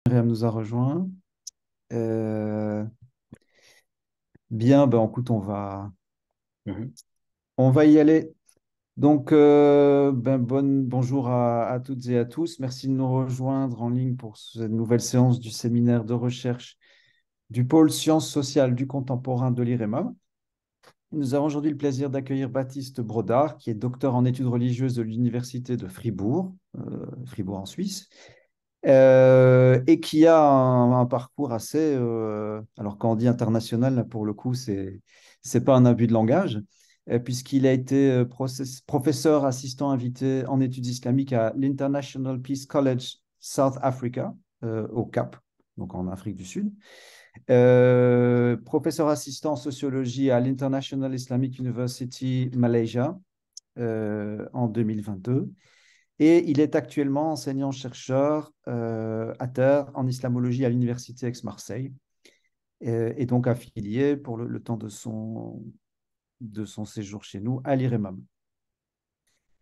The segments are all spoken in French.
Myriam nous a rejoint. Euh, bien, ben écoute, Mhm. on va y aller. Donc, bonjour à toutes et à tous. Merci de nous rejoindre en ligne pour cette nouvelle séance du séminaire de recherche du pôle sciences sociales du contemporain de l'IREMA. Nous avons aujourd'hui le plaisir d'accueillir Baptiste Brodard, qui est docteur en études religieuses de l'Université de Fribourg, Fribourg en Suisse, et qui a un parcours assez, alors quand on dit international, là, pour le coup, c'est pas un abus de langage, puisqu'il a été professeur assistant invité en études islamiques à l'International Peace College South Africa, au Cap, donc en Afrique du Sud. Professeur assistant en sociologie à l'International Islamic University Malaysia en 2022. Et il est actuellement enseignant-chercheur à terre en islamologie à l'Université Aix-Marseille et donc affilié pour le temps de son séjour chez nous à l'IREMAM.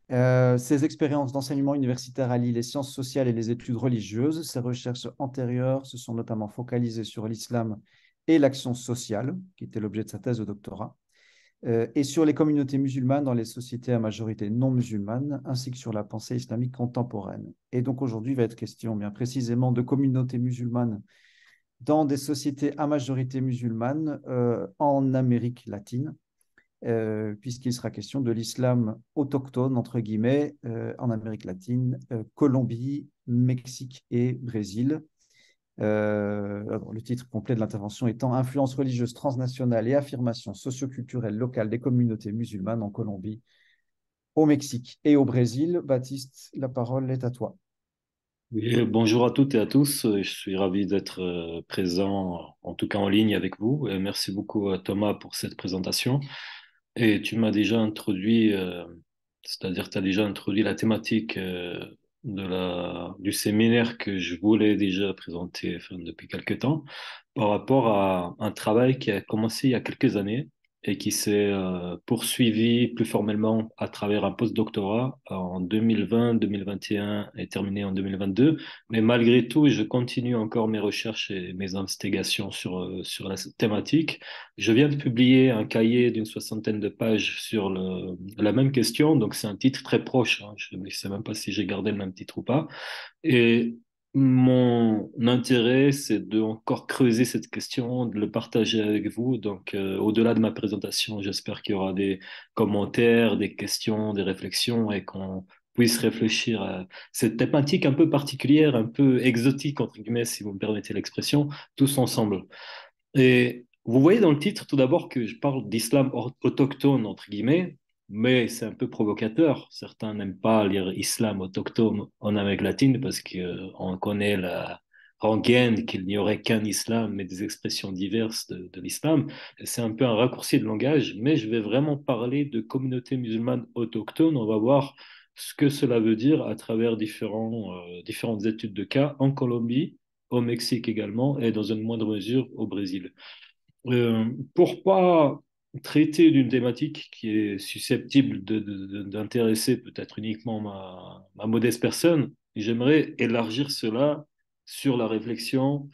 Ses expériences d'enseignement universitaire allient les sciences sociales et les études religieuses. Ses recherches antérieures se sont notamment focalisées sur l'islam et l'action sociale, qui était l'objet de sa thèse de doctorat, et sur les communautés musulmanes dans les sociétés à majorité non musulmane, ainsi que sur la pensée islamique contemporaine. Et donc aujourd'hui, il va être question bien précisément de communautés musulmanes dans des sociétés à majorité musulmane en Amérique latine, puisqu'il sera question de l'islam autochtone, entre guillemets, en Amérique latine, Colombie, Mexique et Brésil. Le titre complet de l'intervention étant Influence religieuse transnationale et affirmation socioculturelle locale des communautés musulmanes en Colombie, au Mexique et au Brésil. Baptiste, la parole est à toi. Oui, bonjour à toutes et à tous. Je suis ravi d'être présent, en tout cas en ligne avec vous. Et merci beaucoup à Thomas pour cette présentation. Et tu m'as déjà introduit, c'est-à-dire tu as déjà introduit la thématique du séminaire que je voulais déjà présenter enfin, depuis quelque temps par rapport à un travail qui a commencé il y a quelques années et qui s'est poursuivi plus formellement à travers un post-doctorat en 2020, 2021 et terminé en 2022. Mais malgré tout, je continue encore mes recherches et mes investigations sur la thématique. Je viens de publier un cahier d'une soixantaine de pages sur la même question, donc c'est un titre très proche, hein. Je ne sais même pas si j'ai gardé le même titre ou pas. Et mon intérêt, c'est de encore creuser cette question, de le partager avec vous. Donc, au-delà de ma présentation, j'espère qu'il y aura des commentaires, des questions, des réflexions et qu'on puisse réfléchir à cette thématique un peu particulière, un peu exotique, entre guillemets, si vous me permettez l'expression, tous ensemble. Et vous voyez dans le titre tout d'abord que je parle d'islam autochtone, entre guillemets, mais c'est un peu provocateur. Certains n'aiment pas lire islam autochtone en Amérique latine parce qu'on connaît la rengaine qu'il n'y aurait qu'un islam, mais des expressions diverses de l'islam. Et c'est un peu un raccourci de langage, mais je vais vraiment parler de communauté musulmane autochtone. On va voir ce que cela veut dire à travers différentes études de cas en Colombie, au Mexique également, et dans une moindre mesure au Brésil. Pour pas traiter d'une thématique qui est susceptible d'intéresser peut-être uniquement ma modeste personne, j'aimerais élargir cela sur la réflexion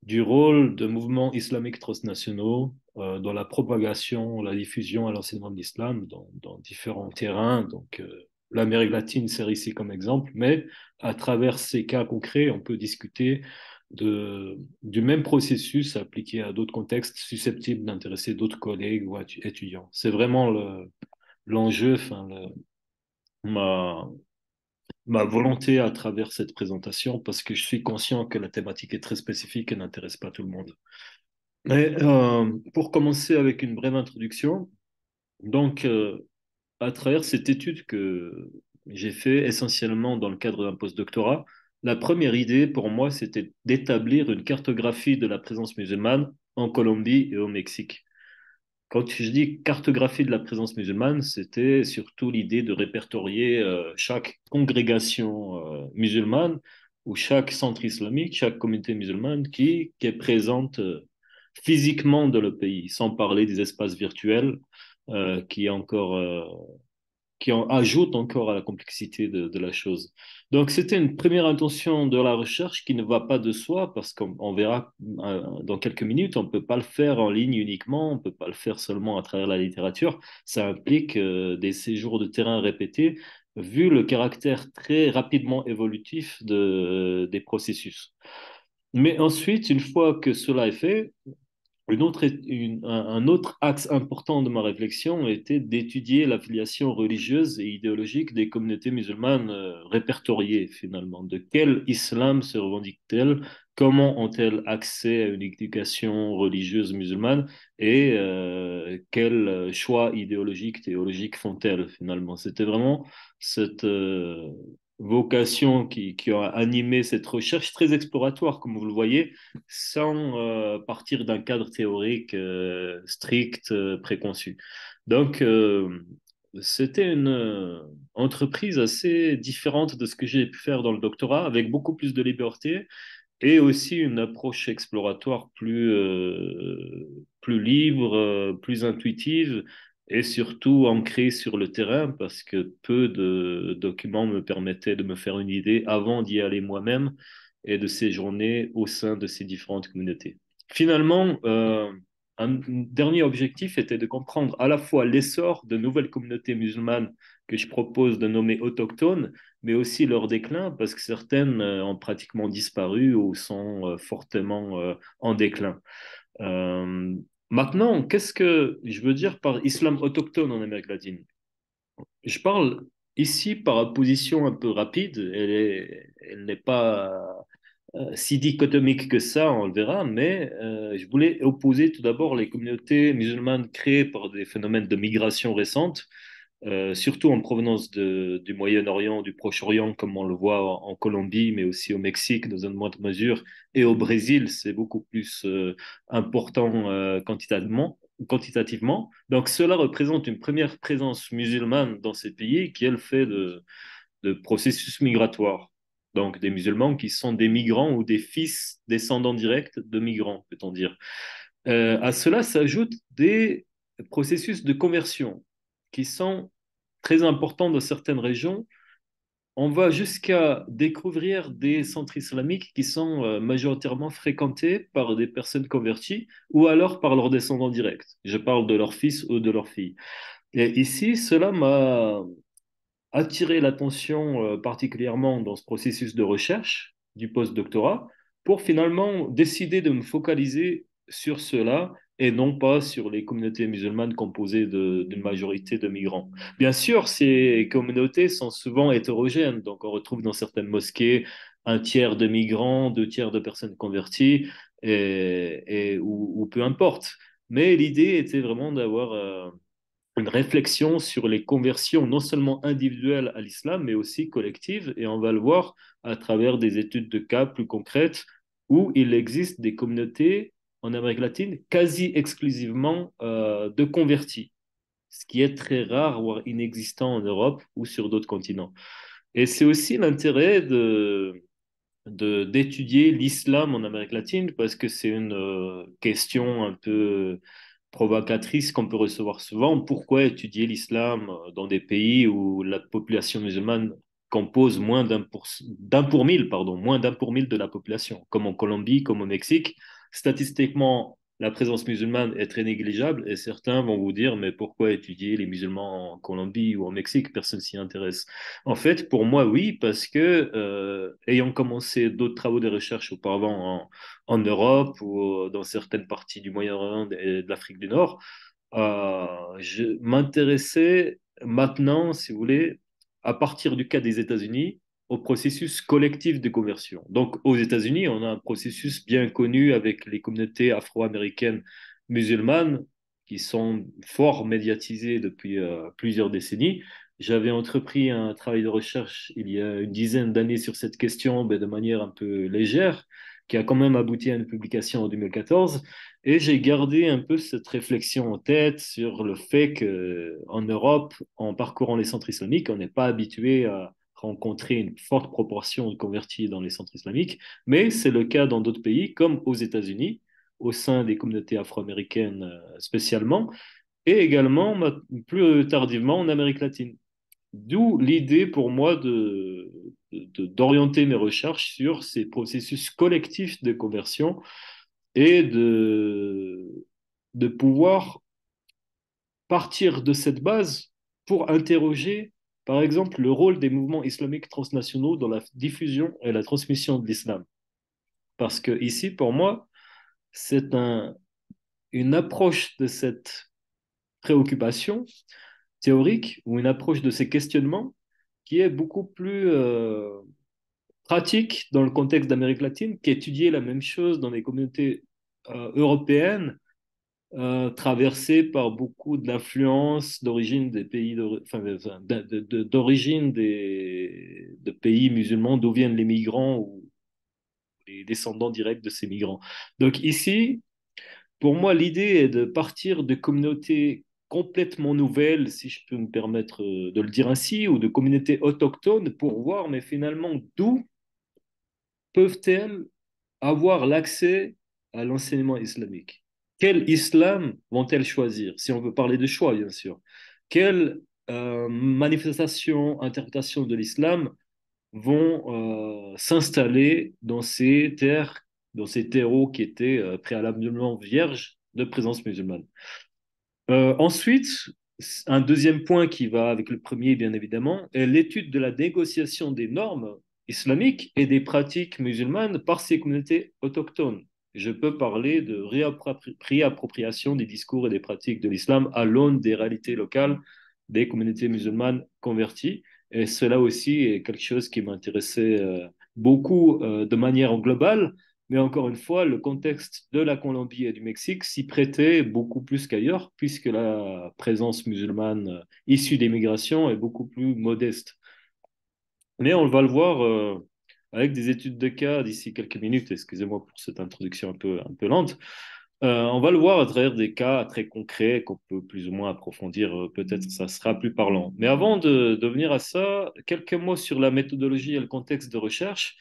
du rôle de mouvements islamiques transnationaux dans la propagation, la diffusion et l'enseignement de l'islam dans différents terrains. Donc, l'Amérique latine sert ici comme exemple, mais à travers ces cas concrets, on peut discuter du même processus appliqué à d'autres contextes susceptibles d'intéresser d'autres collègues ou étudiants. C'est vraiment l'enjeu, enfin, ma, ma volonté à travers cette présentation, parce que je suis conscient que la thématique est très spécifique et n'intéresse pas tout le monde. Mais pour commencer avec une brève introduction, donc à travers cette étude que j'ai fait essentiellement dans le cadre d'un postdoctorat, la première idée pour moi, c'était d'établir une cartographie de la présence musulmane en Colombie et au Mexique. Quand je dis cartographie de la présence musulmane, c'était surtout l'idée de répertorier chaque congrégation musulmane ou chaque centre islamique, chaque communauté musulmane qui est présente physiquement dans le pays, sans parler des espaces virtuels qui est encore qui en ajoutent encore à la complexité de la chose. Donc, c'était une première intention de la recherche qui ne va pas de soi, parce qu'on verra dans quelques minutes, on ne peut pas le faire en ligne uniquement, on ne peut pas le faire seulement à travers la littérature. Ça implique des séjours de terrain répétés, vu le caractère très rapidement évolutif des processus. Mais ensuite, une fois que cela est fait, un autre axe important de ma réflexion était d'étudier l'affiliation religieuse et idéologique des communautés musulmanes répertoriées finalement. De quel islam se revendiquent-elles? Comment ont-elles accès à une éducation religieuse musulmane? Et quels choix idéologiques, théologiques font-elles finalement? C'était vraiment cette vocation qui a animé cette recherche très exploratoire, comme vous le voyez, sans partir d'un cadre théorique strict, préconçu. Donc, c'était une entreprise assez différente de ce que j'ai pu faire dans le doctorat, avec beaucoup plus de liberté et aussi une approche exploratoire plus libre, plus intuitive et surtout ancrée sur le terrain parce que peu de documents me permettaient de me faire une idée avant d'y aller moi-même et de séjourner au sein de ces différentes communautés. Finalement, un dernier objectif était de comprendre à la fois l'essor de nouvelles communautés musulmanes que je propose de nommer autochtones, mais aussi leur déclin, parce que certaines ont pratiquement disparu ou sont fortement en déclin. Euh, Maintenant, qu'est-ce que je veux dire par islam autochtone en Amérique latine? Je parle ici par position un peu rapide, elle n'est pas si dichotomique que ça, on le verra, mais je voulais opposer tout d'abord les communautés musulmanes créées par des phénomènes de migration récente, surtout en provenance du Moyen-Orient, du Proche-Orient, comme on le voit en Colombie, mais aussi au Mexique dans une moindre mesure, et au Brésil, c'est beaucoup plus important quantitativement. Donc cela représente une première présence musulmane dans ces pays qui, elle, fait de processus migratoires. Donc des musulmans qui sont des migrants ou des fils descendants directs de migrants, peut-on dire. À cela s'ajoutent des processus de conversion qui sont très importants dans certaines régions. On va jusqu'à découvrir des centres islamiques qui sont majoritairement fréquentés par des personnes converties ou alors par leurs descendants directs. Je parle de leurs fils ou de leurs filles. Et ici, cela m'a attiré l'attention particulièrement dans ce processus de recherche du post-doctorat pour finalement décider de me focaliser sur cela et non pas sur les communautés musulmanes composées d'une majorité de migrants. Bien sûr, ces communautés sont souvent hétérogènes, donc on retrouve dans certaines mosquées un tiers de migrants, deux tiers de personnes converties, ou peu importe. Mais l'idée était vraiment d'avoir une réflexion sur les conversions non seulement individuelles à l'islam, mais aussi collectives. Et on va le voir à travers des études de cas plus concrètes où il existe des communautés en Amérique latine quasi exclusivement de convertis, ce qui est très rare, voire inexistant en Europe ou sur d'autres continents. Et c'est aussi l'intérêt d'étudier l'islam en Amérique latine parce que c'est une question un peu provocatrice qu'on peut recevoir souvent. Pourquoi étudier l'islam dans des pays où la population musulmane compose d'un pour mille, pardon, moins d'un pour mille de la population, comme en Colombie, comme au Mexique. Statistiquement, la présence musulmane est très négligeable et certains vont vous dire, mais pourquoi étudier les musulmans en Colombie ou au Mexique? Personne s'y intéresse. En fait, pour moi, oui, parce que ayant commencé d'autres travaux de recherche auparavant en Europe ou dans certaines parties du Moyen-Orient et de l'Afrique du Nord, je m'intéressais maintenant, si vous voulez, à partir du cas des États-Unis, au processus collectif de conversion. Donc, aux États-Unis, on a un processus bien connu avec les communautés afro-américaines musulmanes qui sont fort médiatisées depuis plusieurs décennies. J'avais entrepris un travail de recherche il y a une dizaine d'années sur cette question, mais de manière un peu légère, qui a quand même abouti à une publication en 2014. Et j'ai gardé un peu cette réflexion en tête sur le fait qu'en Europe, en parcourant les centres islamiques, on n'est pas habitué à rencontrer une forte proportion de convertis dans les centres islamiques, mais c'est le cas dans d'autres pays, comme aux États-Unis, au sein des communautés afro-américaines spécialement, et également plus tardivement en Amérique latine. D'où l'idée pour moi d'orienter mes recherches sur ces processus collectifs de conversion et de pouvoir partir de cette base pour interroger, par exemple, le rôle des mouvements islamiques transnationaux dans la diffusion et la transmission de l'islam. Parce que ici, pour moi, c'est une approche de cette préoccupation théorique ou une approche de ces questionnements qui est beaucoup plus pratique dans le contexte d'Amérique latine qu'étudier la même chose dans les communautés européennes traversées par beaucoup d'influences d'origine des pays d'origine de pays musulmans d'où viennent les migrants ou les descendants directs de ces migrants. Donc ici, pour moi, l'idée est de partir de communautés complètement nouvelles, si je peux me permettre de le dire ainsi, ou de communautés autochtones pour voir, mais finalement, d'où peuvent-elles avoir l'accès à l'enseignement islamique? Quel islam vont-elles choisir? Si on veut parler de choix, bien sûr. Quelle manifestation, interprétation de l'islam vont s'installer dans ces terres, dans ces terreaux qui étaient préalablement vierges de présence musulmane. Ensuite, un deuxième point qui va avec le premier, bien évidemment, est l'étude de la négociation des normes islamiques et des pratiques musulmanes par ces communautés autochtones. Je peux parler de réappropriation des discours et des pratiques de l'islam à l'aune des réalités locales des communautés musulmanes converties. Et cela aussi est quelque chose qui m'intéressait beaucoup de manière globale, mais encore une fois, le contexte de la Colombie et du Mexique s'y prêtait beaucoup plus qu'ailleurs, puisque la présence musulmane issue des migrations est beaucoup plus modeste. Mais on va le voir avec des études de cas d'ici quelques minutes. Excusez-moi pour cette introduction un peu lente. On va le voir à travers des cas très concrets qu'on peut plus ou moins approfondir. Peut-être ça sera plus parlant. Mais avant de venir à ça, quelques mots sur la méthodologie et le contexte de recherche.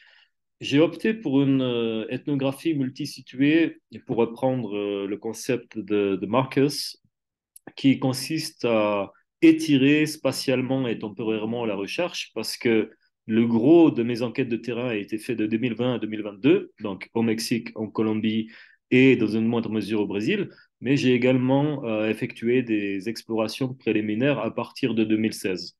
J'ai opté pour une ethnographie multisituée, et pour reprendre le concept de Marcus, qui consiste à étirer spatialement et temporairement la recherche, parce que le gros de mes enquêtes de terrain a été fait de 2020 à 2022, donc au Mexique, en Colombie et dans une moindre mesure au Brésil, mais j'ai également effectué des explorations préliminaires à partir de 2016.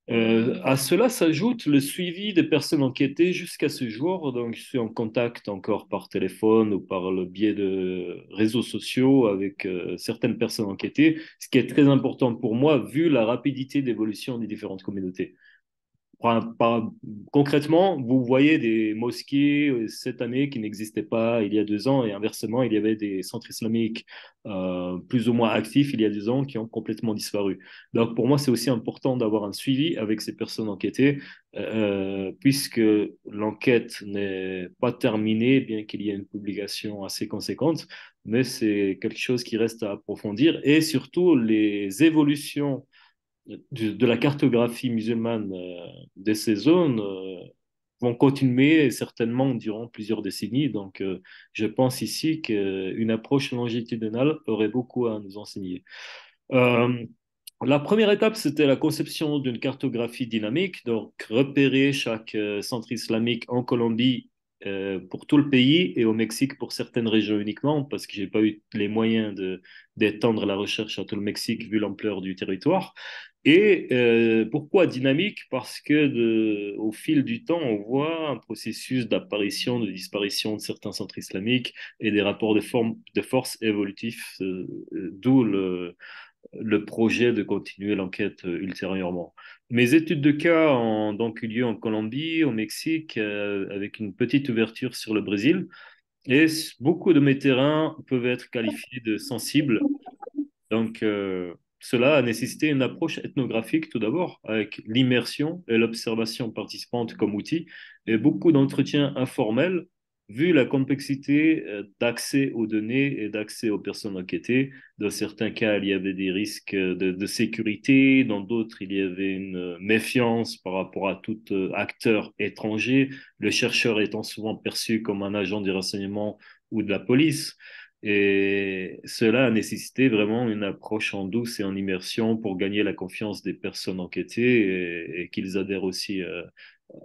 À cela s'ajoute le suivi des personnes enquêtées jusqu'à ce jour. Donc, je suis en contact encore par téléphone ou par le biais de réseaux sociaux avec certaines personnes enquêtées, ce qui est très important pour moi vu la rapidité d'évolution des différentes communautés. Concrètement, vous voyez des mosquées cette année qui n'existaient pas il y a 2 ans, et inversement, il y avait des centres islamiques plus ou moins actifs il y a 2 ans qui ont complètement disparu. Donc pour moi, c'est aussi important d'avoir un suivi avec ces personnes enquêtées, puisque l'enquête n'est pas terminée, bien qu'il y ait une publication assez conséquente, mais c'est quelque chose qui reste à approfondir, et surtout les évolutions de la cartographie musulmane de ces zones vont continuer certainement durant plusieurs décennies. Donc, je pense ici qu'une approche longitudinale aurait beaucoup à nous enseigner. Euh, la première étape, c'était la conception d'une cartographie dynamique, donc repérer chaque centre islamique en Colombie pour tout le pays et au Mexique pour certaines régions uniquement, parce que j'ai pas eu les moyens d'étendre la recherche à tout le Mexique vu l'ampleur du territoire. Et pourquoi dynamique? Parce que au fil du temps, on voit un processus d'apparition, de disparition de certains centres islamiques et des rapports de force évolutifs, d'où le projet de continuer l'enquête ultérieurement. Mes études de cas ont donc eu lieu en Colombie, au Mexique, avec une petite ouverture sur le Brésil. Et beaucoup de mes terrains peuvent être qualifiés de sensibles. Donc, cela a nécessité une approche ethnographique tout d'abord, avec l'immersion et l'observation participante comme outil, et beaucoup d'entretiens informels, vu la complexité d'accès aux données et d'accès aux personnes enquêtées. Dans certains cas, il y avait des risques de sécurité, dans d'autres, il y avait une méfiance par rapport à tout acteur étranger, le chercheur étant souvent perçu comme un agent du renseignement ou de la police. Et cela a nécessité vraiment une approche en douce et en immersion pour gagner la confiance des personnes enquêtées et qu'ils adhèrent aussi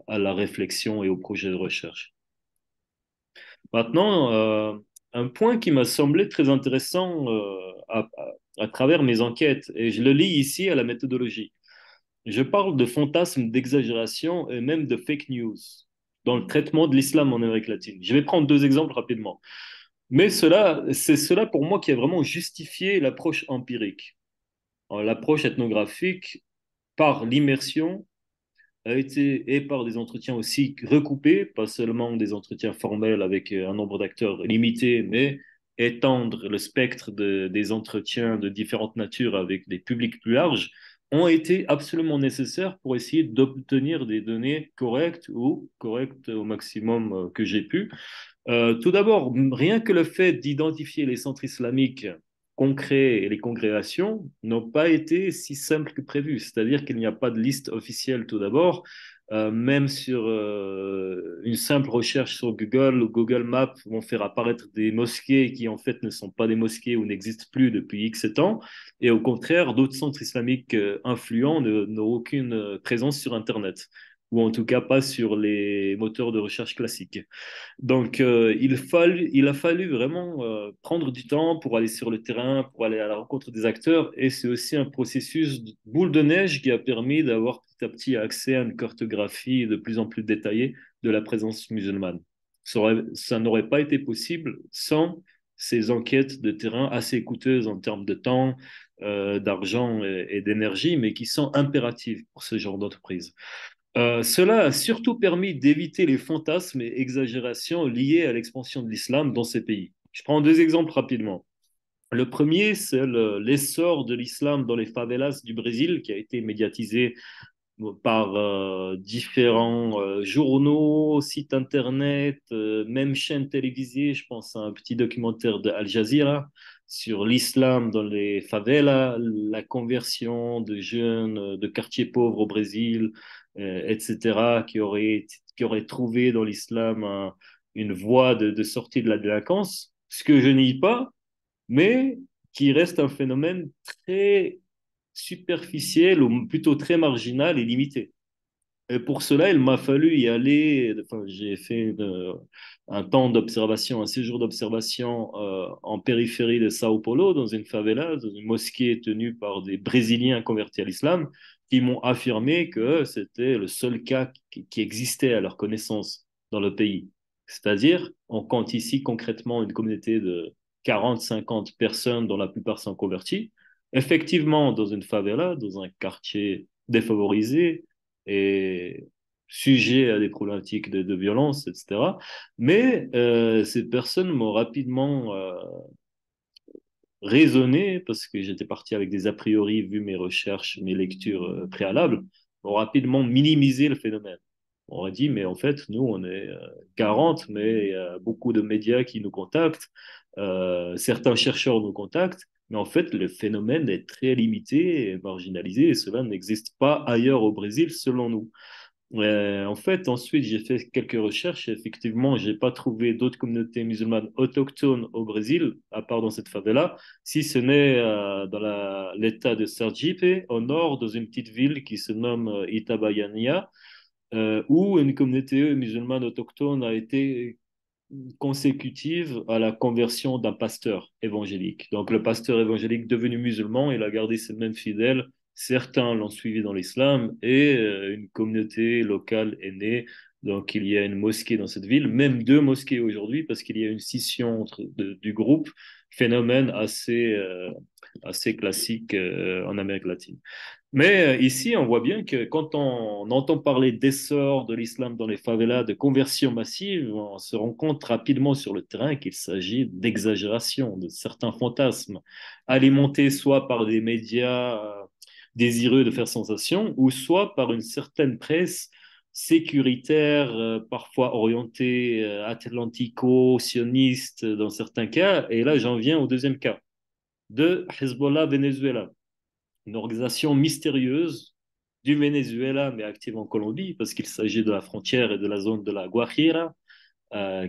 à la réflexion et au projet de recherche. Maintenant, un point qui m'a semblé très intéressant à travers mes enquêtes, et je le lis ici à la méthodologie. Je parle de fantasmes, d'exagération et même de fake news dans le traitement de l'islam en Amérique latine. Je vais prendre deux exemples rapidement. Mais c'est cela pour moi qui a vraiment justifié l'approche empirique. L'approche ethnographique par l'immersion a été, et par des entretiens aussi recoupés, pas seulement des entretiens formels avec un nombre d'acteurs limité, mais étendre le spectre des entretiens de différentes natures avec des publics plus larges, ont été absolument nécessaires pour essayer d'obtenir des données correctes ou correctes au maximum que j'ai pu. Tout d'abord, rien que le fait d'identifier les centres islamiques concrets et les congrégations n'ont pas été si simples que prévu. C'est-à-dire qu'il n'y a pas de liste officielle tout d'abord. Même sur une simple recherche sur Google ou Google Maps vont faire apparaître des mosquées qui en fait ne sont pas des mosquées ou n'existent plus depuis X temps. Et au contraire, d'autres centres islamiques influents n'ont aucune présence sur Internet, ou en tout cas pas sur les moteurs de recherche classiques. Donc, il a fallu vraiment prendre du temps pour aller sur le terrain, pour aller à la rencontre des acteurs. Et c'est aussi un processus de boule de neige qui a permis d'avoir petit à petit accès à une cartographie de plus en plus détaillée de la présence musulmane. Ça n'aurait pas été possible sans ces enquêtes de terrain assez coûteuses en termes de temps, d'argent et d'énergie, mais qui sont impératives pour ce genre d'entreprise. Cela a surtout permis d'éviter les fantasmes et exagérations liées à l'expansion de l'islam dans ces pays. Je prends deux exemples rapidement. Le premier, c'est l'essor de l'islam dans les favelas du Brésil, qui a été médiatisé par différents journaux, sites internet, même chaînes télévisées. Je pense à un petit documentaire de Al Jazeera sur l'islam dans les favelas, la conversion de jeunes de quartiers pauvres au Brésil, etc., qui auraient trouvé dans l'islam une voie de sortie de la délinquance, ce que je nie pas, mais qui reste un phénomène très superficiel ou plutôt très marginal et limité. Et pour cela, il m'a fallu y aller. Enfin, j'ai fait un temps d'observation, un séjour d'observation en périphérie de Sao Paulo, dans une favela, dans une mosquée tenue par des Brésiliens convertis à l'islam, qui m'ont affirmé que c'était le seul cas qui existait à leur connaissance dans le pays. C'est-à-dire, on compte ici concrètement une communauté de 40, 50 personnes, dont la plupart sont convertis. Effectivement, dans une favela, dans un quartier défavorisé, et sujet à des problématiques de violence, etc. Mais ces personnes m'ont rapidement raisonné, parce que j'étais parti avec des a priori, vu mes recherches, mes lectures préalables, m'ont rapidement minimisé le phénomène. On a dit, mais en fait, nous, on est 40, mais il y a beaucoup de médias qui nous contactent, certains chercheurs nous contactent, mais en fait, le phénomène est très limité et marginalisé, et cela n'existe pas ailleurs au Brésil, selon nous. En fait, ensuite, j'ai fait quelques recherches et effectivement, j'ai pas trouvé d'autres communautés musulmanes autochtones au Brésil, à part dans cette favela, si ce n'est dans l'état de Sergipe, au nord, dans une petite ville qui se nomme Itabaiana, où une communauté musulmane autochtone a été consécutive à la conversion d'un pasteur évangélique. Donc le pasteur évangélique devenu musulman, il a gardé ses mêmes fidèles. Certains l'ont suivi dans l'islam et une communauté locale est née. Donc il y a une mosquée dans cette ville, même deux mosquées aujourd'hui parce qu'il y a une scission du groupe, phénomène assez classique en Amérique latine. Mais ici, on voit bien que quand on entend parler d'essor de l'islam dans les favelas, de conversion massive, on se rend compte rapidement sur le terrain qu'il s'agit d'exagération, de certains fantasmes, alimentés soit par des médias désireux de faire sensation, ou soit par une certaine presse sécuritaire, parfois orientée atlantico-sioniste dans certains cas. Et là, j'en viens au deuxième cas, de Hezbollah Venezuela, une organisation mystérieuse du Venezuela, mais active en Colombie, parce qu'il s'agit de la frontière et de la zone de la Guajira,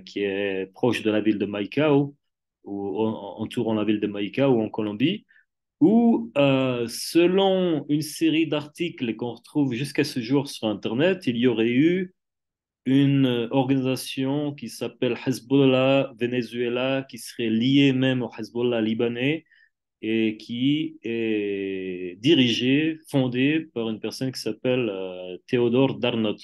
qui est proche de la ville de Maicao. entourant la ville de Maïka ou en Colombie, où, selon une série d'articles qu'on retrouve jusqu'à ce jour sur Internet, il y aurait eu une organisation qui s'appelle Hezbollah Venezuela, qui serait liée même au Hezbollah libanais et qui est dirigée, fondée par une personne qui s'appelle Théodore Darnot.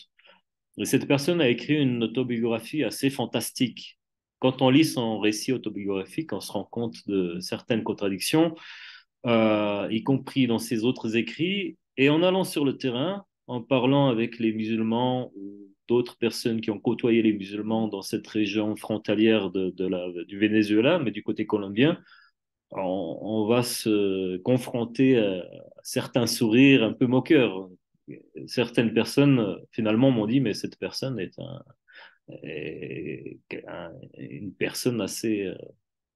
Et cette personne a écrit une autobiographie assez fantastique. Quand on lit son récit autobiographique, on se rend compte de certaines contradictions, y compris dans ses autres écrits. Et en allant sur le terrain, en parlant avec les musulmans ou d'autres personnes qui ont côtoyé les musulmans dans cette région frontalière du Venezuela, mais du côté colombien, on va se confronter à certains sourires un peu moqueurs. Certaines personnes, finalement, m'ont dit, mais cette personne est une personne assez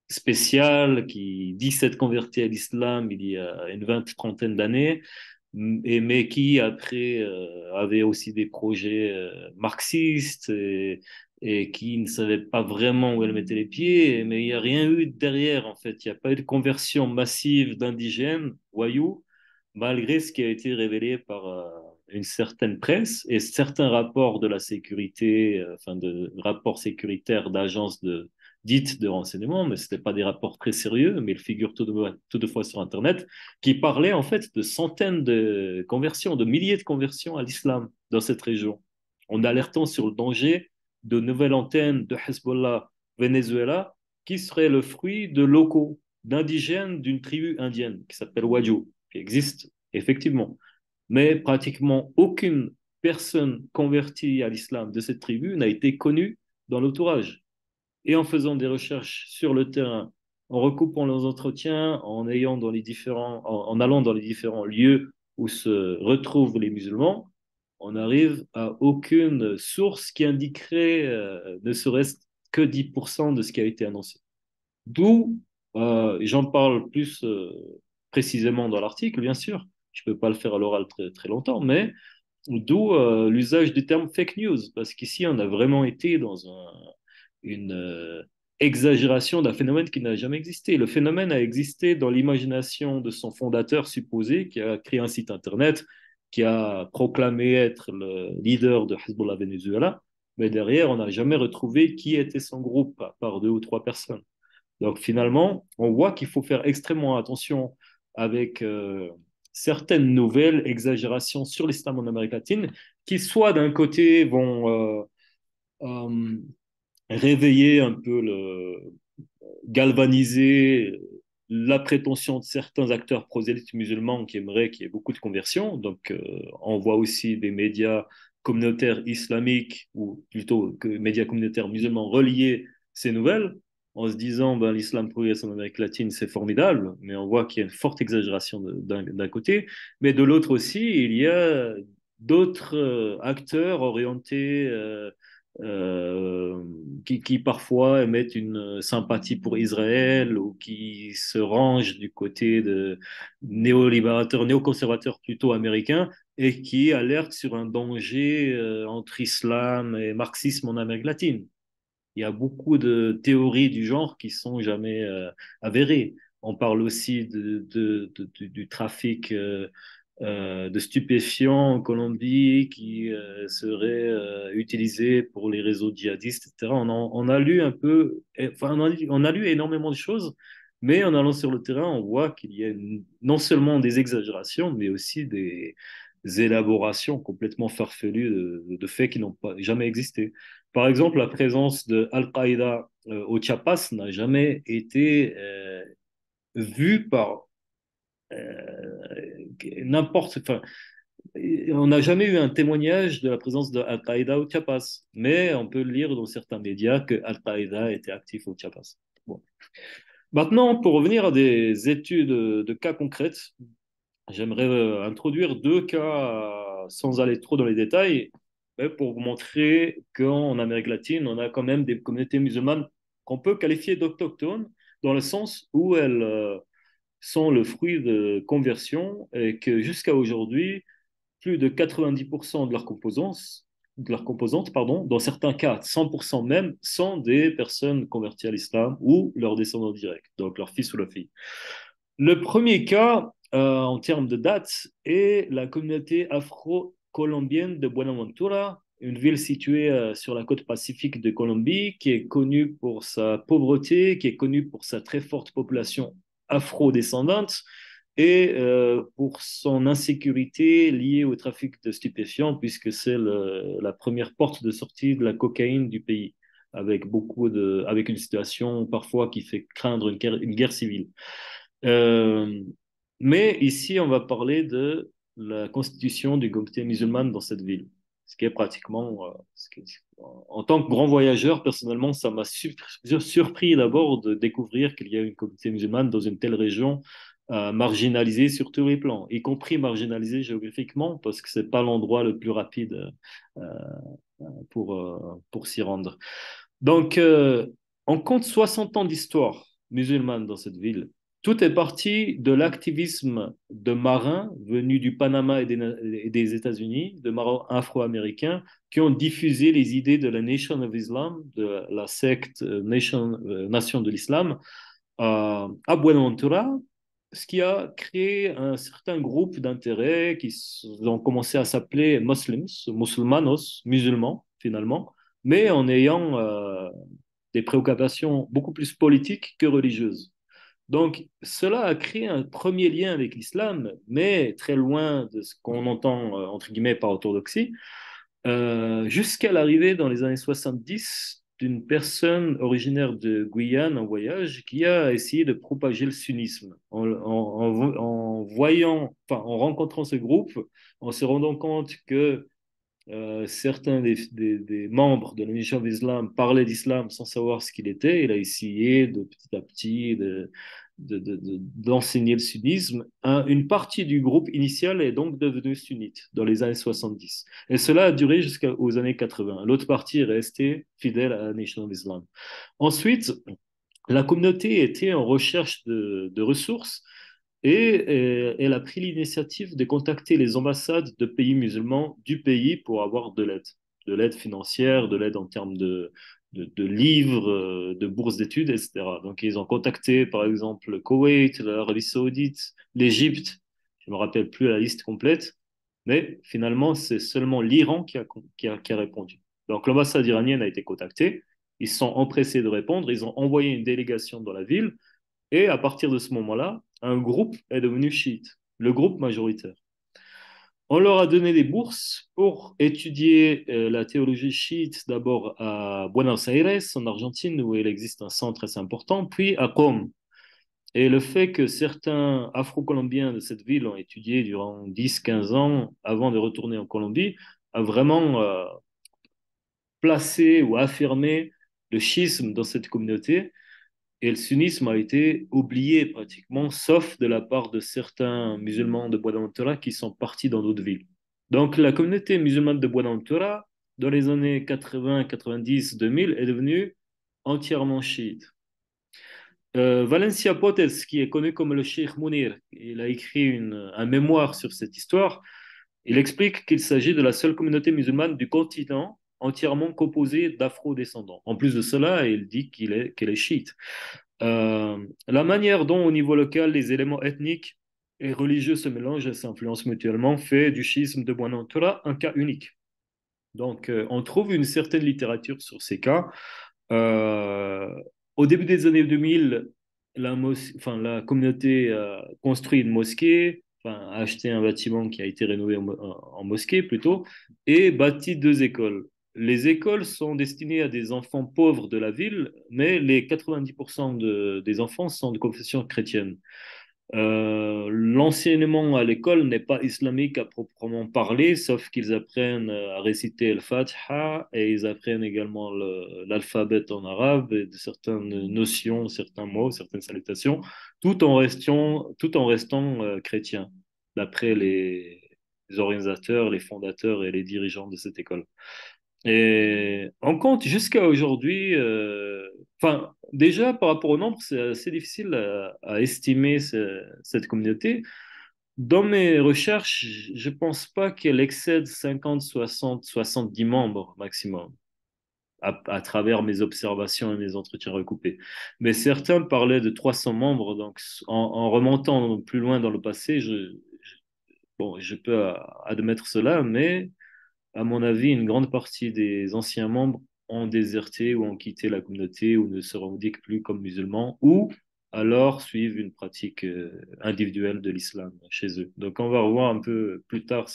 spéciale qui dit s'être convertie à l'islam il y a une trentaine d'années, mais qui après avait aussi des projets marxistes et qui ne savait pas vraiment où elle mettait les pieds, mais il n'y a rien eu derrière en fait. Il n'y a pas eu de conversion massive d'indigènes, voyous, malgré ce qui a été révélé par une certaine presse et certains rapports de la sécurité, enfin de rapports sécuritaires d'agences dites de renseignement, mais ce n'étaient pas des rapports très sérieux, mais ils figurent toutefois sur Internet, qui parlaient en fait de centaines de conversions, de milliers de conversions à l'islam dans cette région, en alertant sur le danger de nouvelles antennes de Hezbollah Venezuela qui seraient le fruit de locaux, d'indigènes d'une tribu indienne qui s'appelle Wajou, qui existe effectivement. Mais pratiquement aucune personne convertie à l'islam de cette tribu n'a été connue dans l'entourage. Et en faisant des recherches sur le terrain, en recoupant leurs entretiens, en allant dans les différents lieux où se retrouvent les musulmans, on n'arrive à aucune source qui indiquerait ne serait-ce que 10% de ce qui a été annoncé. D'où, j'en parle plus précisément dans l'article, bien sûr, je ne peux pas le faire à l'oral très, très longtemps, mais d'où l'usage du terme fake news, parce qu'ici, on a vraiment été dans une exagération d'un phénomène qui n'a jamais existé. Le phénomène a existé dans l'imagination de son fondateur supposé, qui a créé un site Internet, qui a proclamé être le leader de Hezbollah Venezuela, mais derrière, on n'a jamais retrouvé qui était son groupe, à part deux ou trois personnes. Donc finalement, on voit qu'il faut faire extrêmement attention avec certaines nouvelles exagérations sur l'islam en Amérique latine, qui soit d'un côté vont euh, réveiller un peu galvaniser la prétention de certains acteurs prosélytes musulmans qui aimeraient qu'il y ait beaucoup de conversions. Donc, on voit aussi des médias communautaires islamiques, ou plutôt que médias communautaires musulmans relier ces nouvelles, en se disant ben, l'islam progresse en Amérique latine, c'est formidable, mais on voit qu'il y a une forte exagération d'un côté. Mais de l'autre aussi, il y a d'autres acteurs orientés qui parfois émettent une sympathie pour Israël ou qui se rangent du côté de néolibérateurs, néoconservateurs plutôt américains et qui alertent sur un danger entre islam et marxisme en Amérique latine. Il y a beaucoup de théories du genre qui sont jamais avérées. On parle aussi du trafic de stupéfiants en Colombie qui seraient utilisés pour les réseaux djihadistes, etc. On a lu un peu, enfin, on a lu énormément de choses, mais en allant sur le terrain, on voit qu'il y a non seulement des exagérations, mais aussi des élaborations complètement farfelues de faits qui n'ont pas jamais existé. Par exemple, la présence de Al-Qaïda au Chiapas n'a jamais été vue par n'importe. Enfin, on n'a jamais eu un témoignage de la présence de Al-Qaïda au Chiapas, mais on peut lire dans certains médias que Al-Qaïda était actif au Chiapas. Bon. Maintenant, pour revenir à des études de cas concrètes, j'aimerais introduire deux cas sans aller trop dans les détails, mais pour vous montrer qu'en Amérique latine, on a quand même des communautés musulmanes qu'on peut qualifier d'autochtones, dans le sens où elles sont le fruit de conversion et que jusqu'à aujourd'hui, plus de 90% de leur composants de leurs composantes, pardon, dans certains cas, 100% même, sont des personnes converties à l'islam ou leurs descendants directs, donc leur fils ou leur fille. Le premier cas, en termes de date, est la communauté afro-colombienne de Buenaventura, une ville située sur la côte pacifique de Colombie, qui est connue pour sa pauvreté, qui est connue pour sa très forte population afro-descendante et pour son insécurité liée au trafic de stupéfiants, puisque c'est la première porte de sortie de la cocaïne du pays, avec une situation parfois qui fait craindre une guerre civile. Euh, mais ici, on va parler de la constitution du comité musulman dans cette ville, ce qui est pratiquement, en tant que grand voyageur, personnellement, ça m'a surpris d'abord de découvrir qu'il y a une communauté musulmane dans une telle région marginalisée sur tous les plans, y compris marginalisée géographiquement, parce que c'est pas l'endroit le plus rapide euh, pour s'y rendre. Donc, on compte 60 ans d'histoire musulmane dans cette ville. Tout est parti de l'activisme de marins venus du Panama et des États-Unis, de marins afro-américains, qui ont diffusé les idées de la Nation of Islam, de la secte Nation de l'Islam, à Buenaventura, ce qui a créé un certain groupe d'intérêts qui ont commencé à s'appeler Muslims, musulmanos, musulmans finalement, mais en ayant des préoccupations beaucoup plus politiques que religieuses. Donc, cela a créé un premier lien avec l'islam, mais très loin de ce qu'on entend, entre guillemets, par orthodoxie, jusqu'à l'arrivée dans les années 70 d'une personne originaire de Guyane en voyage qui a essayé de propager le sunnisme en voyant, enfin, en rencontrant ce groupe, en se rendant compte que certains des membres de la Nation of Islam parlaient d'islam sans savoir ce qu'il était. Il a essayé de petit à petit d'enseigner le sunnisme. Une partie du groupe initial est donc devenue sunnite dans les années 70. Et cela a duré jusqu'aux années 80. L'autre partie est restée fidèle à la Nation of Islam. Ensuite, la communauté était en recherche de ressources et elle a pris l'initiative de contacter les ambassades de pays musulmans du pays pour avoir de l'aide financière, de l'aide en termes de livres, de bourses d'études, etc. Donc ils ont contacté par exemple le Koweït, l'Arabie Saoudite, l'Égypte, je ne me rappelle plus la liste complète, mais finalement c'est seulement l'Iran qui a répondu. Donc l'ambassade iranienne a été contactée, ils sont empressés de répondre, ils ont envoyé une délégation dans la ville et à partir de ce moment-là, un groupe est devenu chiite, le groupe majoritaire. On leur a donné des bourses pour étudier la théologie chiite d'abord à Buenos Aires, en Argentine, où il existe un centre assez important, puis à Qom. Et le fait que certains Afro-Colombiens de cette ville ont étudié durant 10, 15 ans avant de retourner en Colombie a vraiment placé ou affirmé le schisme dans cette communauté et le sunnisme a été oublié pratiquement, sauf de la part de certains musulmans de Buenaventura qui sont partis dans d'autres villes. Donc la communauté musulmane de Buenaventura, dans les années 80, 90, 2000, est devenue entièrement chiite. Valencia Potes, qui est connu comme le Cheikh Mounir, il a écrit un mémoire sur cette histoire. Il explique qu'il s'agit de la seule communauté musulmane du continent entièrement composée d'afro-descendants. En plus de cela, il dit qu'elle est chiite. La manière dont, au niveau local, les éléments ethniques et religieux se mélangent et s'influencent mutuellement fait du schisme de Buenaventura un cas unique. Donc, on trouve une certaine littérature sur ces cas. Euh, Au début des années 2000, la communauté a construit une mosquée, enfin, a acheté un bâtiment qui a été rénové en mosquée plutôt, et bâti deux écoles. Les écoles sont destinées à des enfants pauvres de la ville, mais les 90% des enfants sont de confession chrétienne. L'enseignement à l'école n'est pas islamique à proprement parler, sauf qu'ils apprennent à réciter le Fatiha et ils apprennent également l'alphabet en arabe et certaines notions, certains mots, certaines salutations, tout en restant chrétiens, d'après les organisateurs, les fondateurs et les dirigeants de cette école. Et on compte jusqu'à aujourd'hui, enfin, déjà par rapport au nombre, c'est assez difficile à estimer cette communauté, Dans mes recherches, je pense pas qu'elle excède 50, 60, 70 membres maximum, à travers mes observations et mes entretiens recoupés. Mais certains parlaient de 300 membres, donc en remontant plus loin dans le passé, bon, je peux admettre cela, mais à mon avis, une grande partie des anciens membres ont déserté ou ont quitté la communauté ou ne se revendiquent plus comme musulmans ou alors suivent une pratique individuelle de l'islam chez eux. Donc on va revoir un peu plus tard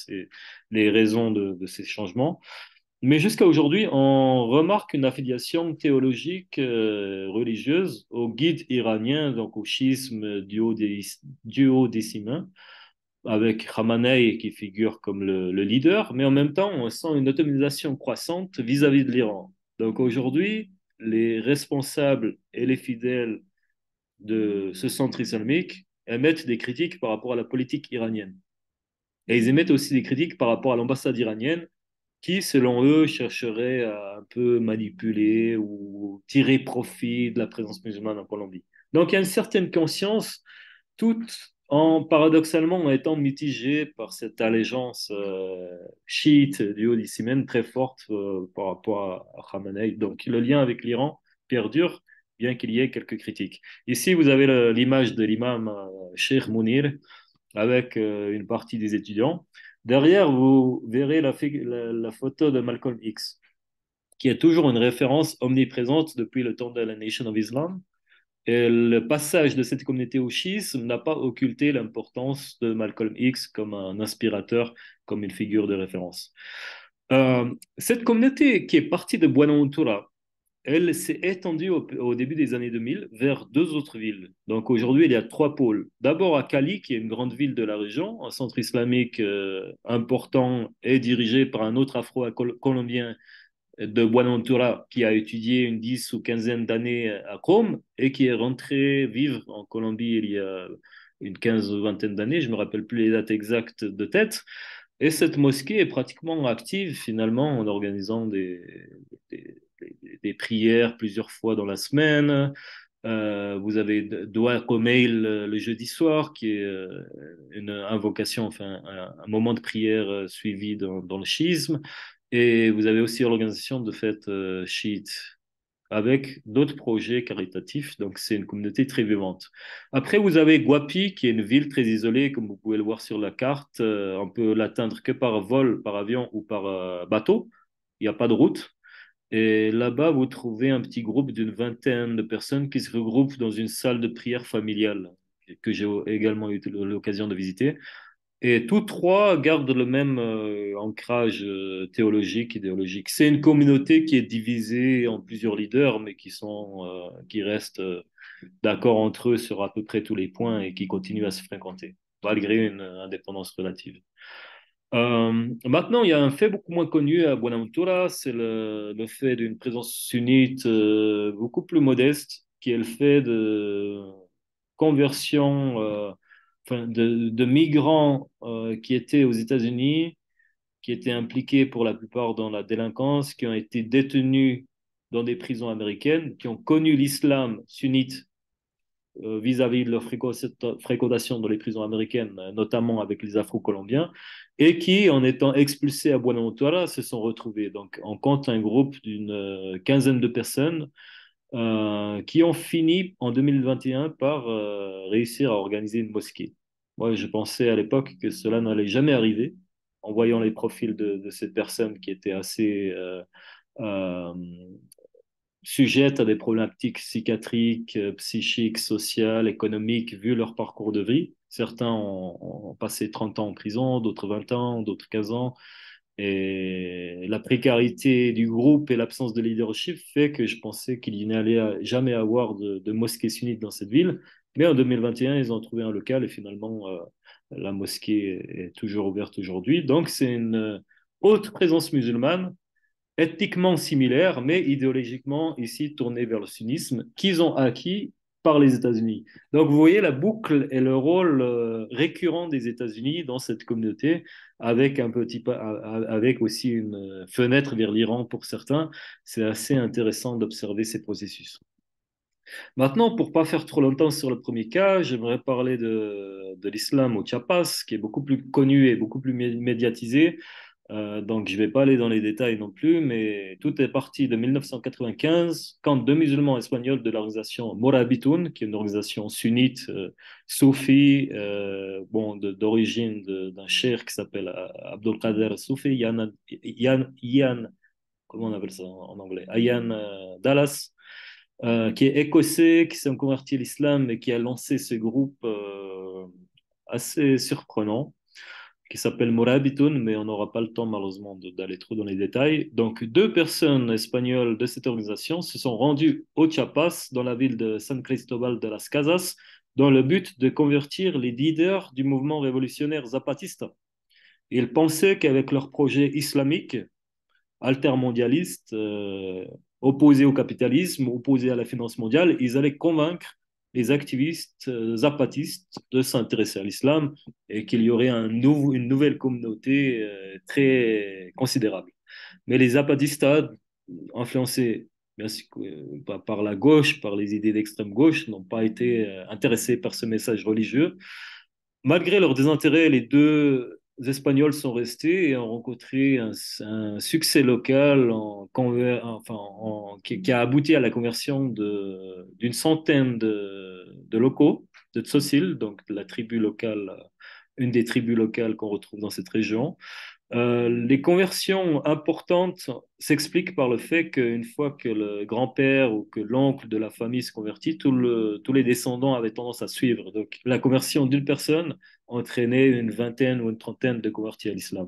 les raisons de ces changements. Mais jusqu'à aujourd'hui, on remarque une affiliation théologique religieuse au guide iranien, donc au schisme duodécimain, avec Khamenei qui figure comme le leader, mais en même temps, on sent une autonomisation croissante vis-à-vis de l'Iran. Donc aujourd'hui, les responsables et les fidèles de ce centre islamique émettent des critiques par rapport à la politique iranienne. Et ils émettent aussi des critiques par rapport à l'ambassade iranienne qui, selon eux, chercherait à un peu manipuler ou tirer profit de la présence musulmane en Colombie. Donc il y a une certaine conscience tout en paradoxalement étant mitigé par cette allégeance chiite du haut très forte par rapport à Khamenei. Donc le lien avec l'Iran perdure, bien qu'il y ait quelques critiques. Ici, vous avez l'image de l'imam Sheikh Mounir avec une partie des étudiants. Derrière, vous verrez la photo de Malcolm X, qui est toujours une référence omniprésente depuis le temps de la Nation of Islam. Et le passage de cette communauté au schisme n'a pas occulté l'importance de Malcolm X comme un inspirateur, comme une figure de référence. Cette communauté qui est partie de Buenaventura, elle s'est étendue au début des années 2000 vers deux autres villes. Donc aujourd'hui, il y a trois pôles. D'abord à Cali, qui est une grande ville de la région, un centre islamique important et dirigé par un autre afro-colombien de Buenaventura qui a étudié une 10 ou 15 d'années à Rome et qui est rentré vivre en Colombie il y a une 15 ou 20 d'années, je ne me rappelle plus les dates exactes de tête. Et cette mosquée est pratiquement active finalement en organisant des, des prières plusieurs fois dans la semaine. Vous avez Dua Komeil le jeudi soir, qui est une invocation, enfin un moment de prière suivi dans le schisme. Et vous avez aussi l'organisation de fêtes chiites avec d'autres projets caritatifs. Donc, c'est une communauté très vivante. Après, vous avez Guapi, qui est une ville très isolée, comme vous pouvez le voir sur la carte. On peut l'atteindre que par vol, par avion ou par bateau. Il n'y a pas de route. Et là-bas, vous trouvez un petit groupe d'une vingtaine de personnes qui se regroupent dans une salle de prière familiale que j'ai également eu l'occasion de visiter. Et tous trois gardent le même ancrage théologique, idéologique. C'est une communauté qui est divisée en plusieurs leaders, mais qui restent d'accord entre eux sur à peu près tous les points et qui continuent à se fréquenter, malgré une indépendance relative. Maintenant, il y a un fait beaucoup moins connu à Buenaventura, c'est le fait d'une présence sunnite beaucoup plus modeste, qui est le fait de conversion, enfin, de migrants qui étaient aux États-Unis, qui étaient impliqués pour la plupart dans la délinquance, qui ont été détenus dans des prisons américaines, qui ont connu l'islam sunnite vis-à-vis de leur fréquentation dans les prisons américaines, notamment avec les Afro-Colombiens, et qui, en étant expulsés à Buenaventura, se sont retrouvés. Donc, on compte un groupe d'une quinzaine de personnes qui ont fini en 2021 par réussir à organiser une mosquée. Moi, je pensais à l'époque que cela n'allait jamais arriver, en voyant les profils de ces personnes qui étaient assez euh, sujettes à des problématiques psychiatriques, psychiques, sociales, économiques, vu leur parcours de vie. Certains ont passé 30 ans en prison, d'autres 20 ans, d'autres 15 ans. Et la précarité du groupe et l'absence de leadership fait que je pensais qu'il n'allait jamais avoir de mosquée sunnite dans cette ville. Mais en 2021, ils ont trouvé un local et finalement, la mosquée est toujours ouverte aujourd'hui. Donc, c'est une haute présence musulmane ethniquement similaires, mais idéologiquement ici tournés vers le sunnisme, qu'ils ont acquis par les États-Unis. Donc vous voyez la boucle et le rôle récurrent des États-Unis dans cette communauté, avec avec aussi une fenêtre vers l'Iran pour certains. C'est assez intéressant d'observer ces processus. Maintenant, pour pas faire trop longtemps sur le premier cas, j'aimerais parler de l'islam au Chiapas, qui est beaucoup plus connu et beaucoup plus médiatisé. Donc, je ne vais pas aller dans les détails non plus, mais tout est parti de 1995, quand deux musulmans espagnols de l'organisation Morabitoun, qui est une organisation sunnite, soufi, bon, d'origine d'un cheikh qui s'appelle Abdulkader Soufi, Ian, comment on appelle ça en anglais? Ian Dallas, qui est écossais, qui s'est converti à l'islam et qui a lancé ce groupe assez surprenant qui s'appelle Morabitoun, mais on n'aura pas le temps malheureusement d'aller trop dans les détails. Donc, deux personnes espagnoles de cette organisation se sont rendues au Chiapas, dans la ville de San Cristobal de las Casas, dans le but de convertir les leaders du mouvement révolutionnaire zapatista. Ils pensaient qu'avec leur projet islamique, altermondialistes, opposés au capitalisme, opposés à la finance mondiale, ils allaient convaincre les activistes zapatistes de s'intéresser à l'islam et qu'il y aurait une nouvelle communauté très considérable. Mais les zapatistas, influencés bien sûr, par la gauche, par les idées d'extrême gauche, n'ont pas été intéressés par ce message religieux. Malgré leur désintérêt, les deux Espagnols sont restés et ont rencontré un succès local qui a abouti à la conversion d'une centaine de locaux de Tsosil, donc de la tribu locale, une des tribus locales qu'on retrouve dans cette région. Les conversions importantes s'expliquent par le fait qu'une fois que le grand-père ou que l'oncle de la famille se convertit, tous les descendants avaient tendance à suivre. Donc la conversion d'une personne entraînait une vingtaine ou une trentaine de convertis à l'islam.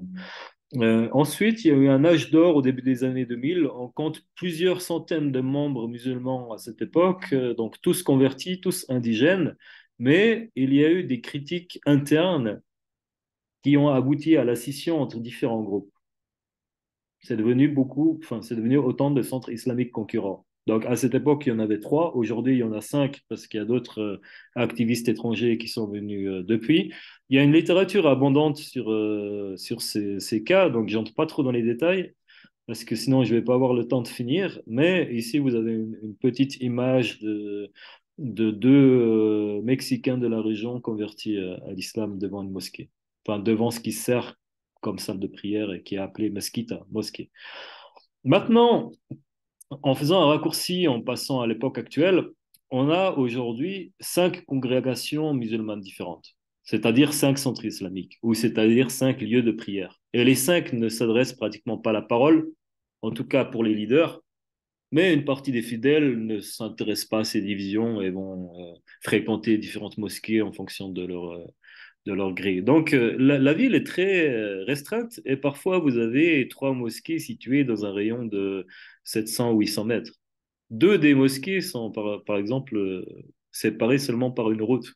Ensuite, il y a eu un âge d'or au début des années 2000. On compte plusieurs centaines de membres musulmans à cette époque, donc tous convertis, tous indigènes, mais il y a eu des critiques internes qui ont abouti à la scission entre différents groupes. C'est devenu autant de centres islamiques concurrents. Donc à cette époque, il y en avait trois. Aujourd'hui, il y en a cinq parce qu'il y a d'autres activistes étrangers qui sont venus depuis. Il y a une littérature abondante sur ces cas, donc j'entre pas trop dans les détails parce que sinon je vais pas avoir le temps de finir. Mais ici, vous avez une petite image de deux Mexicains de la région convertis à l'islam devant une mosquée. Enfin, devant ce qui sert comme salle de prière et qui est appelée mesquita, mosquée. Maintenant, en faisant un raccourci, en passant à l'époque actuelle, on a aujourd'hui cinq congrégations musulmanes différentes, c'est-à-dire cinq centres islamiques, ou c'est-à-dire cinq lieux de prière. Et les cinq ne s'adressent pratiquement pas à la parole, en tout cas pour les leaders, mais une partie des fidèles ne s'intéressent pas à ces divisions et vont fréquenter différentes mosquées en fonction de leur grille. Donc, la ville est très restreinte et parfois vous avez trois mosquées situées dans un rayon de 700 ou 800 mètres. Deux des mosquées sont, par exemple, séparées seulement par une route.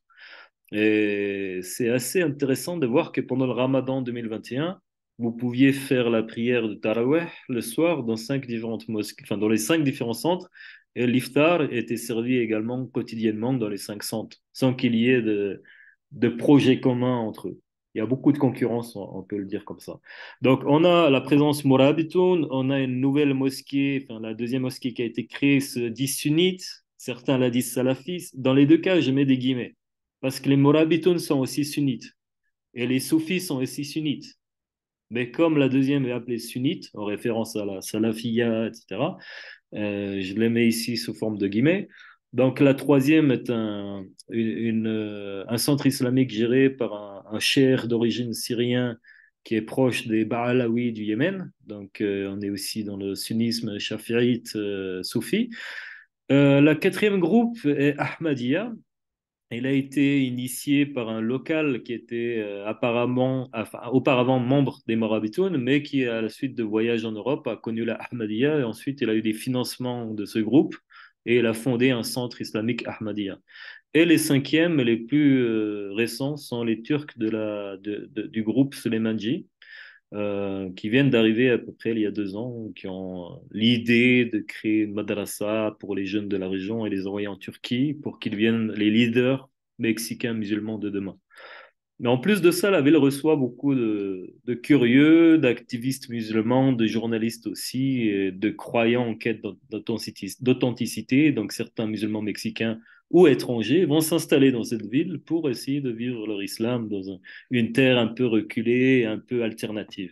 Et c'est assez intéressant de voir que pendant le Ramadan 2021, vous pouviez faire la prière de Taraweh le soir dans cinq différentes mosquées, enfin dans les cinq différents centres, et l'iftar était servi également quotidiennement dans les cinq centres, sans qu'il y ait de projets communs entre eux. Il y a beaucoup de concurrence, on peut le dire comme ça. Donc, on a la présence Morabitoun, on a une nouvelle mosquée, enfin la deuxième mosquée qui a été créée se dit sunnite, certains la disent salafiste. Dans les deux cas, je mets des guillemets. Parce que les Morabitoun sont aussi sunnites et les soufis sont aussi sunnites. Mais comme la deuxième est appelée sunnite, en référence à la salafia, etc., je les mets ici sous forme de guillemets. Donc la troisième est un centre islamique géré par un cheikh d'origine syrien qui est proche des Ba'alawi du Yémen. Donc on est aussi dans le sunnisme shafi'ite soufi. La quatrième groupe est Ahmadiyya. Il a été initié par un local qui était auparavant membre des Morabitoun, mais qui, à la suite de voyages en Europe, a connu la Ahmadiyya et ensuite il a eu des financements de ce groupe et il a fondé un centre islamique Ahmadiyya. Et les cinquièmes, les plus récents, sont les Turcs du groupe Suleimanji, qui viennent d'arriver à peu près il y a 2 ans, qui ont l'idée de créer une madrasa pour les jeunes de la région et les envoyer en Turquie pour qu'ils deviennent les leaders mexicains musulmans de demain. Mais en plus de ça, la ville reçoit beaucoup de curieux, d'activistes musulmans, de journalistes aussi, et de croyants en quête d'authenticité. Donc certains musulmans mexicains ou étrangers vont s'installer dans cette ville pour essayer de vivre leur islam dans une terre un peu reculée, un peu alternative.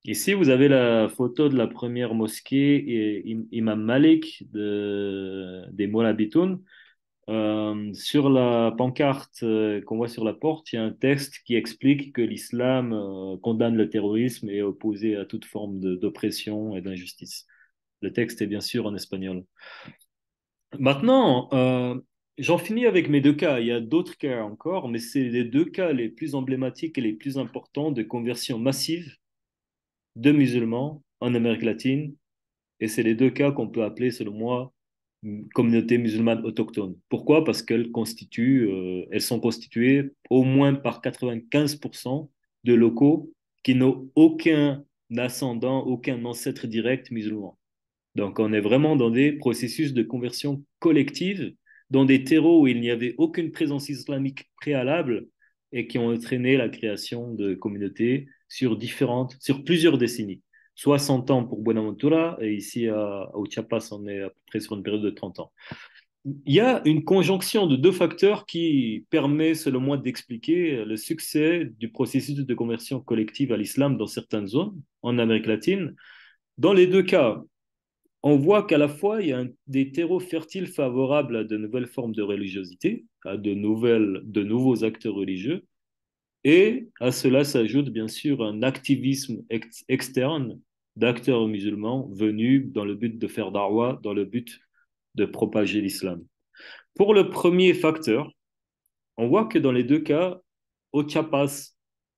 Ici, vous avez la photo de la première mosquée et Imam Malik des Moulabitoun. Sur la pancarte qu'on voit sur la porte, il y a un texte qui explique que l'islam condamne le terrorisme et est opposé à toute forme d'oppression et d'injustice. Le texte est bien sûr en espagnol. Maintenant, j'en finis avec mes deux cas. Il y a d'autres cas encore, mais c'est les deux cas les plus emblématiques et les plus importants de conversion massive de musulmans en Amérique latine. Et c'est les deux cas qu'on peut appeler, selon moi, communautés musulmanes autochtones. Pourquoi? Parce elles sont constituées au moins par 95% de locaux qui n'ont aucun ascendant, aucun ancêtre direct musulman. Donc, on est vraiment dans des processus de conversion collective, dans des terreaux où il n'y avait aucune présence islamique préalable et qui ont entraîné la création de communautés sur plusieurs décennies. 60 ans pour Buenaventura et ici au Chiapas, on est à peu près sur une période de 30 ans. Il y a une conjonction de deux facteurs qui permet, selon moi, d'expliquer le succès du processus de conversion collective à l'islam dans certaines zones en Amérique latine. Dans les deux cas, on voit qu'à la fois, il y a des terreaux fertiles favorables à de nouvelles formes de religiosité, à de nouveaux acteurs religieux, et à cela s'ajoute bien sûr un activisme externe d'acteurs musulmans venus dans le but de faire darwa, dans le but de propager l'islam. Pour le premier facteur, on voit que dans les deux cas, au Chiapas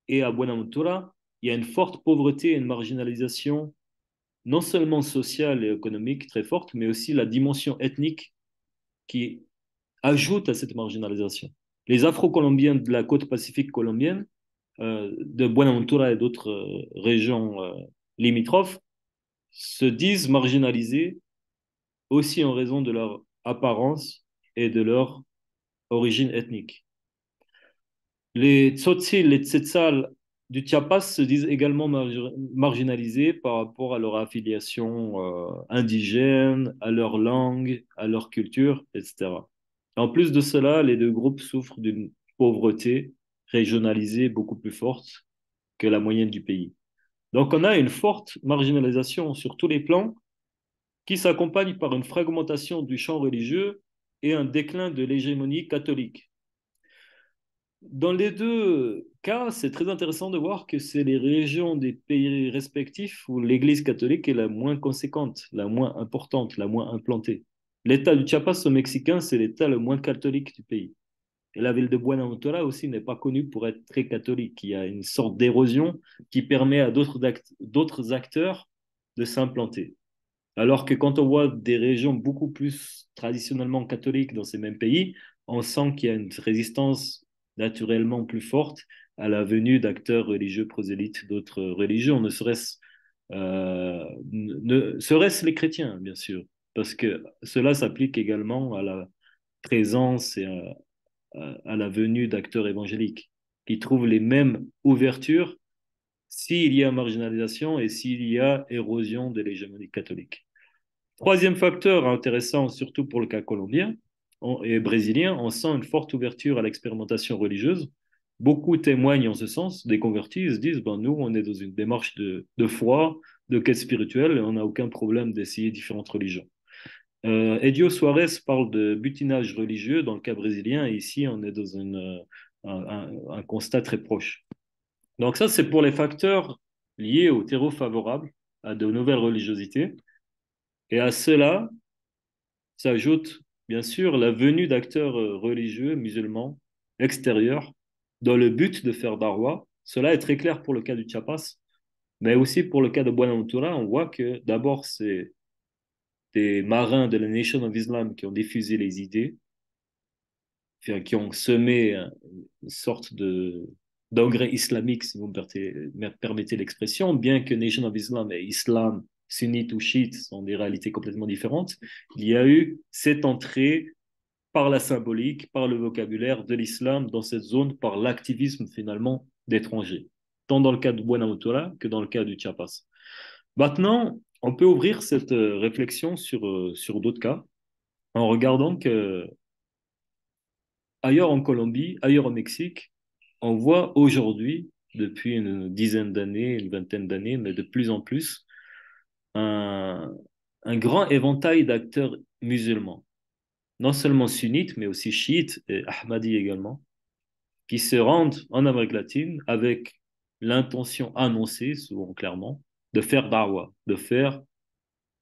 et à Buenaventura, il y a une forte pauvreté et une marginalisation non seulement sociale et économique très forte, mais aussi la dimension ethnique qui ajoute à cette marginalisation. Les Afro-Colombiens de la côte pacifique colombienne, de Buenaventura et d'autres régions limitrophes, se disent marginalisés aussi en raison de leur apparence et de leur origine ethnique. Les Tzotzil, les Tzetzal du Chiapas se disent également marginalisés par rapport à leur affiliation indigène, à leur langue, à leur culture, etc. En plus de cela, les deux groupes souffrent d'une pauvreté régionalisée beaucoup plus forte que la moyenne du pays. Donc on a une forte marginalisation sur tous les plans qui s'accompagne par une fragmentation du champ religieux et un déclin de l'hégémonie catholique. Dans les deux cas, c'est très intéressant de voir que c'est les régions des pays respectifs où l'Église catholique est la moins conséquente, la moins importante, la moins implantée. L'État du Chiapas au Mexicain, c'est l'État le moins catholique du pays. Et la ville de Buenaventura aussi n'est pas connue pour être très catholique. Il y a une sorte d'érosion qui permet à d'autres acteurs de s'implanter. Alors que quand on voit des régions beaucoup plus traditionnellement catholiques dans ces mêmes pays, on sent qu'il y a une résistance naturellement plus forte à la venue d'acteurs religieux prosélytes d'autres religions, serait-ce les chrétiens, bien sûr, parce que cela s'applique également à la présence et à la venue d'acteurs évangéliques qui trouvent les mêmes ouvertures s'il y a marginalisation et s'il y a érosion de l'hégémonie catholique. Troisième facteur intéressant, surtout pour le cas colombien et brésilien, on sent une forte ouverture à l'expérimentation religieuse. Beaucoup témoignent en ce sens, des convertis, ils se disent, ben, nous, on est dans une démarche de foi, de quête spirituelle, et on n'a aucun problème d'essayer différentes religions. Edio Suarez parle de butinage religieux dans le cas brésilien, et ici, on est dans un constat très proche. Donc ça, c'est pour les facteurs liés au terreau favorable à de nouvelles religiosités. Et à cela s'ajoute bien sûr la venue d'acteurs religieux musulmans extérieurs dans le but de faire darwa. Cela est très clair pour le cas du Chiapas, mais aussi pour le cas de Buenaventura. On voit que d'abord, c'est des marins de la Nation of Islam qui ont diffusé les idées, qui ont semé une sorte d'engrais islamique, si vous me permettez l'expression, bien que Nation of Islam et Islam sunnite ou chiite sont des réalités complètement différentes. Il y a eu cette entrée par la symbolique, par le vocabulaire de l'islam dans cette zone, par l'activisme finalement d'étrangers, tant dans le cas de Buenaventura que dans le cas du Chiapas. Maintenant, on peut ouvrir cette réflexion sur d'autres cas en regardant que ailleurs en Colombie, ailleurs au Mexique, on voit aujourd'hui, depuis une dizaine d'années, une vingtaine d'années, mais de plus en plus, un, un grand éventail d'acteurs musulmans, non seulement sunnites, mais aussi chiites et ahmadis également, qui se rendent en Amérique latine avec l'intention annoncée, souvent clairement, de faire da'wah, de faire une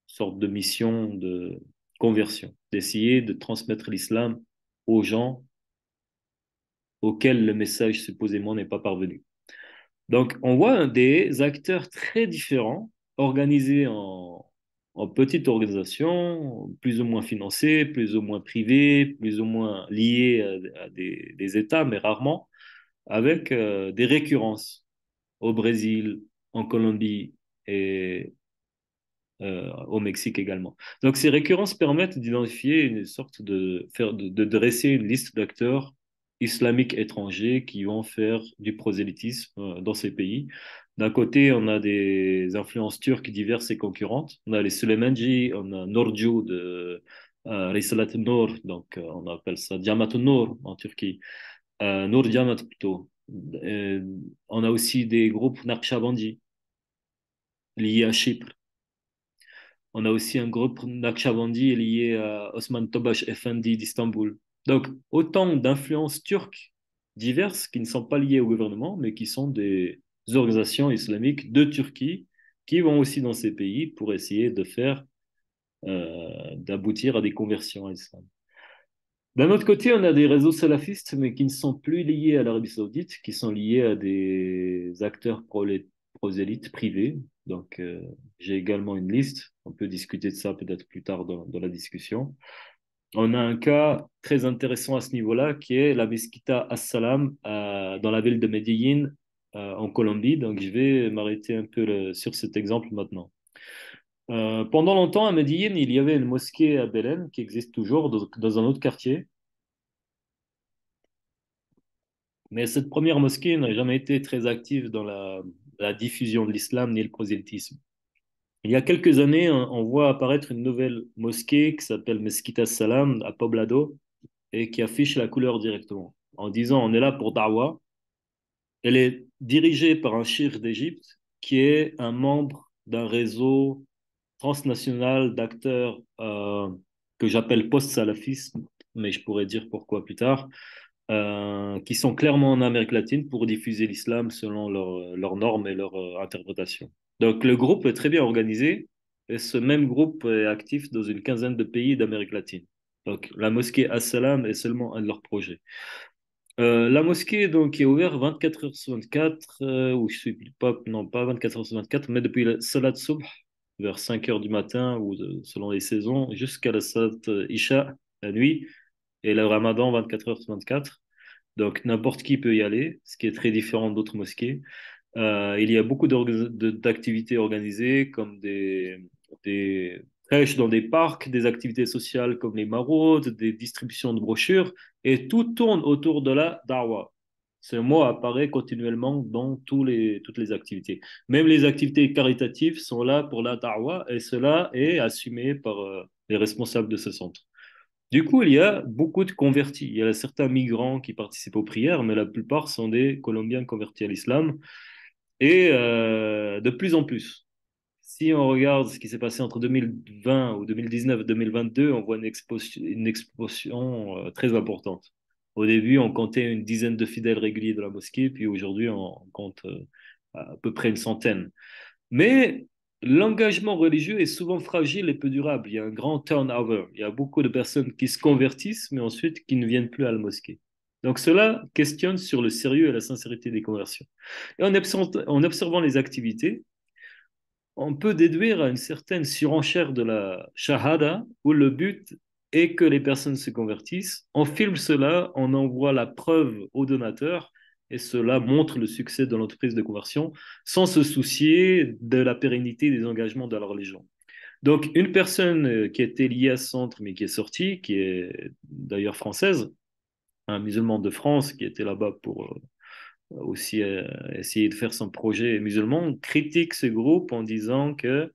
sorte de mission de conversion, d'essayer de transmettre l'islam aux gens auxquels le message supposément n'est pas parvenu. Donc, on voit des acteurs très différents, organisés en petites organisations, plus ou moins financées, plus ou moins privées, plus ou moins liées à des États, mais rarement, avec des récurrences au Brésil, en Colombie et au Mexique également. Donc, ces récurrences permettent d'identifier une sorte de dresser une liste d'acteurs islamiques étrangers qui vont faire du prosélytisme dans ces pays. D'un côté, on a des influences turques diverses et concurrentes. On a les Süleymanji, on a Norju de Risalat Nur, donc on appelle ça Jamaat Nur en Turquie, Nur Jamaat plutôt. Euh, on a aussi des groupes Naqshbandi liés à Chypre. On a aussi un groupe Naqshbandi lié à Osman Tobaş Efendi d'Istanbul. Donc, autant d'influences turques diverses qui ne sont pas liées au gouvernement, mais qui sont des organisations islamiques de Turquie qui vont aussi dans ces pays pour essayer d'aboutir à des conversions à l'islam. D'un autre côté, on a des réseaux salafistes, mais qui ne sont plus liés à l'Arabie Saoudite, qui sont liés à des acteurs prosélytes privés. Donc, j'ai également une liste. On peut discuter de ça peut-être plus tard dans la discussion. On a un cas très intéressant à ce niveau-là, qui est la Mesquita As-Salam dans la ville de Medellín, en Colombie. Donc, je vais m'arrêter un peu sur cet exemple maintenant. Pendant longtemps, à Medellín, il y avait une mosquée à Belém qui existe toujours dans un autre quartier. Mais cette première mosquée n'a jamais été très active dans la diffusion de l'islam ni le prosélytisme. Il y a quelques années, on voit apparaître une nouvelle mosquée qui s'appelle Mesquita Salam à Poblado et qui affiche la couleur directement en disant on est là pour Dawa. Elle est dirigée par un cheikh d'Égypte qui est un membre d'un réseau transnational d'acteurs que j'appelle post-salafistes, mais je pourrais dire pourquoi plus tard, qui sont clairement en Amérique latine pour diffuser l'islam selon leurs normes et leurs interprétations. Donc le groupe est très bien organisé et ce même groupe est actif dans une quinzaine de pays d'Amérique latine. Donc la mosquée As-Salam est seulement un de leurs projets. La mosquée donc est ouverte 24 heures sur 24, où je suis pas, non pas 24 heures sur 24, mais depuis la Salat Subh vers 5 heures du matin ou selon les saisons jusqu'à la Salat Isha la nuit et le Ramadan 24 heures sur 24. Donc, n'importe qui peut y aller, ce qui est très différent d'autres mosquées. Il y a beaucoup d'activités organisées, comme des prêches dans des parcs, des activités sociales comme les maraudes, des distributions de brochures, et tout tourne autour de la da'wah. Ce mot apparaît continuellement dans toutes les activités. Même les activités caritatives sont là pour la da'wah, et cela est assumé par les responsables de ce centre. Du coup, il y a beaucoup de convertis. Il y a certains migrants qui participent aux prières, mais la plupart sont des Colombiens convertis à l'islam. Et de plus en plus. Si on regarde ce qui s'est passé entre 2020 ou 2019 et 2022, on voit une explosion très importante. Au début, on comptait une dizaine de fidèles réguliers de la mosquée, puis aujourd'hui, on compte à peu près une centaine. Mais l'engagement religieux est souvent fragile et peu durable. Il y a un grand turnover. Il y a beaucoup de personnes qui se convertissent, mais ensuite qui ne viennent plus à la mosquée. Donc cela questionne sur le sérieux et la sincérité des conversions. Et en observant les activités, on peut déduire à une certaine surenchère de la shahada où le but est que les personnes se convertissent. On filme cela, on envoie la preuve aux donateurs et cela montre le succès de l'entreprise de conversion sans se soucier de la pérennité des engagements de la religion. Donc, une personne qui était liée à ce centre, mais qui est sortie, qui est d'ailleurs française, un musulman de France qui était là-bas pour aussi essayer de faire son projet musulman, critique ce groupe en disant que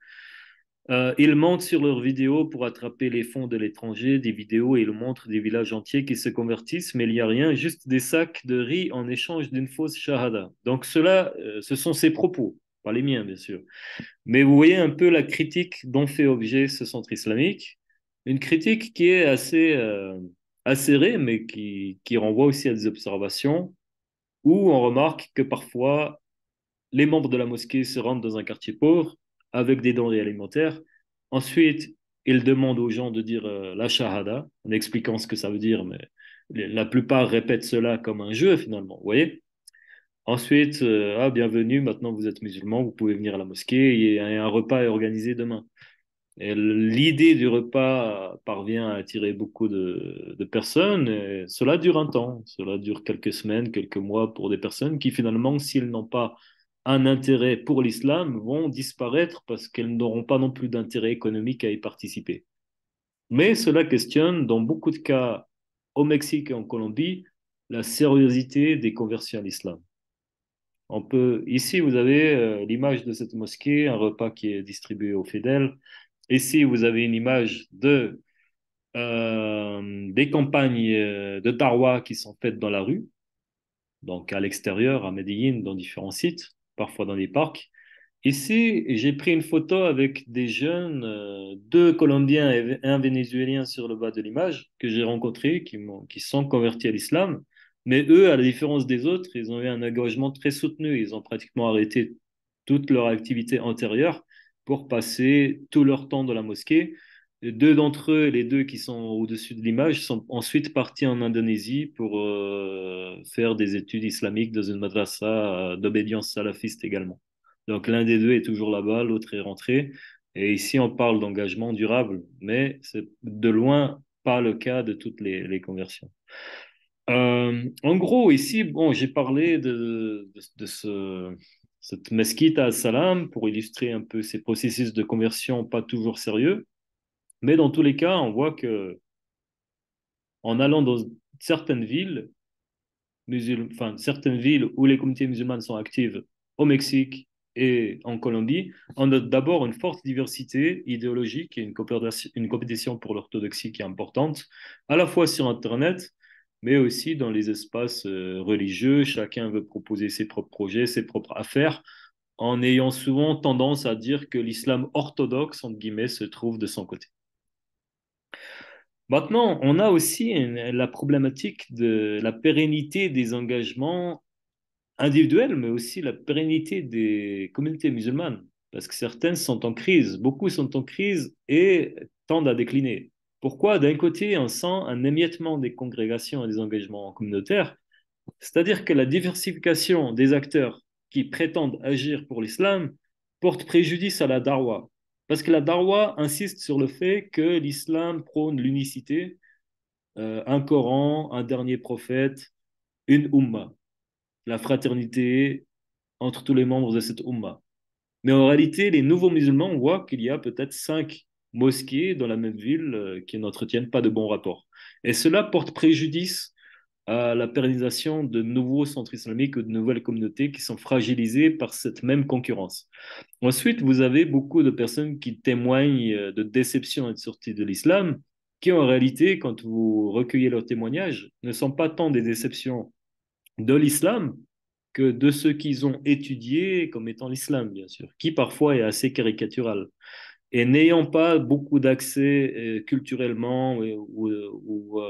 ils montent sur leurs vidéos pour attraper les fonds de l'étranger, des vidéos, et ils montrent des villages entiers qui se convertissent, mais il n'y a rien, juste des sacs de riz en échange d'une fausse shahada. Donc cela, ce sont ses propos, pas les miens bien sûr. Mais vous voyez un peu la critique dont fait objet ce centre islamique, une critique qui est assez acérée, mais qui renvoie aussi à des observations où on remarque que parfois les membres de la mosquée se rendent dans un quartier pauvre avec des denrées alimentaires. Ensuite, ils demandent aux gens de dire la shahada, en expliquant ce que ça veut dire, mais la plupart répètent cela comme un jeu finalement, vous voyez. Ensuite, ah, bienvenue, maintenant vous êtes musulman, vous pouvez venir à la mosquée et un repas est organisé demain. Et l'idée du repas parvient à attirer beaucoup de personnes. Et cela dure un temps. Cela dure quelques semaines, quelques mois pour des personnes qui finalement, s'ils n'ont pas un intérêt pour l'islam, vont disparaître parce qu'elles n'auront pas non plus d'intérêt économique à y participer. Mais cela questionne, dans beaucoup de cas, au Mexique et en Colombie, la sérieuxité des conversions à l'islam. Ici, vous avez l'image de cette mosquée, un repas qui est distribué aux fidèles. Ici, vous avez une image des campagnes de Darwa qui sont faites dans la rue, donc à l'extérieur, à Medellín, dans différents sites, parfois dans des parcs. Ici, j'ai pris une photo avec des jeunes, deux Colombiens et un Vénézuélien sur le bas de l'image, que j'ai rencontrés, qui sont convertis à l'islam. Mais eux, à la différence des autres, ils ont eu un engagement très soutenu. Ils ont pratiquement arrêté toute leur activité antérieure pour passer tout leur temps dans la mosquée. Deux d'entre eux, les deux qui sont au-dessus de l'image, sont ensuite partis en Indonésie pour faire des études islamiques dans une madrasa d'obédience salafiste également. Donc l'un des deux est toujours là-bas, l'autre est rentré. Et ici, on parle d'engagement durable, mais c'est de loin pas le cas de toutes les conversions. En gros, ici, bon, j'ai parlé cette mesquite à Salam pour illustrer un peu ces processus de conversion pas toujours sérieux. Mais dans tous les cas, on voit que en allant dans certaines villes, enfin, certaines villes où les communautés musulmanes sont actives au Mexique et en Colombie, on note d'abord une forte diversité idéologique et une compétition pour l'orthodoxie qui est importante, à la fois sur Internet, mais aussi dans les espaces religieux. Chacun veut proposer ses propres projets, ses propres affaires, en ayant souvent tendance à dire que l'islam orthodoxe, entre guillemets, se trouve de son côté. Maintenant, on a aussi la problématique de la pérennité des engagements individuelle, mais aussi la pérennité des communautés musulmanes, parce que certaines sont en crise, beaucoup sont en crise et tendent à décliner. Pourquoi? D'un côté, on sent un émiettement des congrégations et des engagements communautaires, c'est-à-dire que la diversification des acteurs qui prétendent agir pour l'islam porte préjudice à la darwa, parce que la darwa insiste sur le fait que l'islam prône l'unicité, un Coran, un dernier prophète, une umma, la fraternité entre tous les membres de cette umma. Mais en réalité, les nouveaux musulmans voient qu'il y a peut-être 5 mosquées dans la même ville qui n'entretiennent pas de bons rapports. Et cela porte préjudice à la pérennisation de nouveaux centres islamiques ou de nouvelles communautés qui sont fragilisées par cette même concurrence. Ensuite, vous avez beaucoup de personnes qui témoignent de déception et de sortie de l'islam, qui en réalité, quand vous recueillez leurs témoignages, ne sont pas tant des déceptions de l'islam que de ceux qu'ils ont étudiés comme étant l'islam, bien sûr, qui parfois est assez caricatural. Et n'ayant pas beaucoup d'accès culturellement ou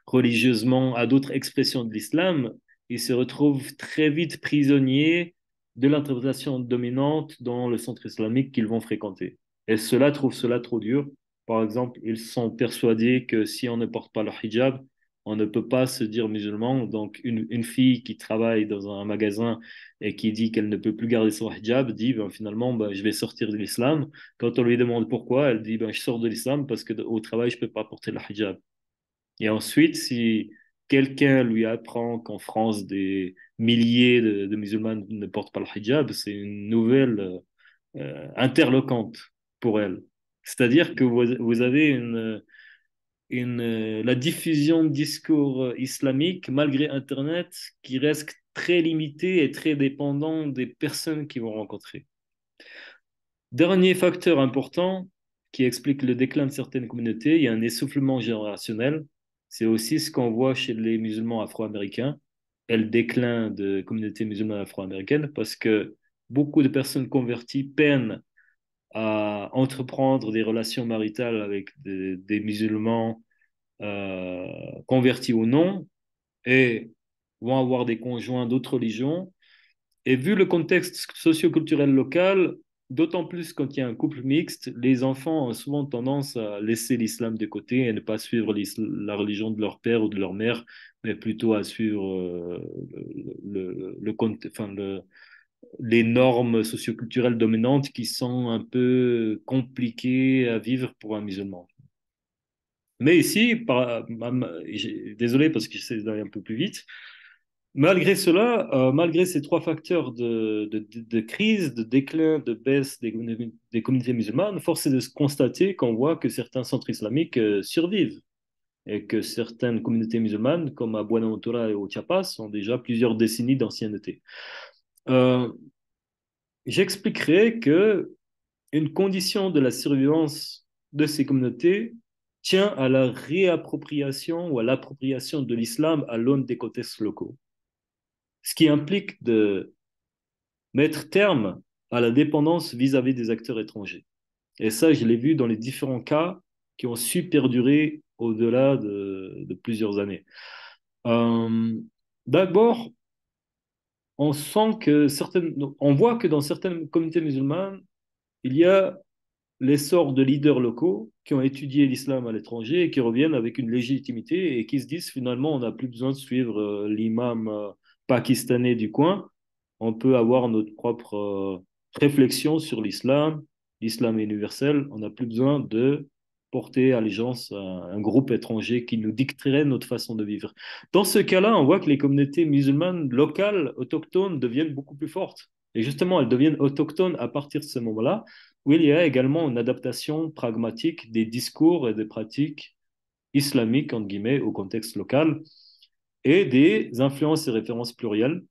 religieusement à d'autres expressions de l'islam, ils se retrouvent très vite prisonniers de l'interprétation dominante dans le centre islamique qu'ils vont fréquenter. Et cela trouve cela trop dur. Par exemple, ils sont persuadés que si on ne porte pas le hijab, on ne peut pas se dire musulman. Donc, une fille qui travaille dans un magasin et qui dit qu'elle ne peut plus garder son hijab dit ben, finalement, ben, je vais sortir de l'islam. Quand on lui demande pourquoi, elle dit ben, je sors de l'islam parce qu'au travail, je ne peux pas porter le hijab. Et ensuite, si quelqu'un lui apprend qu'en France, des milliers de musulmans ne portent pas le hijab, c'est une nouvelle interloquante pour elle. C'est-à-dire que vous avez la diffusion de discours islamiques, malgré Internet, qui reste très limitée et très dépendant des personnes qui vont rencontrer. Dernier facteur important qui explique le déclin de certaines communautés, il y a un essoufflement générationnel. C'est aussi ce qu'on voit chez les musulmans afro-américains et le déclin de communautés musulmanes afro-américaines parce que beaucoup de personnes converties peinent à entreprendre des relations maritales avec des musulmans convertis ou non et vont avoir des conjoints d'autres religions. Et vu le contexte socio-culturel local, d'autant plus quand il y a un couple mixte, les enfants ont souvent tendance à laisser l'islam de côté et ne pas suivre la religion de leur père ou de leur mère, mais plutôt à suivre les normes socio-culturelles dominantes qui sont un peu compliquées à vivre pour un musulman. Mais ici, désolé parce que j'essaie d'aller un peu plus vite, malgré cela, malgré ces trois facteurs de crise, de déclin, de baisse des communautés musulmanes, force est de se constater qu'on voit que certains centres islamiques survivent et que certaines communautés musulmanes, comme à Buenaventura et au Chiapas, ont déjà plusieurs décennies d'ancienneté. Euh, J'expliquerai que une condition de la survivance de ces communautés tient à la réappropriation ou à l'appropriation de l'islam à l'aune des contextes locaux, ce qui implique de mettre terme à la dépendance vis-à-vis des acteurs étrangers. Et ça, je l'ai vu dans les différents cas qui ont su perdurer au-delà de plusieurs années. Euh, D'abord, on voit que dans certaines communautés musulmanes, il y a l'essor de leaders locaux qui ont étudié l'islam à l'étranger et qui reviennent avec une légitimité et qui se disent finalement on n'a plus besoin de suivre l'imam pakistanais du coin, on peut avoir notre propre réflexion sur l'islam, l'islam est universel, on n'a plus besoin de porter allégeance à un groupe étranger qui nous dicterait notre façon de vivre. Dans ce cas-là, on voit que les communautés musulmanes locales, autochtones, deviennent beaucoup plus fortes. Et justement, elles deviennent autochtones à partir de ce moment-là, où il y a également une adaptation pragmatique des discours et des pratiques islamiques, entre guillemets, au contexte local, et des influences et références plurielles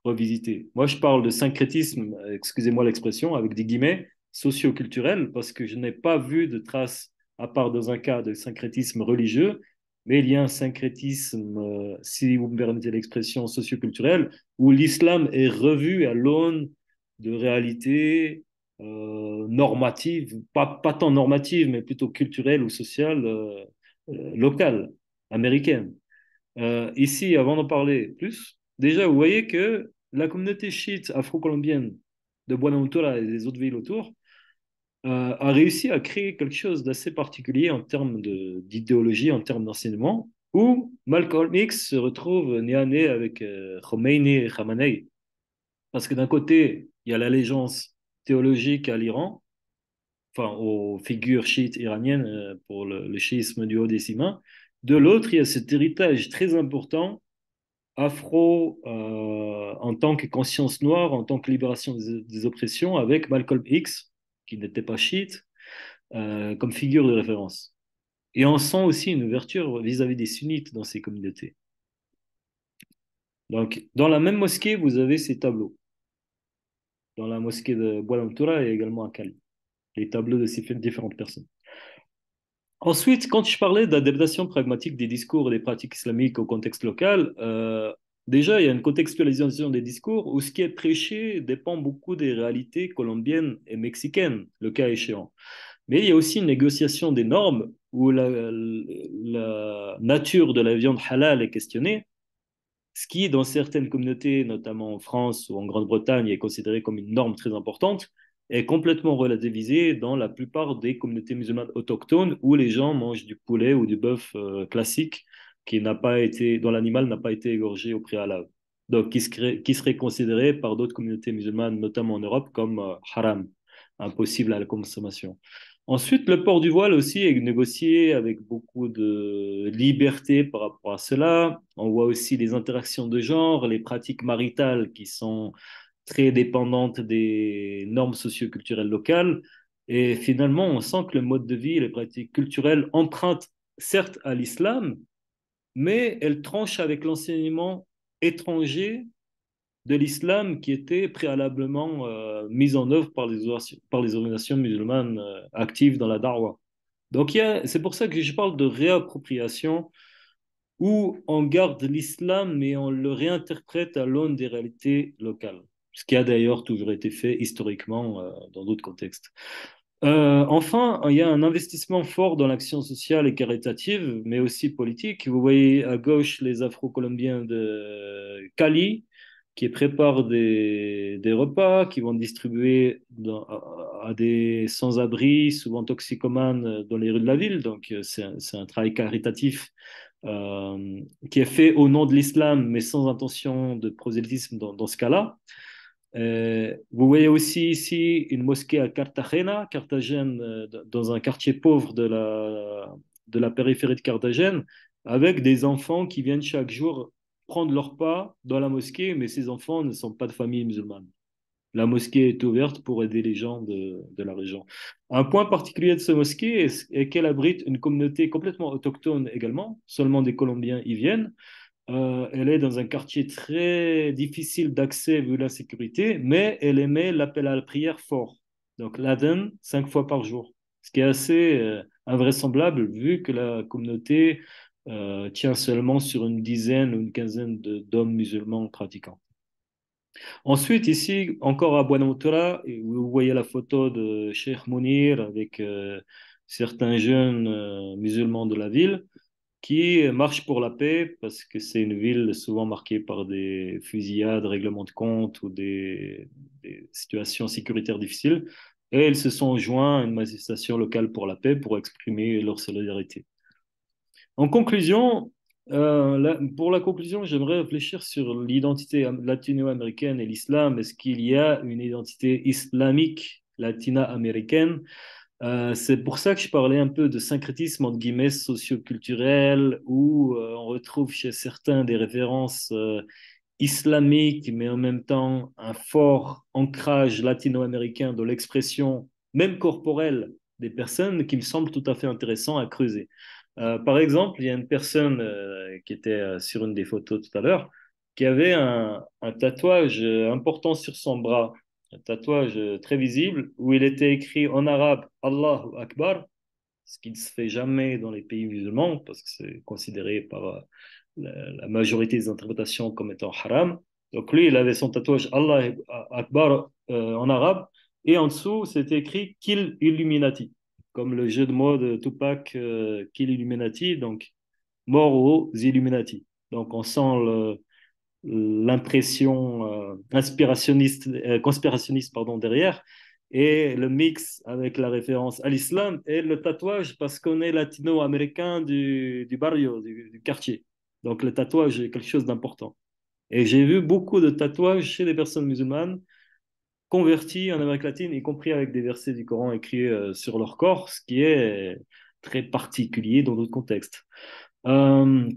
revisitées. Moi, je parle de syncrétisme, excusez-moi l'expression, avec des guillemets, socio-culturels, parce que je n'ai pas vu de traces, à part dans un cas de syncrétisme religieux, mais il y a un syncrétisme, si vous me permettez l'expression, socio-culturel, où l'islam est revu à l'aune de réalités normatives, pas tant normatives, mais plutôt culturelles ou sociales, locales, américaines. Ici, avant d'en parler plus, déjà, vous voyez que la communauté chiite afro-colombienne de Buenaventura et des autres villes autour a réussi à créer quelque chose d'assez particulier en termes d'idéologie, en termes d'enseignement, où Malcolm X se retrouve nez à nez avec Khomeini et Khamenei. Parce que d'un côté, il y a l'allégeance théologique à l'Iran, enfin aux figures chiites iraniennes pour le chiisme du haut des Simains. De l'autre, il y a cet héritage très important afro en tant que conscience noire, en tant que libération des oppressions, avec Malcolm X, qui n'était pas chiite, comme figure de référence. Et on sent aussi une ouverture vis-à-vis des sunnites dans ces communautés. Donc, dans la même mosquée, vous avez ces tableaux. Dans la mosquée de Buenaventura et également à Cali. Les tableaux de ces différentes personnes. Ensuite, quand je parlais d'adaptation pragmatique des discours et des pratiques islamiques au contexte local, déjà, il y a une contextualisation des discours où ce qui est prêché dépend beaucoup des réalités colombiennes et mexicaines, le cas échéant. Mais il y a aussi une négociation des normes où la nature de la viande halal est questionnée, ce qui, dans certaines communautés, notamment en France ou en Grande-Bretagne, est considéré comme une norme très importante, est complètement relativisé dans la plupart des communautés musulmanes autochtones où les gens mangent du poulet ou du bœuf classique dont l'animal n'a pas été égorgé au préalable. Donc, qui serait considéré par d'autres communautés musulmanes, notamment en Europe, comme haram, impossible à la consommation. Ensuite, le port du voile aussi est négocié avec beaucoup de liberté par rapport à cela. On voit aussi les interactions de genre, les pratiques maritales qui sont très dépendantes des normes socioculturelles locales. Et finalement, on sent que le mode de vie et les pratiques culturelles empruntent certes à l'islam, mais elles tranchent avec l'enseignement étranger de l'islam qui était préalablement mis en œuvre par les organisations musulmanes actives dans la darwa. Donc c'est pour ça que je parle de réappropriation où on garde l'islam mais on le réinterprète à l'aune des réalités locales, ce qui a d'ailleurs toujours été fait historiquement dans d'autres contextes. Enfin, il y a un investissement fort dans l'action sociale et caritative, mais aussi politique. Vous voyez à gauche les Afro-Colombiens de Cali qui préparent des repas, qui vont distribuer à des sans-abri, souvent toxicomanes, dans les rues de la ville. Donc, c'est un travail caritatif qui est fait au nom de l'islam, mais sans intention de prosélytisme dans ce cas-là. Vous voyez aussi ici une mosquée à Cartagena, Carthagène, dans un quartier pauvre de la périphérie de Carthagène, avec des enfants qui viennent chaque jour prendre leur pas dans la mosquée, mais ces enfants ne sont pas de famille musulmane. La mosquée est ouverte pour aider les gens de la région. Un point particulier de cette mosquée est qu'elle abrite une communauté complètement autochtone également, seulement des Colombiens y viennent. Elle est dans un quartier très difficile d'accès vu la sécurité, mais elle émet l'appel à la prière fort. Donc l'adhan 5 fois par jour, ce qui est assez invraisemblable vu que la communauté tient seulement sur une dizaine ou une quinzaine d'hommes musulmans pratiquants. Ensuite, ici, encore à Buenaventura, vous voyez la photo de Cheikh Mounir avec certains jeunes musulmans de la ville qui marche pour la paix parce que c'est une ville souvent marquée par des fusillades, règlements de compte ou des situations sécuritaires difficiles. Et ils se sont joints à une manifestation locale pour la paix pour exprimer leur solidarité. En conclusion, pour la conclusion, j'aimerais réfléchir sur l'identité latino-américaine et l'islam. Est-ce qu'il y a une identité islamique latino-américaine? C'est pour ça que je parlais un peu de syncrétisme entre guillemets socio-culturel, où on retrouve chez certains des références islamiques, mais en même temps un fort ancrage latino-américain de l'expression, même corporelle, des personnes qui me semble tout à fait intéressant à creuser. Par exemple, il y a une personne qui était sur une des photos tout à l'heure, qui avait un tatouage important sur son bras, un tatouage très visible où il était écrit en arabe Allahu Akbar, ce qui ne se fait jamais dans les pays musulmans parce que c'est considéré par la majorité des interprétations comme étant haram. Donc lui, il avait son tatouage Allah Akbar en arabe et en dessous, c'était écrit Kill Illuminati, comme le jeu de mots de Tupac Kill Illuminati, donc mort aux Illuminati. Donc on sent l'impression inspirationniste, conspirationniste pardon, derrière, et le mix avec la référence à l'islam et le tatouage parce qu'on est latino-américain du barrio, du quartier. Donc le tatouage est quelque chose d'important. Et j'ai vu beaucoup de tatouages chez des personnes musulmanes converties en Amérique latine, y compris avec des versets du Coran écrits sur leur corps, ce qui est très particulier dans d'autres contextes. Euh,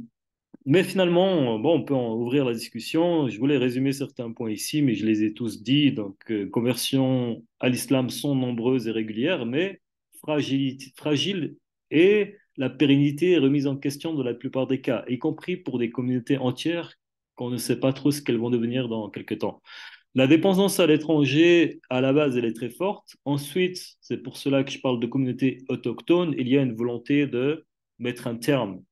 mais finalement, bon, on peut en ouvrir la discussion. Je voulais résumer certains points ici, mais je les ai tous dit. Donc, conversions à l'islam sont nombreuses et régulières, mais fragiles et la pérennité est remise en question dans la plupart des cas, y compris pour des communautés entières qu'on ne sait pas trop ce qu'elles vont devenir dans quelques temps. La dépendance à l'étranger, à la base, elle est très forte. Ensuite, c'est pour cela que je parle de communautés autochtones. Il y a une volonté de mettre un terme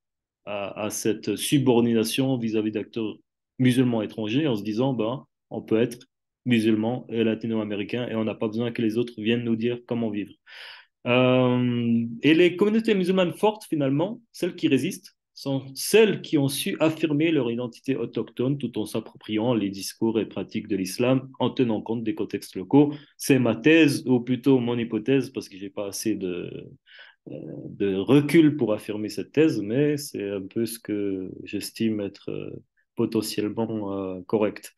à cette subordination vis-à-vis d'acteurs musulmans étrangers en se disant, ben, on peut être musulman et latino-américain et on n'a pas besoin que les autres viennent nous dire comment vivre. Et les communautés musulmanes fortes, finalement, celles qui résistent, sont celles qui ont su affirmer leur identité autochtone tout en s'appropriant les discours et pratiques de l'islam en tenant compte des contextes locaux. C'est ma thèse, ou plutôt mon hypothèse, parce que j'ai pas assez de recul pour affirmer cette thèse, mais c'est un peu ce que j'estime être potentiellement correct.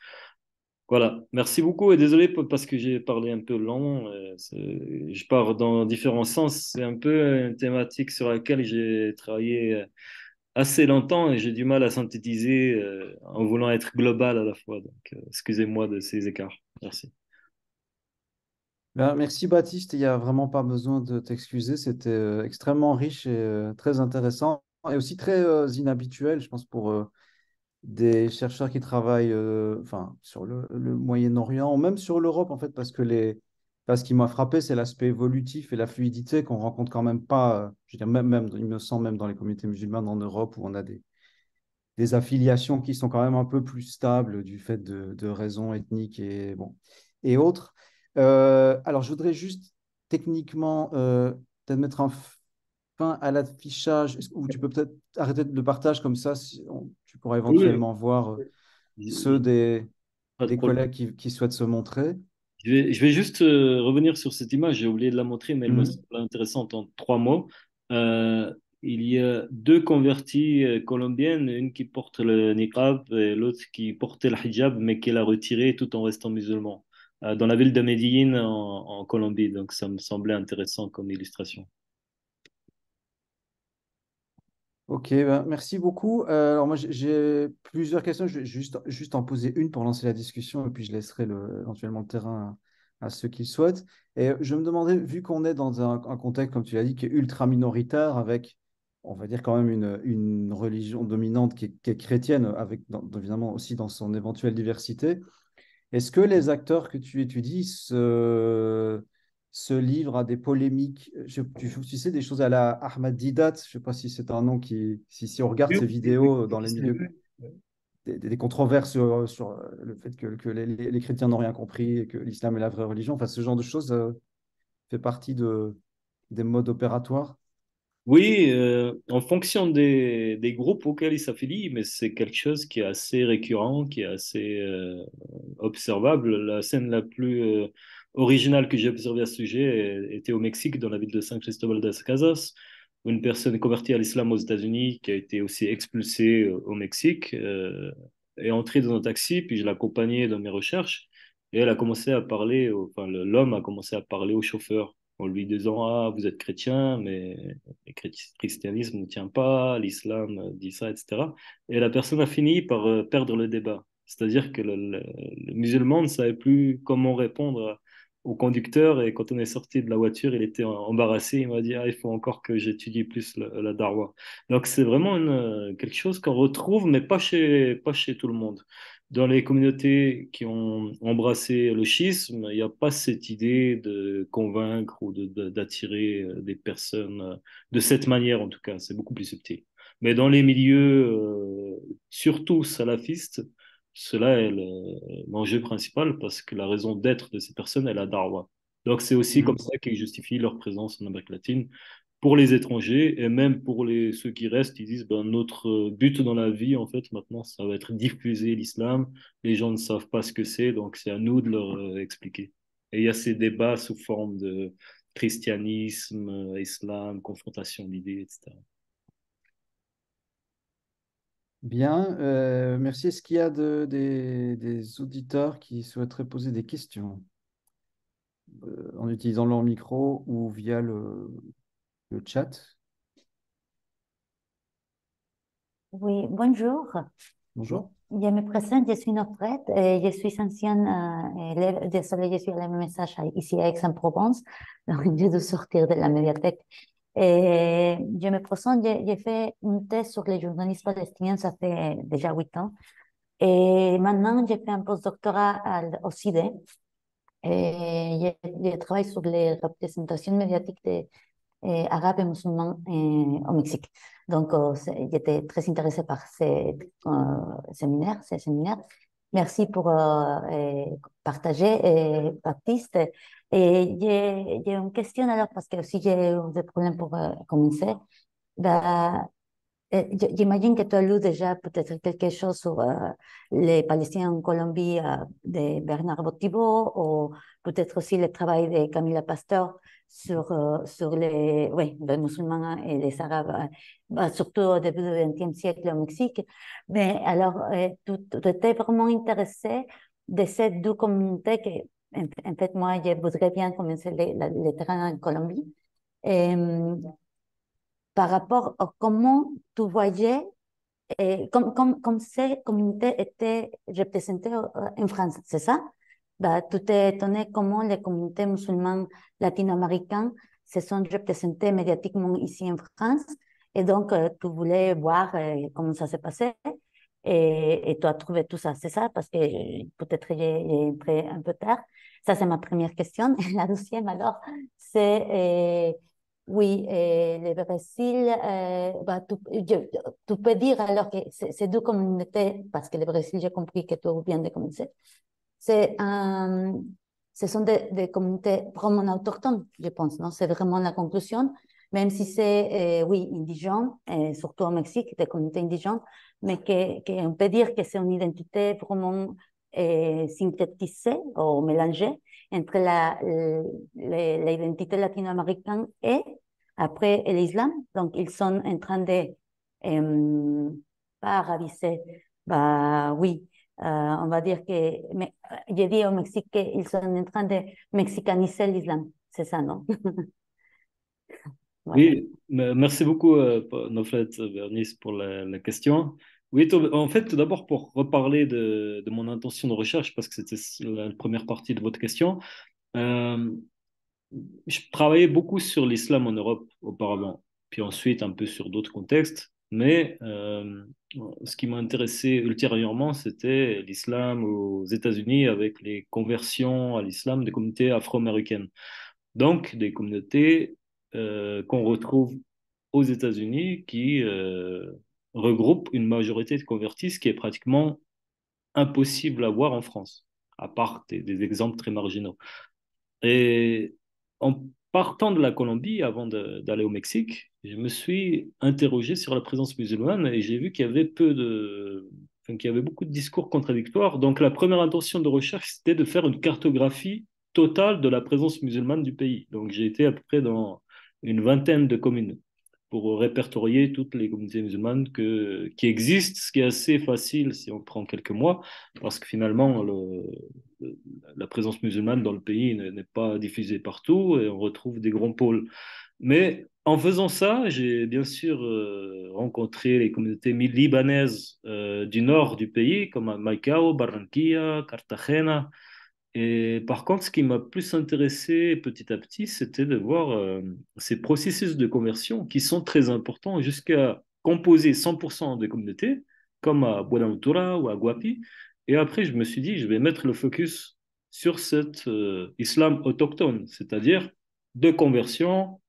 Voilà, merci beaucoup et désolé parce que j'ai parlé un peu long. Je pars dans différents sens. C'est un peu une thématique sur laquelle j'ai travaillé assez longtemps et j'ai du mal à synthétiser en voulant être global à la fois. Donc, excusez-moi de ces écarts. Merci. Ben, merci Baptiste, il n'y a vraiment pas besoin de t'excuser, c'était extrêmement riche et très intéressant et aussi très inhabituel, je pense, pour des chercheurs qui travaillent enfin, sur le Moyen-Orient ou même sur l'Europe, en fait, parce que ce qui m'a frappé, c'est l'aspect évolutif et la fluidité qu'on rencontre quand même pas, je veux dire, il me semble, même dans les communautés musulmanes en Europe, où on a des affiliations qui sont quand même un peu plus stables du fait de raisons ethniques et, bon, et autres. Alors, je voudrais juste techniquement peut-être mettre un fin à l'affichage, ou tu peux peut-être arrêter le partage comme ça, tu pourras Oui, éventuellement voir ceux oui, pas de des problème. collègues qui souhaitent se montrer. Je vais juste revenir sur cette image, j'ai oublié de la montrer, mais elle me Mhm. semble intéressante en trois mots. Euh, il y a deux converties colombiennes, une qui porte le niqab et l'autre qui portait le hijab, mais qui l'a retiré tout en restant musulman, dans la ville de Medellín en Colombie. Donc ça me semblait intéressant comme illustration. Ok, ben, merci beaucoup. Alors moi, j'ai plusieurs questions. Je vais juste en poser une pour lancer la discussion et puis je laisserai éventuellement le terrain à ceux qui le souhaitent. Et je me demandais, vu qu'on est dans un contexte, comme tu l'as dit, qui est ultra minoritaire, avec, on va dire quand même une religion dominante qui est chrétienne, avec évidemment aussi dans son éventuelle diversité, est-ce que les acteurs que tu étudies se livrent à des polémiques? Tu sais, des choses à la Ahmad Didat, je ne sais pas si c'est un nom si on regarde Oui, ces oui, oui, vidéos dans les je l'ai milieux, vu. des controverses sur le fait que les chrétiens n'ont rien compris et que l'islam est la vraie religion, enfin, ce genre de choses fait partie des modes opératoires. Oui, en fonction des groupes auxquels ils s'affilient, mais c'est quelque chose qui est assez récurrent, qui est assez observable. La scène la plus originale que j'ai observée à ce sujet était au Mexique, dans la ville de San Cristóbal de las Casas, où une personne convertie à l'islam aux États-Unis, qui a été aussi expulsée au Mexique, est entrée dans un taxi, puis je l'accompagnais dans mes recherches, et elle a commencé à parler, enfin l'homme a commencé à parler au chauffeur en lui disant, ah, vous êtes chrétien, mais le christianisme ne tient pas, l'islam dit ça, etc. Et la personne a fini par perdre le débat. C'est-à-dire que le musulman ne savait plus comment répondre au conducteur, et quand on est sorti de la voiture, il était embarrassé. Il m'a dit, ah, il faut encore que j'étudie plus la darwa. Donc c'est vraiment quelque chose qu'on retrouve, mais pas chez tout le monde. Dans les communautés qui ont embrassé le schisme, il n'y a pas cette idée de convaincre ou d'attirer des personnes de cette manière, en tout cas. C'est beaucoup plus subtil. Mais dans les milieux, surtout salafistes, cela est l'enjeu principal parce que la raison d'être de ces personnes est la darwa. Donc c'est aussi comme ça qu'ils justifient leur présence en Amérique latine pour les étrangers et même pour ceux qui restent. Ils disent ben, notre but dans la vie, en fait, maintenant, ça va être diffuser l'islam. Les gens ne savent pas ce que c'est, donc c'est à nous de leur expliquer. Et il y a ces débats sous forme de christianisme, islam, confrontation d'idées, etc. Bien, merci. Est-ce qu'il y a des auditeurs qui souhaiteraient poser des questions en utilisant leur micro ou via le chat? Oui, bonjour. Bonjour. Je me présente, je suis Nofret et je suis ancienne élève. Désolée, je suis à la même message ici à Aix-en-Provence, donc je dois sortir de la médiathèque. Et je me présente, j'ai fait une thèse sur les journalistes palestiniens, ça fait déjà 8 ans. Et maintenant, j'ai fait un postdoctorat au CIDE. Et je travaille sur les représentations médiatiques des arabes et musulmans au Mexique. Donc, j'étais très intéressée par ces séminaires. Merci pour partager, Baptiste. Et j'ai une question alors, parce que aussi j'ai eu des problèmes pour commencer. Ben, j'imagine que tu as lu déjà peut-être quelque chose sur les Palestiniens en Colombie de Bernard Botibo ou peut-être aussi le travail de Camila Pastor sur les musulmans et les arabes, surtout au début du XXe siècle au Mexique. Mais alors, tu étais vraiment intéressé de ces deux communautés que, en fait, moi, je voudrais bien commencer le terrain en Colombie. Et, par rapport à comment tu voyais comme ces communautés étaient représentées en France, c'est ça? bah, tu t'es étonné comment les communautés musulmanes latino-américaines se sont représentées médiatiquement ici en France. Et donc, tu voulais voir comment ça s'est passé. Et tu as trouvé tout ça, c'est ça? Parce que peut-être j'ai entré un peu tard. Ça, c'est ma première question. Et la deuxième, alors, c'est, oui, le Brésil, bah, tu peux dire alors que c'est deux communautés, parce que le Brésil, j'ai compris que tu viens de commencer. C'est un, Ce sont des communautés vraiment autochtones, je pense, non? C'est vraiment la conclusion, même si c'est, oui, indigène, surtout au Mexique, des communautés indigènes, mais on peut dire que c'est une identité vraiment synthétisée ou mélangée entre l'identité latino-américaine et après l'islam. Donc, ils sont en train de, pas arabiser, bah oui, on va dire que, mais, j'ai dit au Mexique qu'ils sont en train de mexicaniser l'islam. C'est ça, non? Voilà. Oui, merci beaucoup, Noflet Bernice, pour la question. Oui, en fait, tout d'abord, pour reparler de mon intention de recherche, parce que c'était la première partie de votre question, euh, je travaillais beaucoup sur l'islam en Europe auparavant, puis ensuite un peu sur d'autres contextes, mais ce qui m'a intéressé ultérieurement, c'était l'islam aux États-Unis avec les conversions à l'islam des communautés afro-américaines. Donc, des communautés qu'on retrouve aux États-Unis qui regroupent une majorité de convertis, ce qui est pratiquement impossible à voir en France, à part des exemples très marginaux. Et en partant de la Colombie, avant d'aller au Mexique, je me suis interrogé sur la présence musulmane et j'ai vu qu'il y avait enfin, qu'il y avait beaucoup de discours contradictoires. Donc, la première intention de recherche, c'était de faire une cartographie totale de la présence musulmane du pays. Donc, j'ai été à peu près dans une vingtaine de communes pour répertorier toutes les communautés musulmanes qui existent, ce qui est assez facile si on prend quelques mois, parce que finalement, la présence musulmane dans le pays n'est pas diffusée partout et on retrouve des grands pôles. Mais en faisant ça, j'ai bien sûr rencontré les communautés libanaises du nord du pays, comme à Maicao, Barranquilla, Cartagena. Et par contre, ce qui m'a plus intéressé petit à petit, c'était de voir ces processus de conversion qui sont très importants jusqu'à composer 100% des communautés, comme à Buenaventura ou à Guapi. Et après, je me suis dit, je vais mettre le focus sur cet islam autochtone, c'est-à-dire de conversion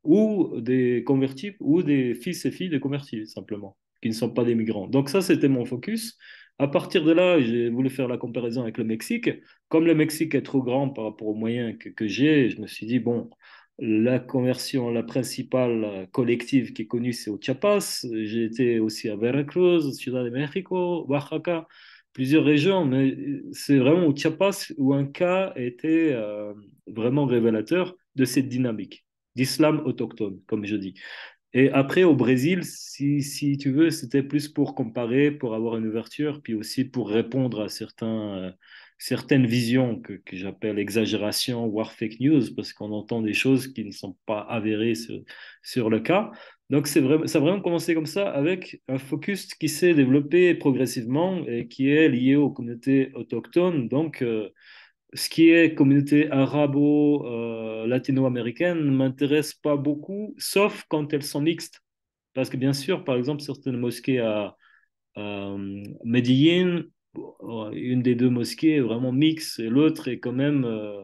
ou des convertis ou des fils et filles de convertis, simplement, qui ne sont pas des migrants. Donc ça, c'était mon focus. À partir de là, j'ai voulu faire la comparaison avec le Mexique. Comme le Mexique est trop grand par rapport aux moyens que j'ai, je me suis dit, bon, la conversion, la principale collective qui est connue, c'est au Chiapas. J'ai été aussi à Veracruz, Ciudad de México, Oaxaca, plusieurs régions, mais c'est vraiment au Chiapas où un cas était vraiment révélateur de cette dynamique d'islam autochtone, comme je dis. Et après, au Brésil, si tu veux, c'était plus pour comparer, pour avoir une ouverture, puis aussi pour répondre à certaines visions que j'appelle exagération, voire fake news, parce qu'on entend des choses qui ne sont pas avérées sur le cas. Donc, ça a vraiment commencé comme ça, avec un focus qui s'est développé progressivement et qui est lié aux communautés autochtones. Donc, ce qui est communauté arabo-latino-américaine ne m'intéresse pas beaucoup, sauf quand elles sont mixtes. Parce que bien sûr, par exemple, certaines mosquées à Medellín, une des deux mosquées est vraiment mixte et l'autre est quand même euh,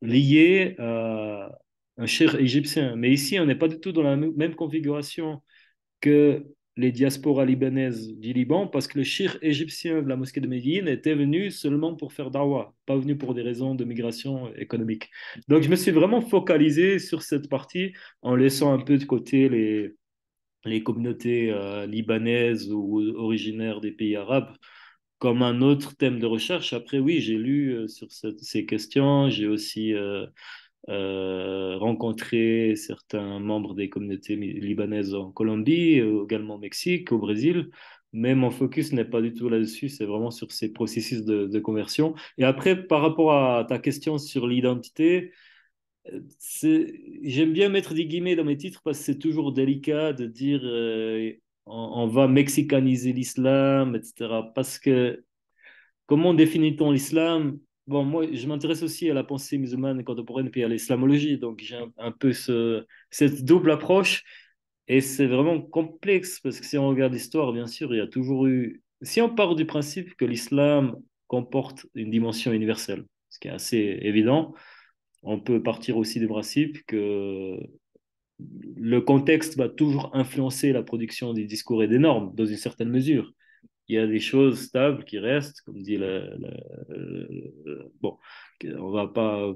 liée à un cheikh égyptien. Mais ici, on n'est pas du tout dans la même configuration que les diasporas libanaises du Liban, parce que le cheikh égyptien de la mosquée de Médine était venu seulement pour faire dawa, pas venu pour des raisons de migration économique. Donc je me suis vraiment focalisé sur cette partie en laissant un peu de côté les communautés libanaises ou originaires des pays arabes comme un autre thème de recherche. Après, oui, j'ai lu sur ces questions, j'ai aussi rencontré certains membres des communautés libanaises en Colombie, également au Mexique, au Brésil. Mais mon focus n'est pas du tout là-dessus, c'est vraiment sur ces processus de conversion. Et après, par rapport à ta question sur l'identité, j'aime bien mettre des guillemets dans mes titres parce que c'est toujours délicat de dire on va mexicaniser l'islam, etc. Parce que comment définit-on l'islam? Bon, moi, je m'intéresse aussi à la pensée musulmane contemporaine puis à l'islamologie, donc j'ai un peu cette double approche et c'est vraiment complexe parce que si on regarde l'histoire, bien sûr, il y a toujours eu. Si on part du principe que l'islam comporte une dimension universelle, ce qui est assez évident, on peut partir aussi du principe que le contexte va toujours influencer la production des discours et des normes dans une certaine mesure. Il y a des choses stables qui restent, comme dit bon, on va pas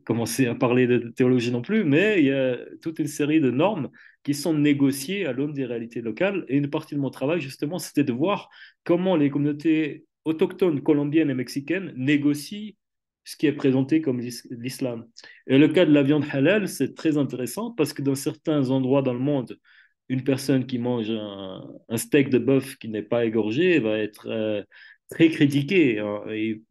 commencer à parler de théologie non plus, mais il y a toute une série de normes qui sont négociées à l'aune des réalités locales. Et une partie de mon travail, justement, c'était de voir comment les communautés autochtones colombiennes et mexicaines négocient ce qui est présenté comme l'islam. Et le cas de la viande halal, c'est très intéressant parce que dans certains endroits dans le monde, une personne qui mange un steak de bœuf qui n'est pas égorgé va être très critiquée, hein. Et,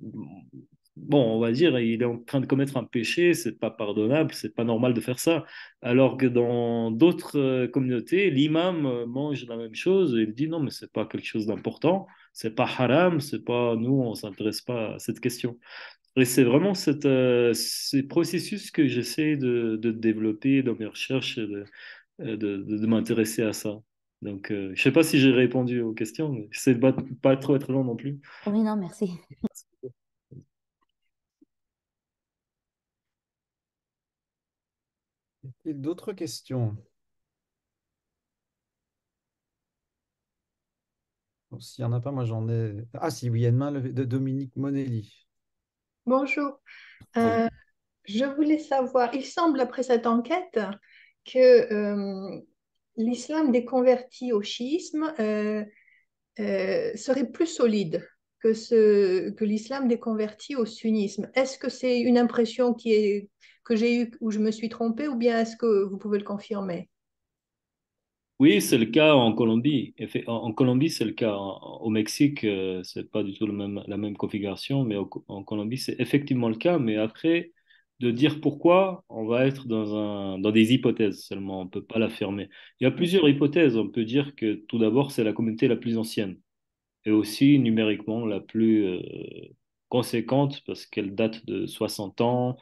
bon, on va dire, il est en train de commettre un péché, c'est pas pardonnable, c'est pas normal de faire ça. Alors que dans d'autres communautés, l'imam mange la même chose et il dit non, mais c'est pas quelque chose d'important, c'est pas haram, c'est pas, nous, on s'intéresse pas à cette question. Et c'est vraiment ces processus que j'essaie de développer dans mes recherches, de m'intéresser à ça. Donc, je ne sais pas si j'ai répondu aux questions, mais j'essaie de pas trop être long non plus. Oui, non, merci. Y a-t-il d'autres questions? Bon, s'il n'y en a pas, moi j'en ai. Ah si, oui, il y a une main levée de Dominique Monelli. Bonjour. Bonjour. Euh, je voulais savoir, il semble après cette enquête que l'islam des convertis au chiisme serait plus solide que l'islam des convertis au sunnisme. Est-ce que c'est une impression que j'ai eue où je me suis trompée ou bien est-ce que vous pouvez le confirmer? Oui, c'est le cas en Colombie. En Colombie, c'est le cas. Au Mexique, c'est pas du tout la même configuration, mais en Colombie, c'est effectivement le cas. Mais après, de dire pourquoi, on va être dans des hypothèses seulement. On peut pas l'affirmer. Il y a plusieurs hypothèses. On peut dire que tout d'abord, c'est la communauté la plus ancienne et aussi numériquement la plus conséquente parce qu'elle date de 60 ans.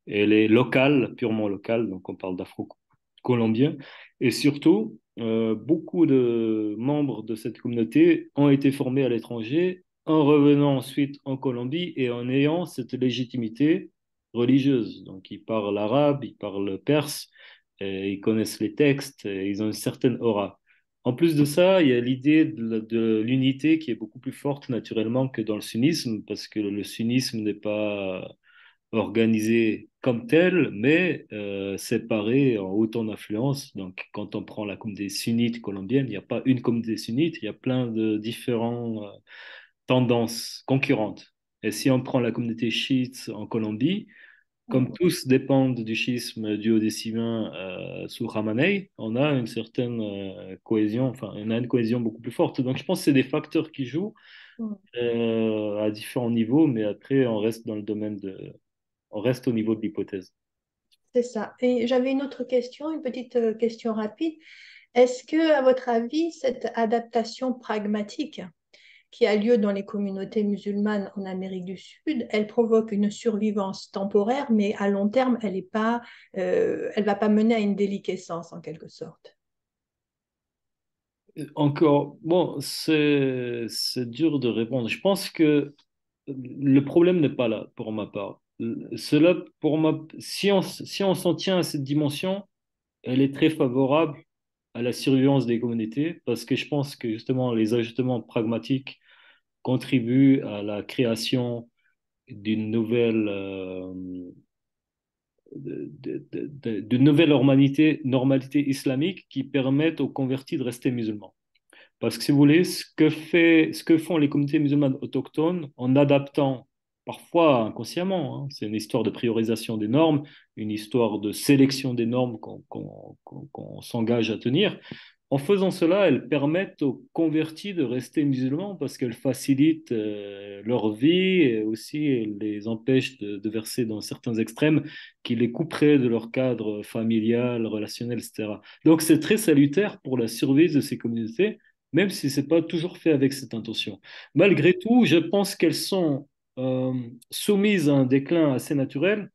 Elle est locale, purement locale, donc on parle d'afro-colombiens. Et surtout, beaucoup de membres de cette communauté ont été formés à l'étranger en revenant ensuite en Colombie et en ayant cette légitimité religieuse. Donc ils parlent arabe, ils parlent perse, et ils connaissent les textes, et ils ont une certaine aura. En plus de ça, il y a l'idée de l'unité qui est beaucoup plus forte naturellement que dans le sunnisme, parce que le sunnisme n'est pas organisé comme tel, mais séparé en autant d'influences. Donc, quand on prend la communauté sunnite colombienne, il n'y a pas une communauté sunnite, il y a plein de différentes tendances concurrentes. Et si on prend la communauté chiite en Colombie, comme tous dépendent du schisme duodécimain sous Ramenei, on a une certaine cohésion, enfin, on a une cohésion beaucoup plus forte. Donc, je pense que c'est des facteurs qui jouent à différents niveaux, mais après, on reste dans le domaine on reste au niveau de l'hypothèse. C'est ça. Et j'avais une autre question, une petite question rapide. Est-ce que, à votre avis, cette adaptation pragmatique qui a lieu dans les communautés musulmanes en Amérique du Sud, elle provoque une survivance temporaire, mais à long terme, elle va pas mener à une déliquescence en quelque sorte. Encore, bon, c'est dur de répondre. Je pense que le problème n'est pas là pour ma part. Cela, si on s'en tient à cette dimension, elle est très favorable à la survivance des communautés parce que je pense que justement les ajustements pragmatiques contribuent à la création d'une d'une nouvelle normalité islamique qui permette aux convertis de rester musulmans. Parce que si vous voulez, ce que font les communautés musulmanes autochtones en adaptant, parfois inconsciemment, hein, c'est une histoire de priorisation des normes, une histoire de sélection des normes qu'on s'engage à tenir. En faisant cela, elles permettent aux convertis de rester musulmans parce qu'elles facilitent leur vie et aussi elles les empêchent de verser dans certains extrêmes qui les couperaient de leur cadre familial, relationnel, etc. Donc c'est très salutaire pour la survie de ces communautés même si ce n'est pas toujours fait avec cette intention. Malgré tout, je pense qu'elles sont soumises à un déclin assez naturel,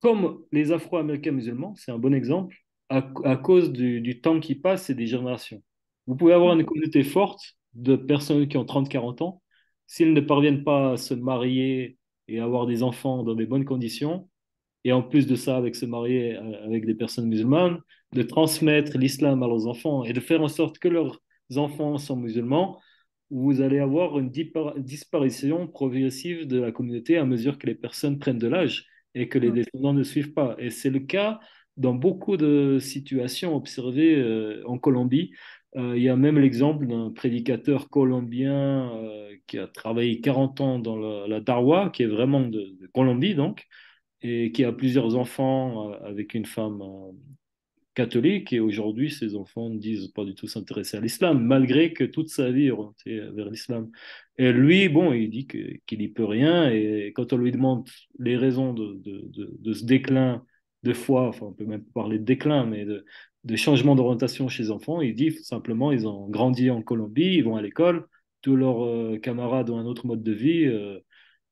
comme les Afro-Américains musulmans, c'est un bon exemple, à cause du temps qui passe et des générations. Vous pouvez avoir une communauté forte de personnes qui ont 30, 40 ans. S'ils ne parviennent pas à se marier et avoir des enfants dans des bonnes conditions, et en plus de ça, avec se marier avec des personnes musulmanes, de transmettre l'islam à leurs enfants et de faire en sorte que leurs enfants sont musulmans, vous allez avoir une disparition progressive de la communauté à mesure que les personnes prennent de l'âge et que les descendants ne suivent pas. Et c'est le cas dans beaucoup de situations observées en Colombie. Il y a même l'exemple d'un prédicateur colombien qui a travaillé 40 ans dans la Darwa, qui est vraiment de Colombie, donc, et qui a plusieurs enfants avec une femme catholique. Et aujourd'hui, ces enfants ne disent pas du tout s'intéresser à l'islam, malgré que toute sa vie est orientée vers l'islam. Et lui, bon, il dit qu'il n'y peut rien. Et quand on lui demande les raisons de ce déclin de foi, enfin, on peut même parler de déclin, mais de changement d'orientation chez les enfants, il dit simplement ils ont grandi en Colombie, ils vont à l'école, tous leurs camarades ont un autre mode de vie.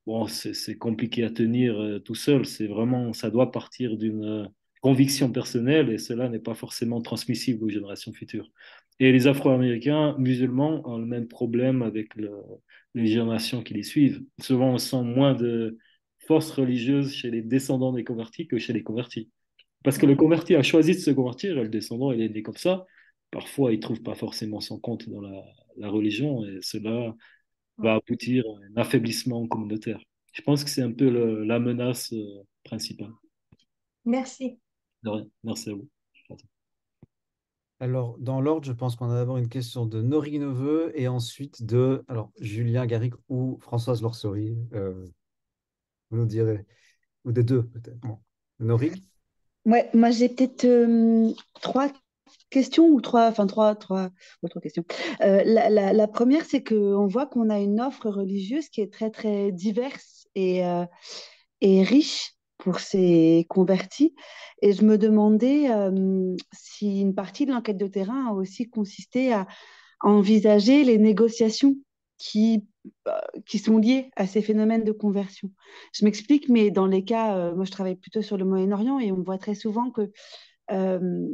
Bon, c'est compliqué à tenir tout seul. C'est vraiment, ça doit partir d'une conviction personnelle et cela n'est pas forcément transmissible aux générations futures. Et les Afro-Américains musulmans ont le même problème avec les générations qui les suivent. Souvent, on sent moins de force religieuse chez les descendants des convertis que chez les convertis. Parce que le converti a choisi de se convertir et le descendant, il est né comme ça. Parfois, il ne trouve pas forcément son compte dans la religion et cela va aboutir à un affaiblissement communautaire. Je pense que c'est un peu la menace principale. Merci. De rien. Merci à vous. Alors, dans l'ordre, je pense qu'on a d'abord une question de Nori Neveu et ensuite de Julien Garrigue ou Françoise Lorsori. Vous nous direz. Ou des deux, peut-être. Bon. Nori? Ouais, moi j'ai peut-être trois questions ou trois questions. La première, c'est qu'on voit qu'on a une offre religieuse qui est très très diverse et riche pour ces convertis. Et je me demandais si une partie de l'enquête de terrain a aussi consisté à envisager les négociations qui, euh, qui sont liées à ces phénomènes de conversion. Je m'explique, mais dans les cas, moi je travaille plutôt sur le Moyen-Orient et on voit très souvent que, euh,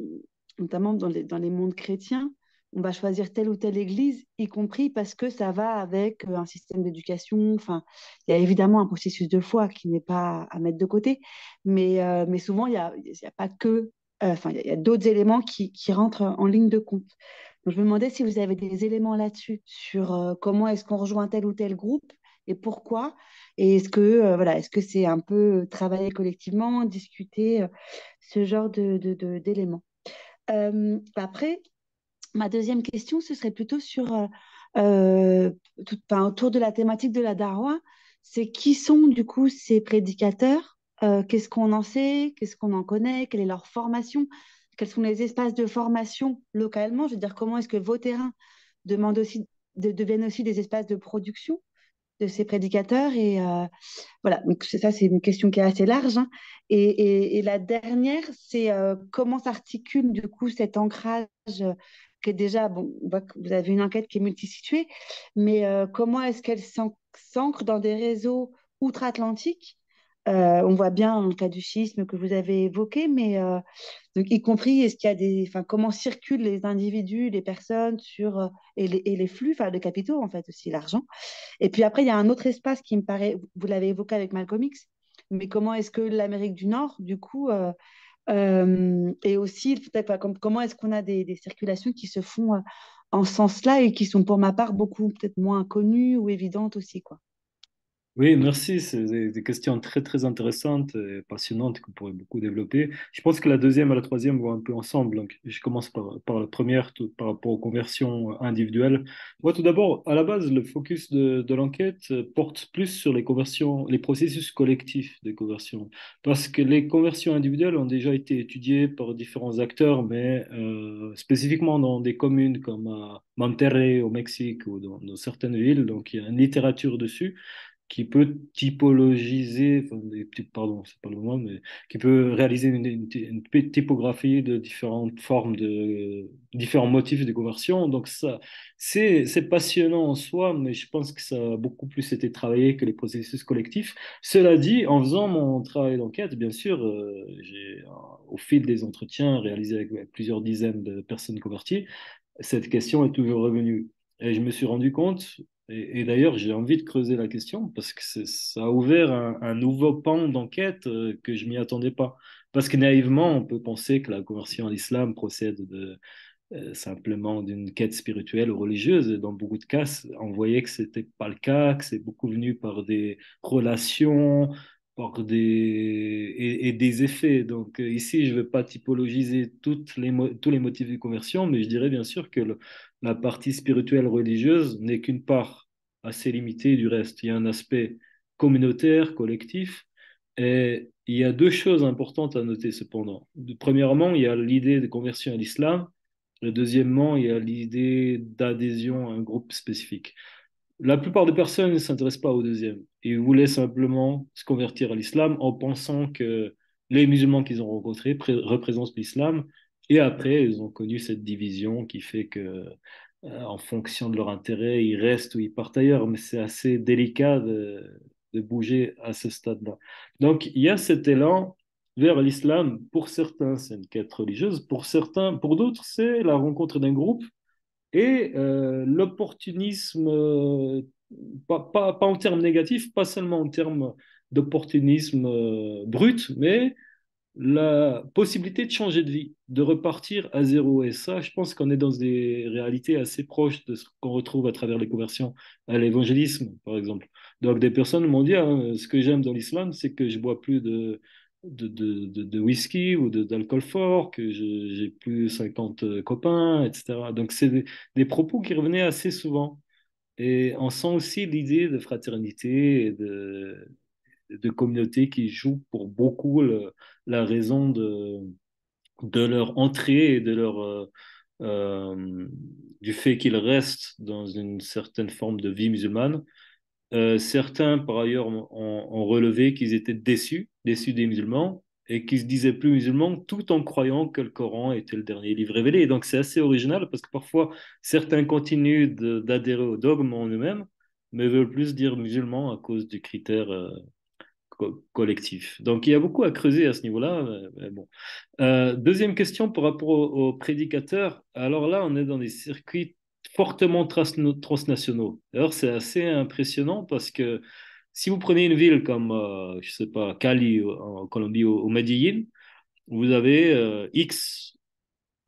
notamment dans les mondes chrétiens, on va choisir telle ou telle église, y compris parce que ça va avec un système d'éducation. Enfin, il y a évidemment un processus de foi qui n'est pas à mettre de côté, mais souvent, il y a pas que, enfin, il y a d'autres éléments qui rentrent en ligne de compte. Donc, je me demandais si vous avez des éléments là-dessus, sur comment est-ce qu'on rejoint tel ou tel groupe et pourquoi. Et est-ce que, voilà, est-ce que c'est un peu travailler collectivement, discuter, ce genre d'éléments. Après, ma deuxième question, ce serait plutôt sur, enfin, autour de la thématique de la Darwa. C'est qui sont du coup ces prédicateurs? Qu'est-ce qu'on en sait? Qu'est-ce qu'on en connaît? Quelle est leur formation? Quels sont les espaces de formation localement? Je veux dire, comment est-ce que vos terrains demandent aussi, deviennent aussi des espaces de production de ces prédicateurs? Et voilà, donc ça, c'est une question qui est assez large, hein. Et la dernière, c'est comment s'articule du coup cet ancrage qui est déjà, bon, on voit que vous avez une enquête qui est multisituée, mais comment est-ce qu'elle s'ancre dans des réseaux outre-Atlantique? On voit bien dans le cas du schisme que vous avez évoqué, mais donc, y compris, est-ce qu'il y a des, enfin, comment circulent les individus, les personnes sur, et les flux, enfin, les capitaux, en fait, aussi, l'argent. Et puis après, il y a un autre espace qui me paraît, vous l'avez évoqué avec Malcolm X, mais comment est-ce que l'Amérique du Nord, du coup, et aussi, peut-être, enfin, comment est-ce qu'on a des circulations qui se font en ce sens-là et qui sont pour ma part beaucoup peut-être moins connues ou évidentes aussi, quoi. Oui, merci. C'est des questions très, très intéressantes et passionnantes qu'on pourrait beaucoup développer. Je pense que la deuxième et la troisième vont un peu ensemble. Donc, je commence par la première, par rapport aux conversions individuelles. Moi, tout d'abord, à la base, le focus de l'enquête porte plus sur les conversions, les processus collectifs de conversion. Parce que les conversions individuelles ont déjà été étudiées par différents acteurs, mais spécifiquement dans des communes comme Monterrey au Mexique ou dans certaines villes. Donc, il y a une littérature dessus. qui peut typologiser, enfin, pardon, c'est pas le mot, mais qui peut réaliser une typographie de différentes formes de différents motifs de conversion. Donc ça, c'est passionnant en soi, mais je pense que ça a beaucoup plus été travaillé que les processus collectifs. Cela dit, en faisant mon travail d'enquête, bien sûr, j'ai au fil des entretiens réalisés avec plusieurs dizaines de personnes converties, cette question est toujours revenue. Et je me suis rendu compte, et d'ailleurs j'ai envie de creuser la question, parce que ça a ouvert un nouveau pan d'enquête que je m'y attendais pas. Parce que naïvement, on peut penser que la conversion à l'islam procède simplement d'une quête spirituelle ou religieuse. Et dans beaucoup de cas, on voyait que c'était pas le cas, que c'est beaucoup venu par des relations, et des effets. Donc ici, je ne vais pas typologiser tous les motifs de conversion, mais je dirais bien sûr que la partie spirituelle religieuse n'est qu'une part assez limitée du reste. Il y a un aspect communautaire, collectif, et il y a deux choses importantes à noter cependant. Premièrement, il y a l'idée de conversion à l'islam, et deuxièmement, il y a l'idée d'adhésion à un groupe spécifique. La plupart des personnes ne s'intéressent pas au deuxième. Ils voulaient simplement se convertir à l'islam en pensant que les musulmans qu'ils ont rencontrés représentent l'islam. Et après, ils ont connu cette division qui fait que, en fonction de leur intérêt, ils restent ou ils partent ailleurs. Mais c'est assez délicat de bouger à ce stade-là. Donc, il y a cet élan vers l'islam. Pour certains, c'est une quête religieuse. Pour certains, pour d'autres, c'est la rencontre d'un groupe et l'opportunisme, pas en termes négatifs, pas seulement en termes d'opportunisme brut, mais la possibilité de changer de vie, de repartir à zéro. Et ça, je pense qu'on est dans des réalités assez proches de ce qu'on retrouve à travers les conversions à l'évangélisme, par exemple. Donc, des personnes m'ont dit, hein, ce que j'aime dans l'islam, c'est que je bois plus de whisky ou d'alcool fort, que j'ai plus 50 copains, etc. Donc, c'est des propos qui revenaient assez souvent. Et on sent aussi l'idée de fraternité et de communauté qui joue pour beaucoup la raison de leur entrée et euh, du fait qu'ils restent dans une certaine forme de vie musulmane. Certains, par ailleurs, ont relevé qu'ils étaient déçus des musulmans et qu'ils se disaient plus musulmans tout en croyant que le Coran était le dernier livre révélé. Et donc, c'est assez original parce que parfois, certains continuent d'adhérer au dogme en eux-mêmes, mais veulent plus dire musulmans à cause du critère collectif. Donc, il y a beaucoup à creuser à ce niveau-là. Mais bon. Deuxième question par rapport aux prédicateurs. Alors là, on est dans des circuits fortement transnationaux. D'ailleurs, c'est assez impressionnant parce que si vous prenez une ville comme, je sais pas, Cali en Colombie ou Medellín, vous avez X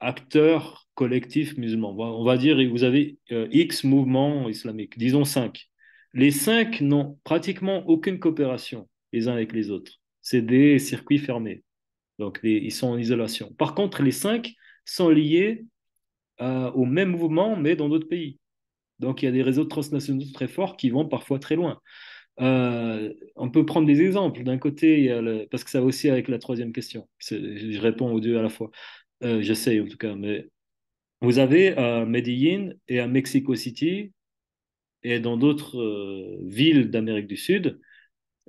acteurs collectifs musulmans. On va dire, vous avez X mouvements islamiques, disons 5. Les 5 n'ont pratiquement aucune coopération les uns avec les autres. C'est des circuits fermés. Donc, ils sont en isolation. Par contre, les 5 sont liés au même mouvement, mais dans d'autres pays. Donc, il y a des réseaux transnationaux très forts qui vont parfois très loin. On peut prendre des exemples. D'un côté, parce que ça va aussi avec la troisième question. Je réponds aux deux à la fois. J'essaye en tout cas. Mais vous avez à Medellín et à Mexico City et dans d'autres villes d'Amérique du Sud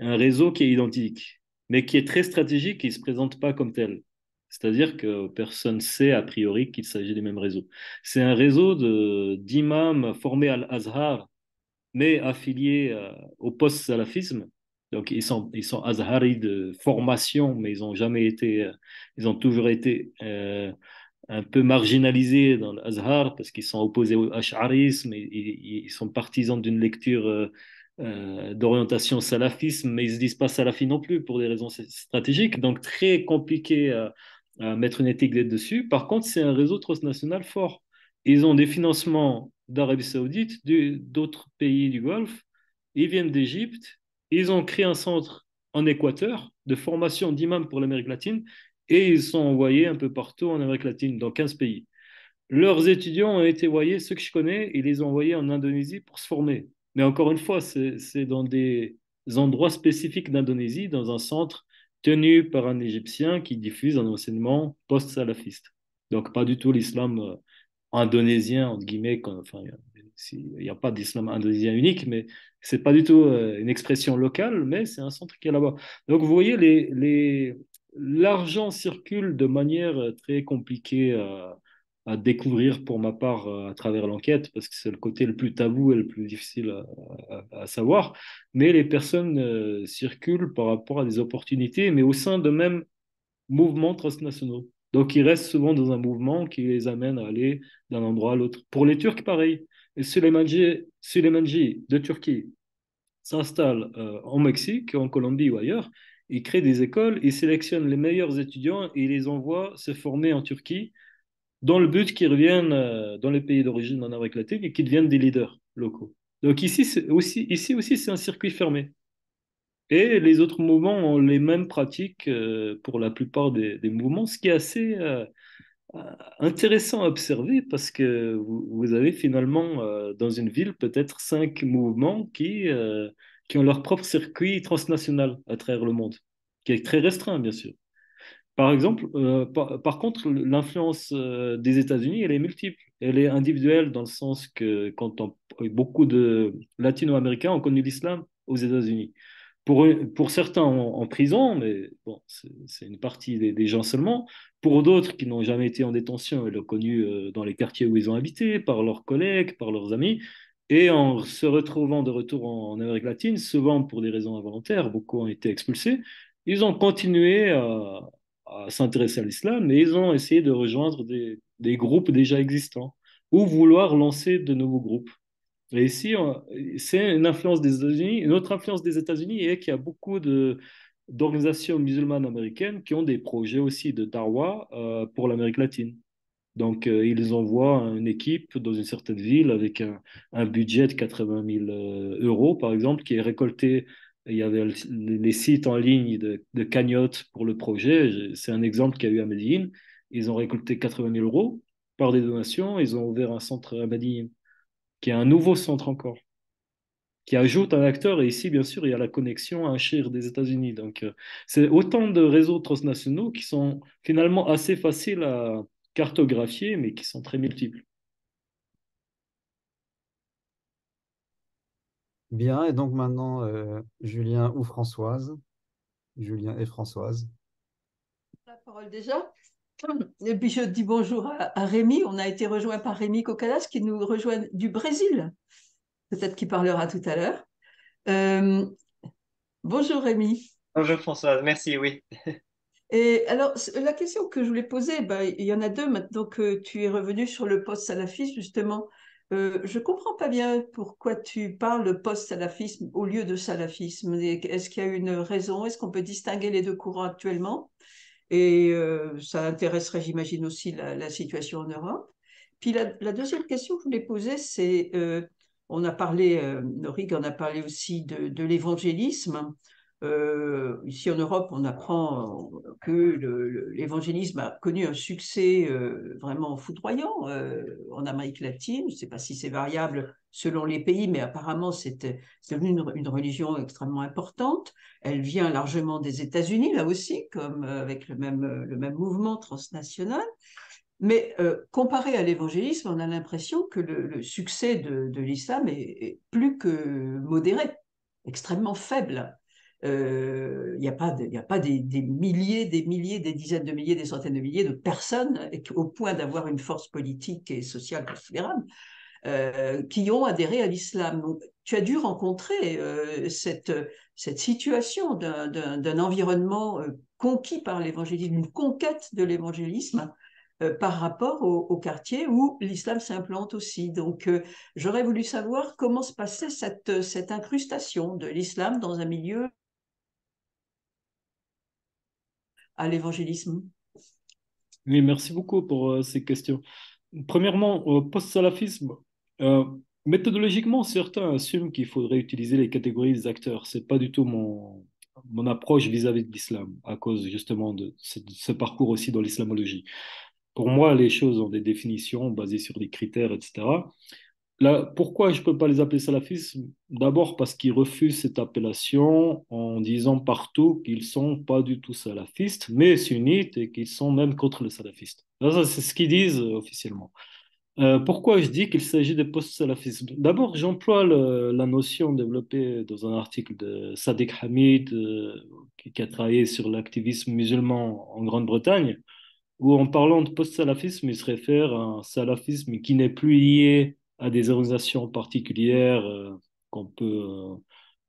un réseau qui est identique, mais qui est très stratégique et ne se présente pas comme tel. C'est-à-dire que personne ne sait a priori qu'il s'agit du même réseau. C'est un réseau d'imams formés à l'Azhar, mais affiliés au post-salafisme. Donc ils sont azharis de formation, mais ils ont jamais été, ils ont toujours été un peu marginalisés dans l'Azhar parce qu'ils sont opposés au ash'arisme, ils sont partisans d'une lecture d'orientation salafisme, mais ils ne se disent pas salafis non plus pour des raisons stratégiques, donc très compliqué à mettre une étiquette dessus. Par contre, c'est un réseau transnational fort. Ils ont des financements d'Arabie Saoudite, d'autres pays du Golfe, ils viennent d'Égypte, ils ont créé un centre en Équateur de formation d'imams pour l'Amérique latine et ils sont envoyés un peu partout en Amérique latine, dans 15 pays. Leurs étudiants ont été envoyés, ceux que je connais, ils les ont envoyés en Indonésie pour se former. Mais encore une fois, c'est dans des endroits spécifiques d'Indonésie, dans un centre tenu par un Égyptien qui diffuse un enseignement post-salafiste. Donc pas du tout l'islam indonésien, entre guillemets, enfin, il n'y a pas d'islam indonésien unique, mais c'est pas du tout une expression locale, mais c'est un centre qui est là-bas. Donc, vous voyez, l'argent circule de manière très compliquée à découvrir pour ma part à travers l'enquête, parce que c'est le côté le plus tabou et le plus difficile à savoir. Mais les personnes circulent par rapport à des opportunités, mais au sein de même mouvements transnationaux. Donc, ils restent souvent dans un mouvement qui les amène à aller d'un endroit à l'autre. Pour les Turcs, pareil. Et Süleymanji de Turquie s'installe en Mexique, en Colombie ou ailleurs. Il crée des écoles, il sélectionne les meilleurs étudiants et il les envoie se former en Turquie dans le but qu'ils reviennent dans les pays d'origine en Amérique latine et qu'ils deviennent des leaders locaux. Donc ici aussi, c'est un circuit fermé. Et les autres mouvements ont les mêmes pratiques pour la plupart des mouvements, ce qui est assez intéressant à observer parce que vous avez finalement dans une ville peut-être 5 mouvements qui ont leur propre circuit transnational à travers le monde, qui est très restreint, bien sûr. Par exemple, par contre, l'influence des États-Unis, elle est multiple. Elle est individuelle dans le sens que beaucoup de latino-américains ont connu l'islam aux États-Unis. Pour certains en prison, mais bon, c'est une partie des gens seulement. Pour d'autres qui n'ont jamais été en détention, ils l'ont connu dans les quartiers où ils ont habité, par leurs collègues, par leurs amis. Et en se retrouvant de retour en Amérique latine, souvent pour des raisons involontaires, beaucoup ont été expulsés, ils ont continué à s'intéresser à l'islam, mais ils ont essayé de rejoindre des groupes déjà existants ou vouloir lancer de nouveaux groupes. Et ici, c'est une influence des États-Unis. Une autre influence des États-Unis est qu'il y a beaucoup d'organisations musulmanes américaines qui ont des projets aussi de darwa pour l'Amérique latine. Donc, ils envoient une équipe dans une certaine ville avec un budget de 80 000 euros, par exemple, qui est récolté. Il y avait les sites en ligne de cagnotte pour le projet. C'est un exemple qu'il y a eu à Medellín. Ils ont récolté 80 000 euros par des donations. Ils ont ouvert un centre à Medellín, qui est un nouveau centre encore, qui ajoute un acteur. Et ici, bien sûr, il y a la connexion à un shir des États-Unis. Donc, c'est autant de réseaux transnationaux qui sont finalement assez faciles à cartographier, mais qui sont très multiples. Bien, et donc maintenant, Julien ou Françoise? Julien et Françoise. La parole déjà. Et puis je dis bonjour à Rémi. On a été rejoint par Rémi Cocalas qui nous rejoint du Brésil. Peut-être qu'il parlera tout à l'heure. Euh, bonjour Rémi. Bonjour Françoise, merci, oui. Et alors, la question que je voulais poser, ben, il y en a deux maintenant que tu es revenu sur le post-salafisme, justement. Je ne comprends pas bien pourquoi tu parles de post-salafisme au lieu de salafisme. Est-ce qu'il y a une raison? Est-ce qu'on peut distinguer les deux courants actuellement? Et ça intéresserait, j'imagine, aussi la situation en Europe. Puis la deuxième question que je voulais poser, c'est, on a parlé, Norig en a parlé aussi de l'évangélisme. Ici en Europe, on apprend que l'évangélisme a connu un succès vraiment foudroyant en Amérique latine. Je ne sais pas si c'est variable selon les pays, mais apparemment c'est devenu une religion extrêmement importante. Elle vient largement des États-Unis, là aussi, comme avec le même mouvement transnational. Mais comparé à l'évangélisme, on a l'impression que le succès de l'islam est plus que modéré, extrêmement faible. Il n'y a pas des milliers, des dizaines de milliers, des centaines de milliers de personnes au point d'avoir une force politique et sociale considérable qui ont adhéré à l'islam. Donc, tu as dû rencontrer cette situation d'un environnement conquis par l'évangélisme, une conquête de l'évangélisme par rapport au quartier où l'islam s'implante aussi. Donc, j'aurais voulu savoir comment se passait cette incrustation de l'islam dans un milieu à l'évangélisme. Oui, merci beaucoup pour ces questions. Premièrement, au post-salafisme, euh, méthodologiquement, certains assument qu'il faudrait utiliser les catégories des acteurs. C'est pas du tout mon approche vis-à-vis de l'islam, à cause justement de ce parcours aussi dans l'islamologie. Pour moi, les choses ont des définitions basées sur des critères, etc. Là, pourquoi je ne peux pas les appeler salafisme? D'abord parce qu'ils refusent cette appellation en disant partout qu'ils ne sont pas du tout salafistes, mais sunnites et qu'ils sont même contre les salafistes. Ça, c'est ce qu'ils disent officiellement. Pourquoi je dis qu'il s'agit de post-salafisme? D'abord, j'emploie la notion développée dans un article de Sadiq Hamid, qui a travaillé sur l'activisme musulman en Grande-Bretagne, où en parlant de post-salafisme, il se réfère à un salafisme qui n'est plus lié à des organisations particulières qu'on peut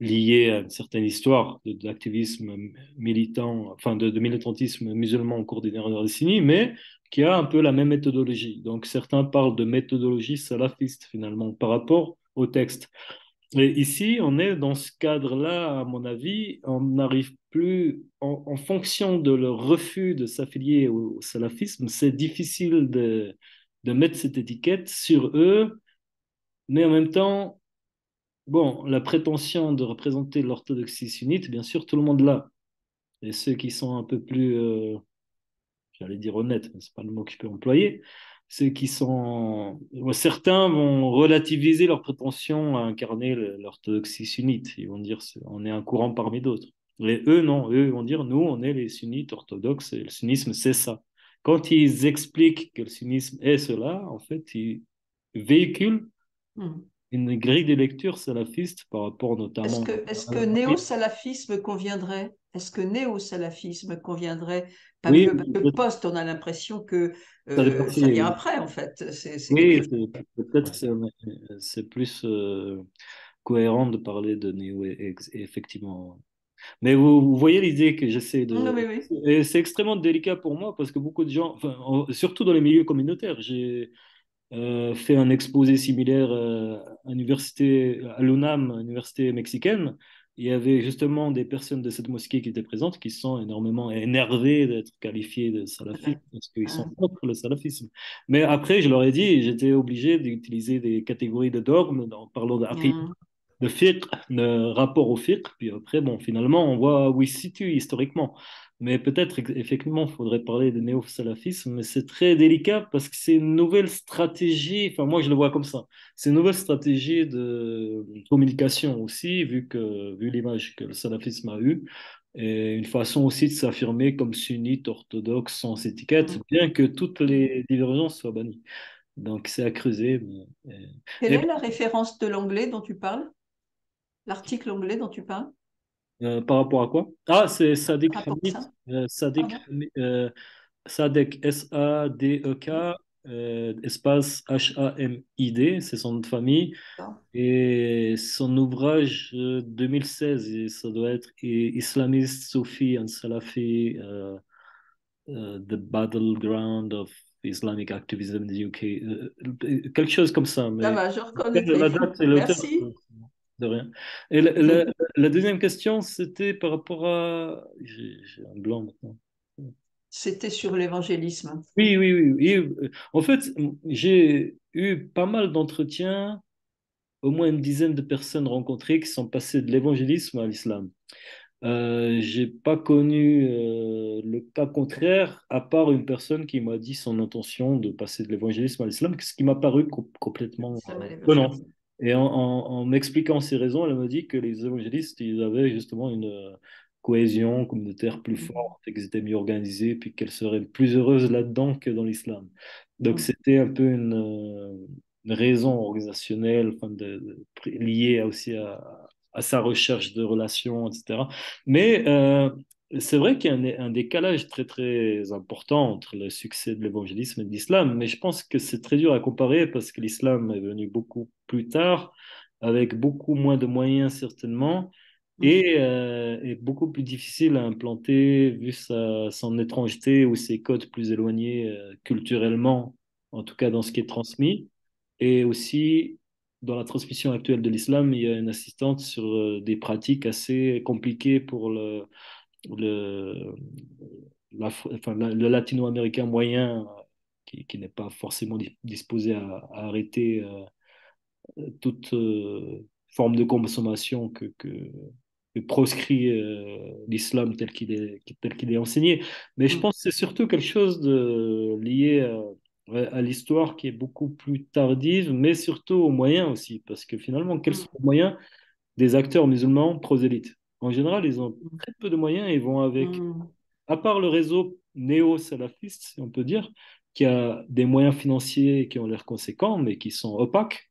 lier à une certaine histoire d'activisme militant, enfin de militantisme musulman au cours des dernières décennies, mais qui a un peu la même méthodologie. Donc certains parlent de méthodologie salafiste finalement par rapport au texte. Et ici, on est dans ce cadre-là, à mon avis, on n'arrive plus, en fonction de leur refus de s'affilier au salafisme, c'est difficile de mettre cette étiquette sur eux, mais en même temps, bon, la prétention de représenter l'orthodoxie sunnite, bien sûr, tout le monde l'a. Et ceux qui sont un peu plus, j'allais dire honnêtes, mais c'est pas le mot que je peux employer, ceux qui sont, certains vont relativiser leur prétention à incarner l'orthodoxie sunnite. Ils vont dire, on est un courant parmi d'autres. Et eux, non, eux vont dire, nous, on est les sunnites orthodoxes et le sunnisme, c'est ça. Quand ils expliquent que le sunnisme est cela, en fait, ils véhiculent Hmm. une grille de lecture salafiste par rapport notamment Est-ce à que la... néo-salafisme conviendrait? Est-ce que néo-salafisme conviendrait pas Oui, mieux? Parce que post, on a l'impression que ça ça vient dépend. après, en fait. C'est quelque Oui, chose. peut-être c'est plus cohérent de parler de néo, effectivement. Mais vous voyez l'idée que j'essaie Non, de... mais oui. Et c'est extrêmement délicat pour moi parce que beaucoup de gens, enfin, surtout dans les milieux communautaires, j'ai fait un exposé similaire à l'université, à l'UNAM, université mexicaine. Il y avait justement des personnes de cette mosquée qui étaient présentes qui sont énormément énervées d'être qualifiées de salafistes parce qu'ils sont Ah. contre le salafisme. Mais après, je leur ai dit, j'étais obligé d'utiliser des catégories de dogmes en parlant d'aqid, Hmm. de fiqh, de rapport au fiqh. Puis après, bon, finalement, on voit où il se situe historiquement. Mais peut-être effectivement, il faudrait parler de néo-salafisme, mais c'est très délicat parce que c'est une nouvelle stratégie, enfin moi je le vois comme ça, c'est une nouvelle stratégie de communication aussi, vu l'image que le salafisme a eue, et une façon aussi de s'affirmer comme sunnite, orthodoxe, sans étiquette, Hmm. bien que toutes Hmm. les divergences soient bannies. Donc c'est à creuser. Quelle Et, est la référence de l'anglais dont tu parles? L'article anglais dont tu parles? par rapport à quoi? Ah, c'est Sadiq Ah, pour Hamid, ça? Pardon? Sadek, Sadek, espace Hamid, c'est son nom de famille. Non. Et son ouvrage 2016, et ça doit être Islamist, Sufi and Salafi, The Battleground of Islamic Activism in the UK. Quelque chose comme ça, Ça mais va, je reconnaîtrai. la date et l'auteur, Merci. de rien. Et la deuxième question, c'était par rapport à... J'ai un blanc maintenant. C'était sur l'évangélisme. Oui, oui, oui, oui. En fait, j'ai eu pas mal d'entretiens, au moins une dizaine de personnes rencontrées qui sont passées de l'évangélisme à l'islam. J'ai pas connu le cas contraire, à part une personne qui m'a dit son intention de passer de l'évangélisme à l'islam, ce qui m'a paru complètement Ça m'allait étonnant. l'évangélisme. Et en m'expliquant ses raisons, elle m'a dit que les évangélistes, ils avaient justement une cohésion communautaire plus Mhm. forte, et qu'ils étaient mieux organisés, puis qu'elle serait plus heureuse là-dedans que dans l'islam. Donc Mhm. c'était un peu une raison organisationnelle, enfin, liée aussi à sa recherche de relations, etc. Mais c'est vrai qu'il y a un décalage très très important entre le succès de l'évangélisme et de l'islam, mais je pense que c'est très dur à comparer parce que l'islam est venu beaucoup plus tard, avec beaucoup moins de moyens certainement, Mhm. et beaucoup plus difficile à implanter vu son étrangeté ou ses codes plus éloignés culturellement, en tout cas dans ce qui est transmis. Et aussi, dans la transmission actuelle de l'islam, il y a une assistante sur des pratiques assez compliquées pour le, enfin, le latino-américain moyen qui n'est pas forcément disposé à arrêter toute forme de consommation que proscrit l'islam tel qu'il est enseigné. Mais je Mhm. pense que c'est surtout quelque chose de lié à l'histoire qui est beaucoup plus tardive, mais surtout aux moyens aussi, parce que finalement, quels sont les moyens des acteurs musulmans prosélytes? En général, ils ont Mhm. très peu de moyens et vont avec, Mhm. à part le réseau néo-salafiste, si on peut dire, qui a des moyens financiers qui ont l'air conséquents, mais qui sont opaques.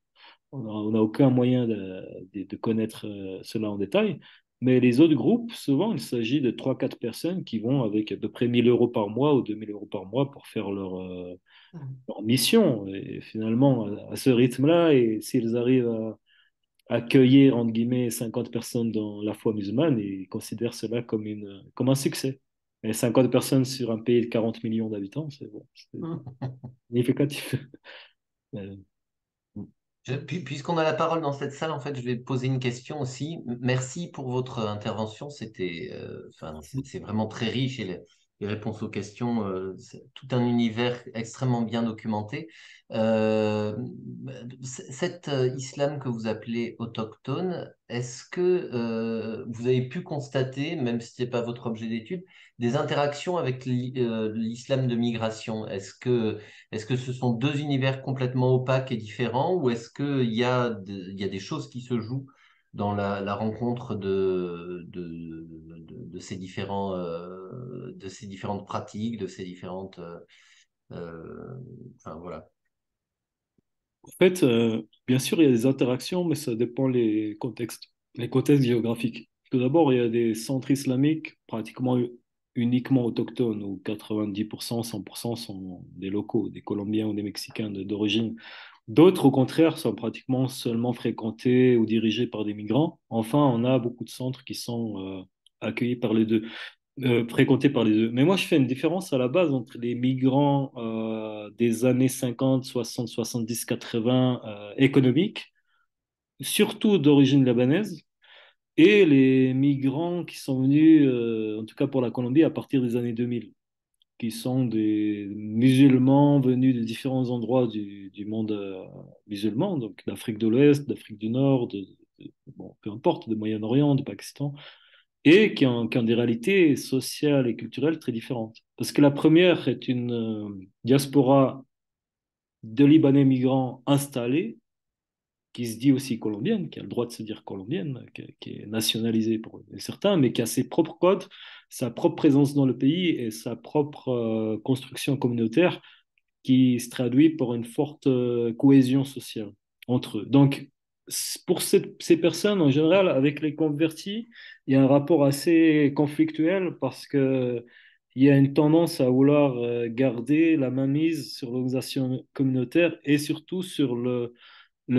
On n'a aucun moyen de connaître cela en détail. Mais les autres groupes, souvent, il s'agit de trois quatre personnes qui vont avec à peu près 1 000 euros par mois ou 2 000 euros par mois pour faire leur mission. Et finalement, à ce rythme-là, et s'ils arrivent à accueillir, entre guillemets, 50 personnes dans la foi musulmane, ils considèrent cela comme un succès. Et 50 personnes sur un pays de 40 millions d'habitants, c'est bon, c'est significatif. Euh, Puisqu'on a la parole dans cette salle, en fait, je vais poser une question aussi. Merci pour votre intervention. Enfin, c'est vraiment très riche et les réponses aux questions, c'est tout un univers extrêmement bien documenté. Euh, Cet islam que vous appelez autochtone, est-ce que vous avez pu constater, même si ce n'est pas votre objet d'étude, des interactions avec l'islam de migration? Est-ce que ce sont deux univers complètement opaques et différents, ou est-ce qu'il y a des choses qui se jouent dans la rencontre de de ces différentes pratiques, de ces différentes... enfin, voilà. En fait, bien sûr, il y a des interactions, mais ça dépend les contextes géographiques. Tout d'abord, il y a des centres islamiques pratiquement uniquement autochtones, où 90%, 100% sont des locaux, des Colombiens ou des Mexicains d'origine. D'autres, au contraire, sont pratiquement seulement fréquentés ou dirigés par des migrants. Enfin, on a beaucoup de centres qui sont accueillis par les deux, fréquentés par les deux. Mais moi, je fais une différence à la base entre les migrants des années 50, 60, 70, 80 économiques, surtout d'origine libanaise, et les migrants qui sont venus, en tout cas pour la Colombie, à partir des années 2000, qui sont des musulmans venus de différents endroits du monde musulman, donc d'Afrique de l'Ouest, d'Afrique du Nord, bon, peu importe, du Moyen-Orient, du Pakistan, et qui ont des réalités sociales et culturelles très différentes. Parce que la première est une diaspora de Libanais migrants installés, qui se dit aussi colombienne, qui a le droit de se dire colombienne, qui est nationalisée pour certains, mais qui a ses propres codes, sa propre présence dans le pays et sa propre construction communautaire qui se traduit par une forte cohésion sociale entre eux. Donc, pour ces personnes, en général, avec les convertis, il y a un rapport assez conflictuel parce que il y a une tendance à vouloir garder la mainmise sur l'organisation communautaire et surtout sur le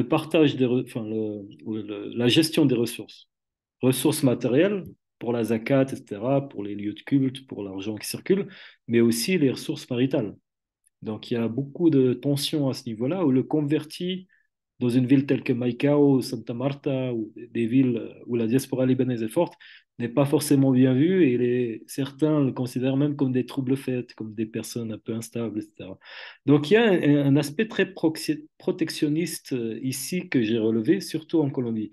partage enfin, la gestion des ressources. Ressources matérielles pour la zakat, etc., pour les lieux de culte, pour l'argent qui circule, mais aussi les ressources maritales. Donc il y a beaucoup de tensions à ce niveau-là où le converti dans une ville telle que Maicao, Santa Marta, ou des villes où la diaspora libanaise est forte, n'est pas forcément bien vu et certains le considèrent même comme des troubles faits, comme des personnes un peu instables, etc. Donc il y a un aspect très protectionniste ici que j'ai relevé, surtout en Colombie.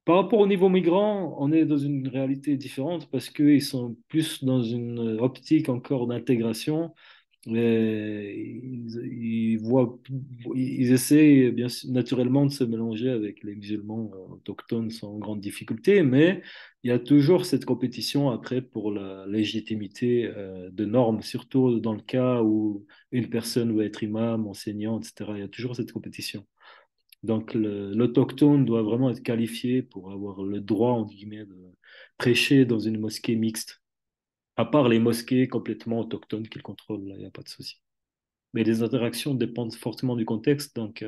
Par rapport au niveau migrant, on est dans une réalité différente parce qu'ils sont plus dans une optique encore d'intégration. Ils essaient bien sûr, naturellement de se mélanger avec les musulmans autochtones sans grande difficulté, mais il y a toujours cette compétition après pour la légitimité de normes, surtout dans le cas où une personne veut être imam, enseignant, etc. Il y a toujours cette compétition. Donc l'autochtone doit vraiment être qualifié pour avoir le droit, entre guillemets, de prêcher dans une mosquée mixte. À part les mosquées complètement autochtones qu'ils contrôlent, là, il n'y a pas de souci. Mais les interactions dépendent fortement du contexte, donc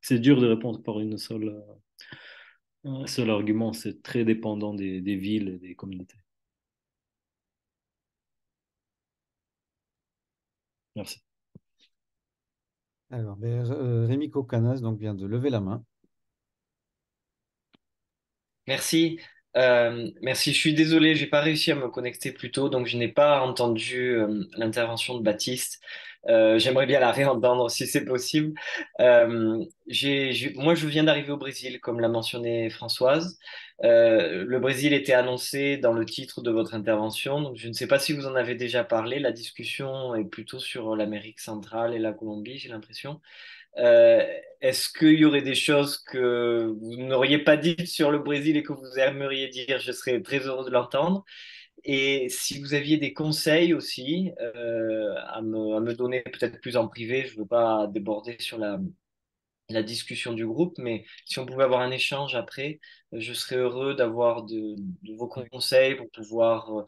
c'est dur de répondre par un seul argument. C'est très dépendant des villes et des communautés. Merci. Alors, Rémi Cocanas donc, vient de lever la main. Merci. Merci. Je suis désolé, j'ai pas réussi à me connecter plus tôt, donc je n'ai pas entendu l'intervention de Baptiste. J'aimerais bien la réentendre si c'est possible. Moi, je viens d'arriver au Brésil, comme l'a mentionné Françoise. Le Brésil était annoncé dans le titre de votre intervention, donc je ne sais pas si vous en avez déjà parlé. La discussion est plutôt sur l'Amérique centrale et la Colombie, j'ai l'impression. Euh, Est-ce qu'il y aurait des choses que vous n'auriez pas dites sur le Brésil et que vous aimeriez dire? Je serais très heureux de l'entendre. Et si vous aviez des conseils aussi à me donner peut-être plus en privé, je ne veux pas déborder sur la discussion du groupe, mais si on pouvait avoir un échange après, je serais heureux d'avoir de vos conseils pour pouvoir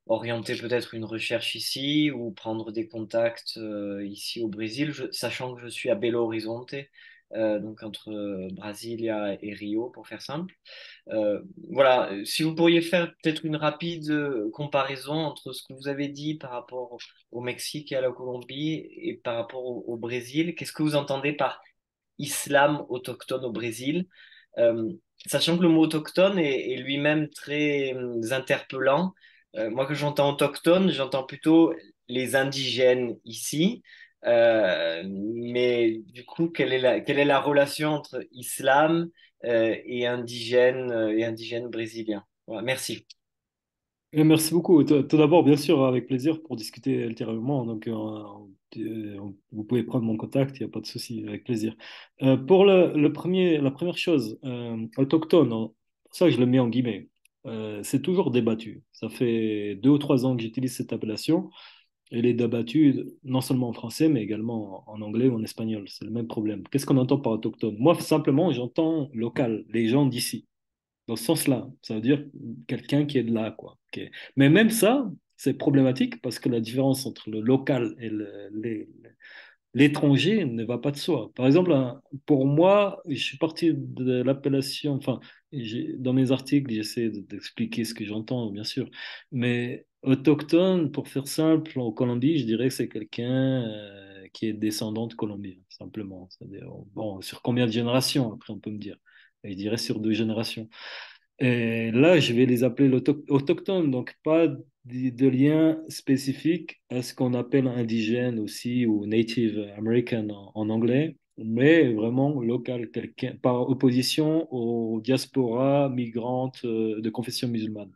orienter peut-être une recherche ici ou prendre des contacts ici au Brésil, sachant que je suis à Belo Horizonte, donc entre Brasilia et Rio, pour faire simple. Voilà, si vous pourriez faire peut-être une rapide comparaison entre ce que vous avez dit par rapport au Mexique et à la Colombie et par rapport au Brésil, qu'est-ce que vous entendez par islam autochtone au Brésil, euh, sachant que le mot autochtone est lui-même très interpellant. Moi, quand j'entends autochtone, j'entends plutôt les indigènes ici. Mais du coup, quelle est la relation entre islam et indigène brésilien? Voilà, merci. Merci beaucoup. Tout d'abord, bien sûr, avec plaisir pour discuter ultérieurement. Donc, vous pouvez prendre mon contact, il n'y a pas de souci, avec plaisir. Pour la première chose, autochtone, hein, ça je le mets en guillemets. C'est toujours débattu. Ça fait 2 ou 3 ans que j'utilise cette appellation. Elle est débattue non seulement en français, mais également en anglais ou en espagnol. C'est le même problème. Qu'est-ce qu'on entend par autochtone? Moi, simplement, j'entends local, les gens d'ici dans ce sens-là. Ça veut dire quelqu'un qui est de là, quoi. Mais même ça, c'est problématique parce que la différence entre le local et l'étranger ne va pas de soi. Par exemple, pour moi, je suis parti de l'appellation, enfin, dans mes articles, j'essaie d'expliquer ce que j'entends, bien sûr, mais autochtone, pour faire simple, en Colombie, je dirais que c'est quelqu'un qui est descendant de Colombien, simplement. C'est-à-dire, bon, sur combien de générations, après, on peut me dire. Et je dirais sur 2 générations. Et là, je vais les appeler autochtones, donc pas de lien spécifique à ce qu'on appelle indigène aussi ou Native American en anglais, mais vraiment local, quelqu'un, par opposition aux diasporas migrantes de confession musulmane.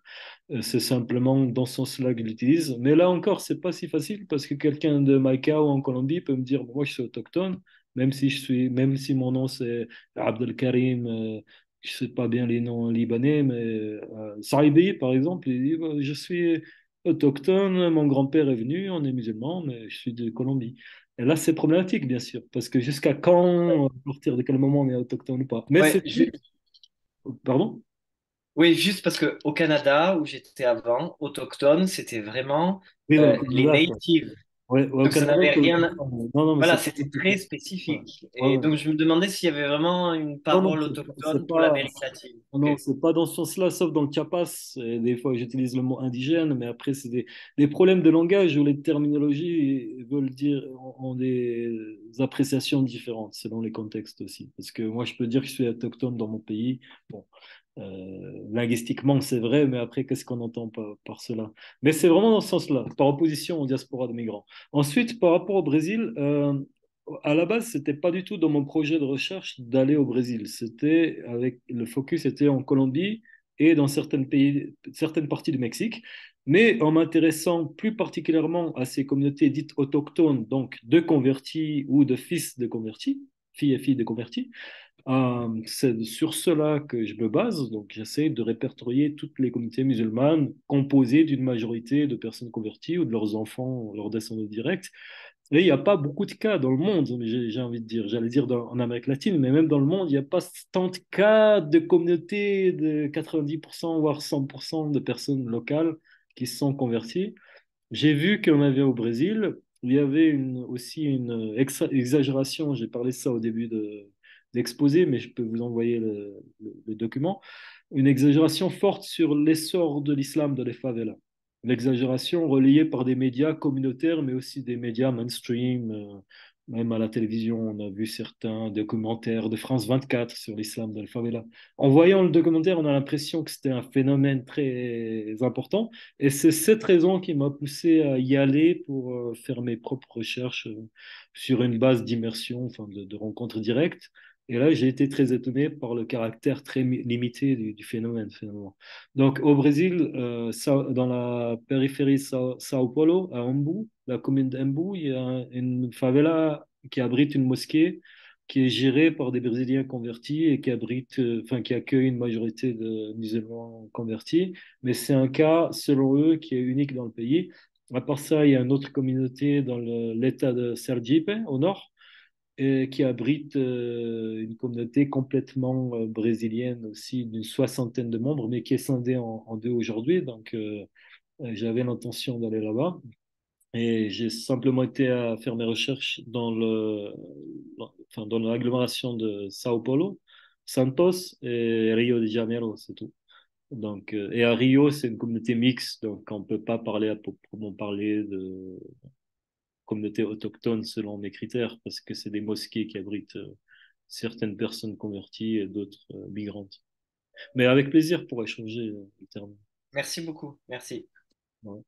C'est simplement dans ce sens-là que je l'utilise. Mais là encore, c'est pas si facile parce que quelqu'un de Maïka ou en Colombie peut me dire, moi je suis autochtone, même si mon nom c'est Abdelkarim, je sais pas bien les noms libanais, mais Saïdi, par exemple, il dit, bah, je suis autochtone, mon grand-père est venu, on est musulman, mais je suis de Colombie. Et là, c'est problématique, bien sûr, parce que jusqu'à quand, à partir de quel moment on est autochtone ou pas. Mais Ouais, c'est... Pardon? oui, juste parce que au Canada, où j'étais avant, autochtone, c'était vraiment Oui, au les Canada, quoi. natives. Ouais, ouais, au Donc ça Canada, n'avait c'est rien. autochtone. Non, non, mais Voilà, c'est pas c'était très autochtone. Ouais, spécifique. ouais, Et ouais. donc je me demandais s'il y avait vraiment une Non, non, parole c'est autochtone pour pas, l'Amérique latine. non, Ok. c'est pas dans ce sens-là, sauf dans le Chiapas. Et des fois, j'utilise le mot indigène, mais après, c'est des problèmes de langage où les terminologies veulent dire, ont des appréciations différentes selon les contextes aussi. Parce que moi, je peux dire que je suis autochtone dans mon pays. Bon, linguistiquement, c'est vrai, mais après, qu'est-ce qu'on entend par cela? Mais c'est vraiment dans ce sens-là, par opposition aux diasporas de migrants. Ensuite, par rapport au Brésil, à la base, c'était pas du tout dans mon projet de recherche d'aller au Brésil. C'était avec le focus était en Colombie et dans certains pays, certaines parties du Mexique. Mais en m'intéressant plus particulièrement à ces communautés dites autochtones, donc de convertis ou de fils de convertis, filles et filles de convertis, c'est sur cela que je me base. Donc, j'essaie de répertorier toutes les communautés musulmanes composées d'une majorité de personnes converties ou de leurs enfants, leurs descendants directs. Et il n'y a pas beaucoup de cas dans le monde, j'ai envie de dire. J'allais dire en Amérique latine, mais même dans le monde, il n'y a pas tant de cas de communautés de 90% voire 100% de personnes locales qui se sont converties. J'ai vu qu'on avait au Brésil, il y avait aussi une exagération, j'ai parlé de ça au début d'exposé, mais je peux vous envoyer le document, une exagération forte sur l'essor de l'islam dans les favelas. L'exagération relayée par des médias communautaires, mais aussi des médias mainstream, même à la télévision, on a vu certains documentaires de France 24 sur l'islam dans les favelas. En voyant le documentaire, on a l'impression que c'était un phénomène très important. Et c'est cette raison qui m'a poussé à y aller pour faire mes propres recherches sur une base d'immersion, enfin de rencontres directes. Et là, j'ai été très étonné par le caractère très limité du phénomène, finalement. Donc, au Brésil, dans la périphérie Sao Paulo, à Embu, la commune d'Embu, il y a une favela qui abrite une mosquée qui est géré par des Brésiliens convertis et qui abrite, enfin, qui accueille une majorité de musulmans convertis. Mais c'est un cas, selon eux, qui est unique dans le pays. À part ça, il y a une autre communauté dans l'État de Sergipe, au nord, et qui abrite une communauté complètement brésilienne aussi, d'une soixantaine de membres, mais qui est scindée en deux aujourd'hui. Donc, j'avais l'intention d'aller là-bas. Et j'ai simplement été à faire mes recherches enfin, dans l'agglomération de Sao Paulo, Santos et Rio de Janeiro, c'est tout. Donc, et à Rio, c'est une communauté mixte, donc on ne peut pas parler à proprement parler de communauté autochtone selon mes critères, parce que c'est des mosquées qui abritent certaines personnes converties et d'autres migrantes. Mais avec plaisir pour échanger le terme. Merci beaucoup. Merci. Ouais.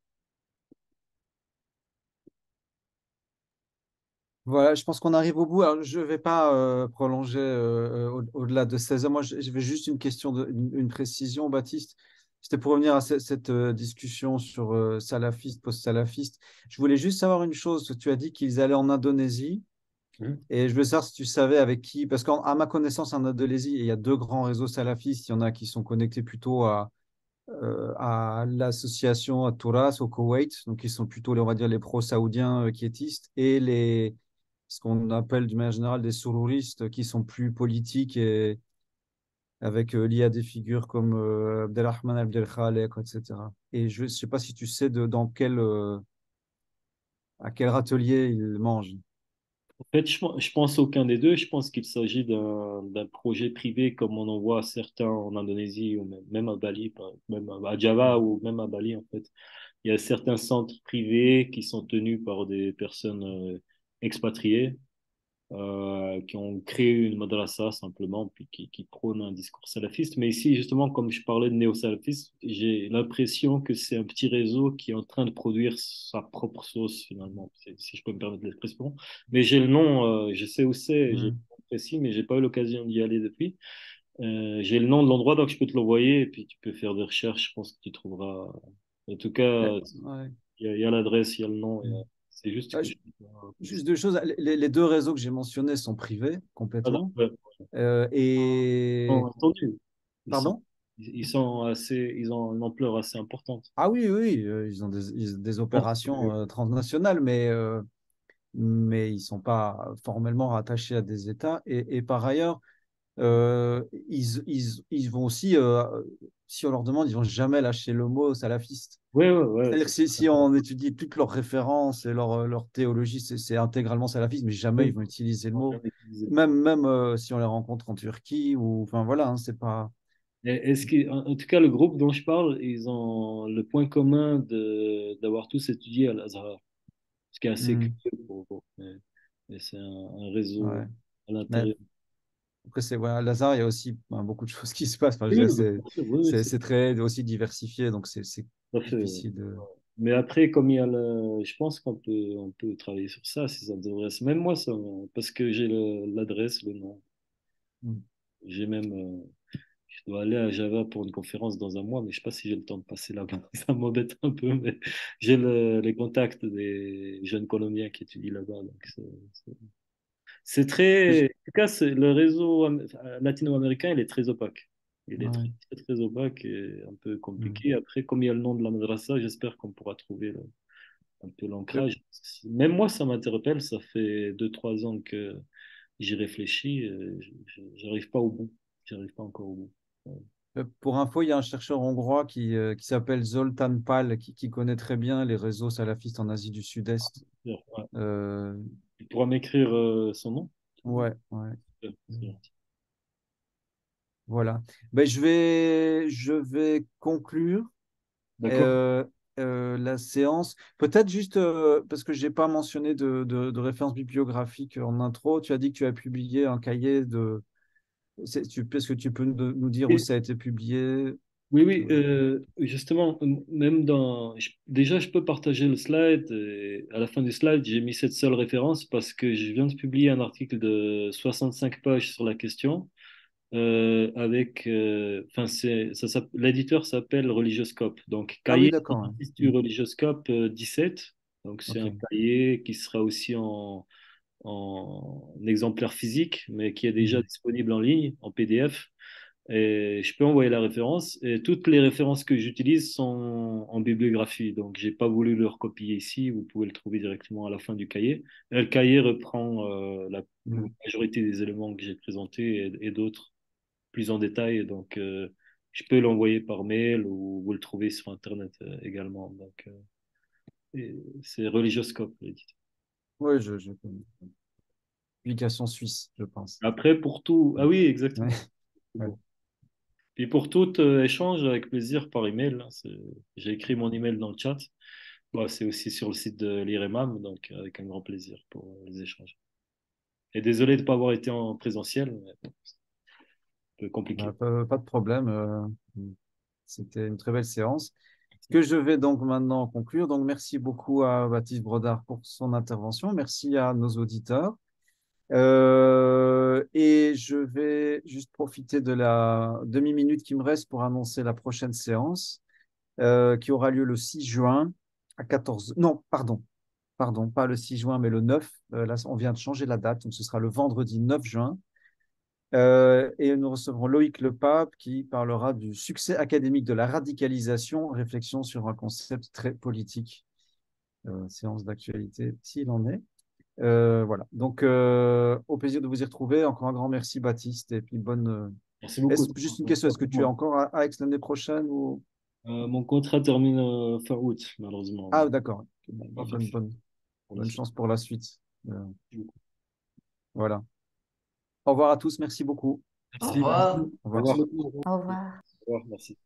Voilà, je pense qu'on arrive au bout. Alors, je ne vais pas prolonger au-delà de 16 heures. Moi, je vais juste une question, une précision, Baptiste. C'était pour revenir à cette discussion sur salafiste, post-salafiste. Je voulais juste savoir une chose. Tu as dit qu'ils allaient en Indonésie. Et je veux savoir si tu savais avec qui, parce qu'à ma connaissance, en Indonésie, il y a deux grands réseaux salafistes. Il y en a qui sont connectés plutôt à l'association à Touras, au Koweït, donc ils sont plutôt, on va dire, les pro-saoudiens quiétistes, et ce qu'on appelle d'une manière générale des sourouristes, qui sont plus politiques et avec liés à des figures comme Abdelrahman Abdelkhalek, etc. Et je ne sais pas si tu sais dans à quel râtelier ils mangent. En fait, je pense aucun des deux. Je pense qu'il s'agit d'un projet privé comme on en voit certains en Indonésie ou même à Bali, même à Java ou même à Bali, en fait. Il y a certains centres privés qui sont tenus par des personnes expatriées qui ont créé une madrasa simplement, puis qui prônent un discours salafiste. Mais ici, justement, comme je parlais de néo-salafisme, j'ai l'impression que c'est un petit réseau qui est en train de produire sa propre sauce, finalement, si je peux me permettre l'expression. Mais j'ai le nom, je sais où c'est, j'ai le Hmm. nom précis, mais j'ai pas eu l'occasion d'y aller depuis. J'ai le nom de l'endroit, donc je peux te l'envoyer, et puis tu peux faire des recherches, je pense que tu trouveras. En tout cas, Ouais. il y a l'adresse, il y a le nom, Hmm. c'est juste Ah, que juste deux choses. Les deux réseaux que j'ai mentionnés sont privés Ah, complètement. ouais. Et Entendu. Ils sont, pardon? ils ont une ampleur assez importante. Ah oui, oui, ils ont des opérations transnationales, mais ils ne sont pas formellement rattachés à des États. Et par ailleurs, ils vont aussi, si on leur demande, ils vont jamais lâcher le mot salafiste. Ouais, ouais, ouais. C'est-à-dire que si on étudie toutes leurs références et leur théologie, c'est intégralement salafiste, mais jamais Oui, ils vont utiliser le ils ont mot. jamais utilisé. Même si on les rencontre en Turquie, ou enfin voilà, hein, c'est pas. En tout cas, le groupe dont je parle, ils ont le point commun d'avoir tous étudié à l'Azhar, ce qui est assez Hmm, curieux mais c'est un réseau ouais. à Mais l'intérieur. après, voilà, Lazare, il y a aussi beaucoup de choses qui se passent. Enfin, je Oui, veux dire, oui, bien sûr, oui, oui, c'est très aussi diversifié, donc c'est tout à fait. difficile de. Mais après, comme il y a je pense on peut travailler sur ça, si ça devrait. Même moi, ça, parce que j'ai l'adresse, le nom. Hmm. J'ai même, je dois aller à Java pour une conférence dans un mois, mais je sais pas si j'ai le temps de passer là-bas. Ça m'embête un peu, mais j'ai les contacts des jeunes Colombiens qui étudient là-bas. Donc c'est très, en tout cas, le réseau latino-américain, il est très opaque. Il est Ouais. très opaque et un peu Hmm. compliqué. Après, comme il y a le nom de la madrasa, j'espère qu'on pourra trouver un peu Euh, l'ancrage. Même moi, ça m'interpelle. Ça fait 2, 3 ans que j'y réfléchis. J'arrive pas au bout. J'arrive pas encore au bout. Ouais. Pour info, il y a un chercheur hongrois qui s'appelle Zoltán Pál, qui connaît très bien les réseaux salafistes en Asie du Sud-Est. Ouais. Euh, Tu pourras m'écrire son nom? ouais, ouais. C'est gentil. Voilà. Ben, je vais conclure D'accord. euh, la séance. Peut-être juste parce que je n'ai pas mentionné de référence bibliographique en intro. Tu as dit que tu as publié un cahier de. Est-ce que tu peux nous dire où Et- ça a été publié? oui, oui, Euh, justement, même déjà, je peux partager le slide. Et à la fin du slide, j'ai mis cette seule référence parce que je viens de publier un article de 65 pages sur la question. Enfin, l'éditeur s'appelle Religioscope. Donc, Ah oui, cahier d'accord. Ouais. d'Institut Religioscope 17. Donc, c'est Ok. un cahier qui sera aussi en en exemplaire physique, mais qui est déjà disponible en ligne, en PDF. Et je peux envoyer la référence. Et toutes les références que j'utilise sont en bibliographie. Donc, j'ai pas voulu le recopier ici. Vous pouvez le trouver directement à la fin du cahier. Et le cahier reprend la majorité des éléments que j'ai présentés et d'autres plus en détail. Donc, je peux l'envoyer par mail ou vous le trouvez sur Internet également. Donc, c'est Religioscope, l'éditeur. Oui, je connais. Publication suisse, je pense. Après, pour tout. Ah oui, exactement. Ouais. Et pour tout échange, avec plaisir par email. Hein, j'ai écrit mon email dans le chat. Bon, c'est aussi sur le site de l'IREMAM, donc avec un grand plaisir pour les échanges. Et désolé de ne pas avoir été en présentiel, mais bon, c'est un peu compliqué. Pas de problème. C'était une très belle séance que je vais donc maintenant conclure. Donc, merci beaucoup à Baptiste Brodard pour son intervention. Merci à nos auditeurs. Et je vais juste profiter de la demi-minute qui me reste pour annoncer la prochaine séance qui aura lieu le 6 juin à 14. Non, pardon, pas le 6 juin, mais le 9. Là, on vient de changer la date, donc ce sera le vendredi 9 juin. Et nous recevrons Loïc Lepape qui parlera du succès académique de la radicalisation, réflexion sur un concept très politique. Séance d'actualité, s'il en est. Voilà. Donc, au plaisir de vous y retrouver. Encore un grand merci, Baptiste. Et puis, Merci beaucoup. Juste une question, est-ce que tu es encore à Aix l'année prochaine ou... Mon contrat termine fin août, malheureusement. Ah, d'accord. Pas Bonne chance pour la suite. Voilà. Au revoir à tous. Merci beaucoup. Au revoir. Au revoir. Au revoir. Au revoir, merci.